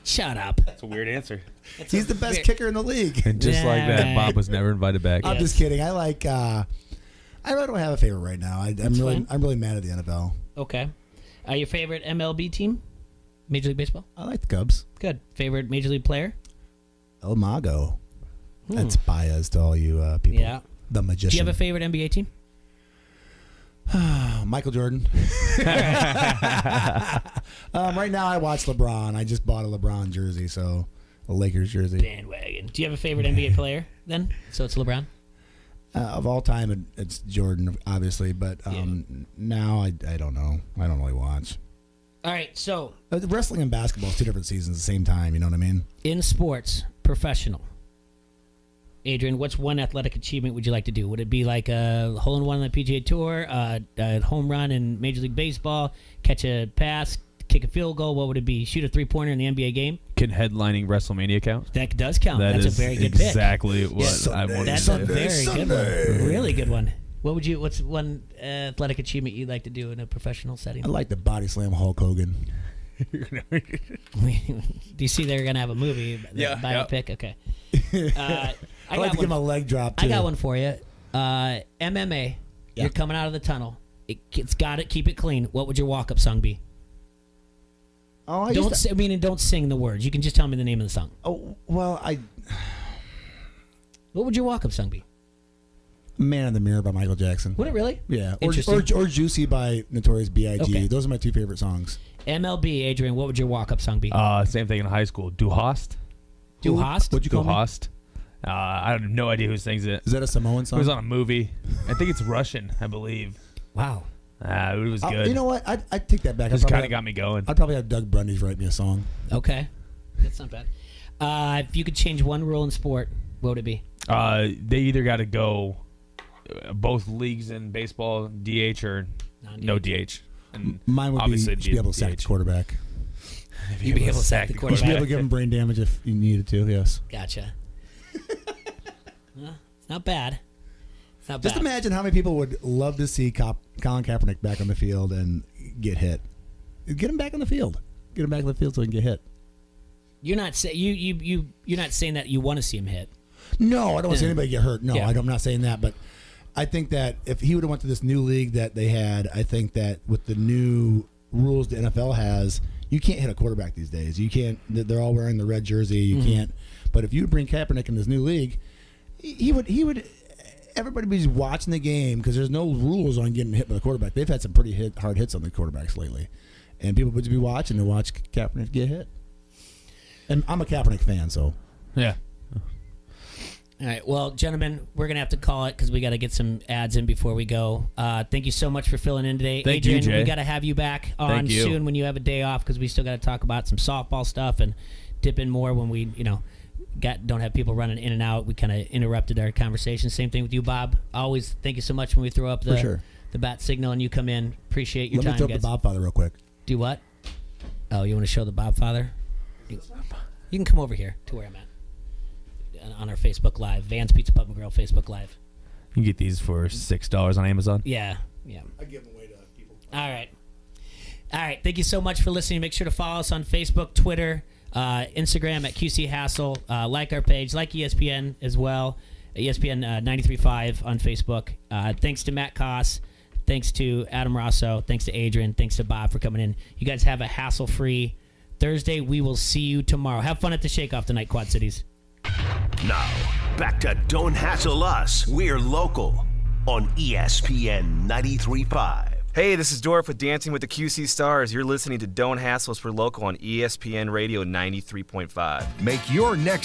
Shut up. That's a weird answer. He's the best kicker in the league. And just like that, Bob was never invited back. I'm just kidding. I really don't have a favorite right now. I'm really mad at the NFL. Okay. Your favorite MLB team? Major League Baseball? I like the Cubs. Good. Favorite Major League player? El Mago. That's biased to all you people. Yeah. The magician. Do you have a favorite NBA team? Michael Jordan. Right now I watch LeBron. I just bought a LeBron jersey, so a Lakers jersey. Bandwagon. Do you have a favorite NBA player then? So it's LeBron? Of all time, it's Jordan, obviously, but now I don't know. I don't really watch. All right, so wrestling and basketball is 2 different seasons at the same time. You know what I mean? In sports, professional. Adrian, what's one athletic achievement would you like to do? Would it be like a hole-in-one on the PGA Tour, a home run in Major League Baseball, catch a pass, kick a field goal? What would it be? Shoot a three-pointer in the NBA game? Can headlining WrestleMania count? That does count. That's a very good exactly pick. What I wanted. That's a very good one. Really good one. What's one athletic achievement you'd like to do in a professional setting? I'd like to body slam Hulk Hogan. Do you see they're gonna have a movie? Biopic. Okay. I'd like to give him a leg drop too. I got one for you. MMA. You're coming out of the tunnel. It's got it. Keep it clean. What would your walk-up song be? Oh, don't sing the words. You can just tell me the name of the song. Oh well, What would your walk-up song be? Man in the Mirror by Michael Jackson. Would it really? Yeah. Or Juicy by Notorious B.I.G. Okay. Those are my two favorite songs. MLB, Adrian, what would your walk-up song be? Same thing in high school. Du Hast. Du Hast? What'd you call Du me? Hast. I have no idea who sings it. Is that a Samoan song? It was on a movie. I think it's Russian, I believe. Wow. It was good. You know what? I'd take that back. Just kind of got me going. I'd probably have Doug Brundies write me a song. Okay. That's not bad. If you could change one rule in sport, what would it be? They either got to go both leagues in baseball, DH or no DH. And mine would obviously be be able to sack the quarterback. You'd be able to sack the You quarterback. should be able to give him brain damage if you needed to, yes. Gotcha. Well, it's not bad. It's not Just bad. imagine how many people would love to see Colin Kaepernick back on the field and get hit. Get him back on the field. Get him back on the field so he can get hit. You're not you're not saying that you want to see him hit. No, I don't want to see anybody get hurt. No, Yeah. I'm not saying that. But I think that if he would have went to this new league that they had, I think that with the new rules the NFL has, you can't hit a quarterback these days. You can't. They're all wearing the red jersey. You can't. But if you bring Kaepernick in this new league, he would. Everybody be watching the game because there's no rules on getting hit by the quarterback. They've had some pretty hard hits on the quarterbacks lately, and people would just be watching to watch Kaepernick get hit. And I'm a Kaepernick fan, so yeah. All right, well, gentlemen, we're gonna have to call it because we got to get some ads in before we go. Thank you so much for filling in today, Thank you, Adrian. Jay. We got to have you back on Thank you. soon when you have a day off because we still got to talk about some softball stuff and dip in more when we, don't have people running in and out. We kind of interrupted our conversation. Same thing with you, Bob. Always thank you so much when we throw up For sure. the bat signal and you come in. Appreciate your let time, me throw up guys. the Bob Father real quick. Do what? Oh, you want to show the Bob Father? You can come over here to where I'm at on our Facebook Live, Van's Pizza Pub and Grill Facebook Live. You can get these for $6 on Amazon. Yeah. I give them away to people. All right. Thank you so much for listening. Make sure to follow us on Facebook, Twitter, Instagram at QC Hassle. Like our page, like ESPN as well. ESPN 93.5 on Facebook. Thanks to Matt Koss. Thanks to Adam Rosso. Thanks to Adrian. Thanks to Bob for coming in. You guys have a hassle-free Thursday. We will see you tomorrow. Have fun at the Shake-Off tonight, Quad Cities. Now, back to Don't Hassle Us. We're local on ESPN 93.5. Hey, this is Dorf with Dancing with the QC Stars. You're listening to Don't Hassle Us. We're local on ESPN Radio 93.5. Make your next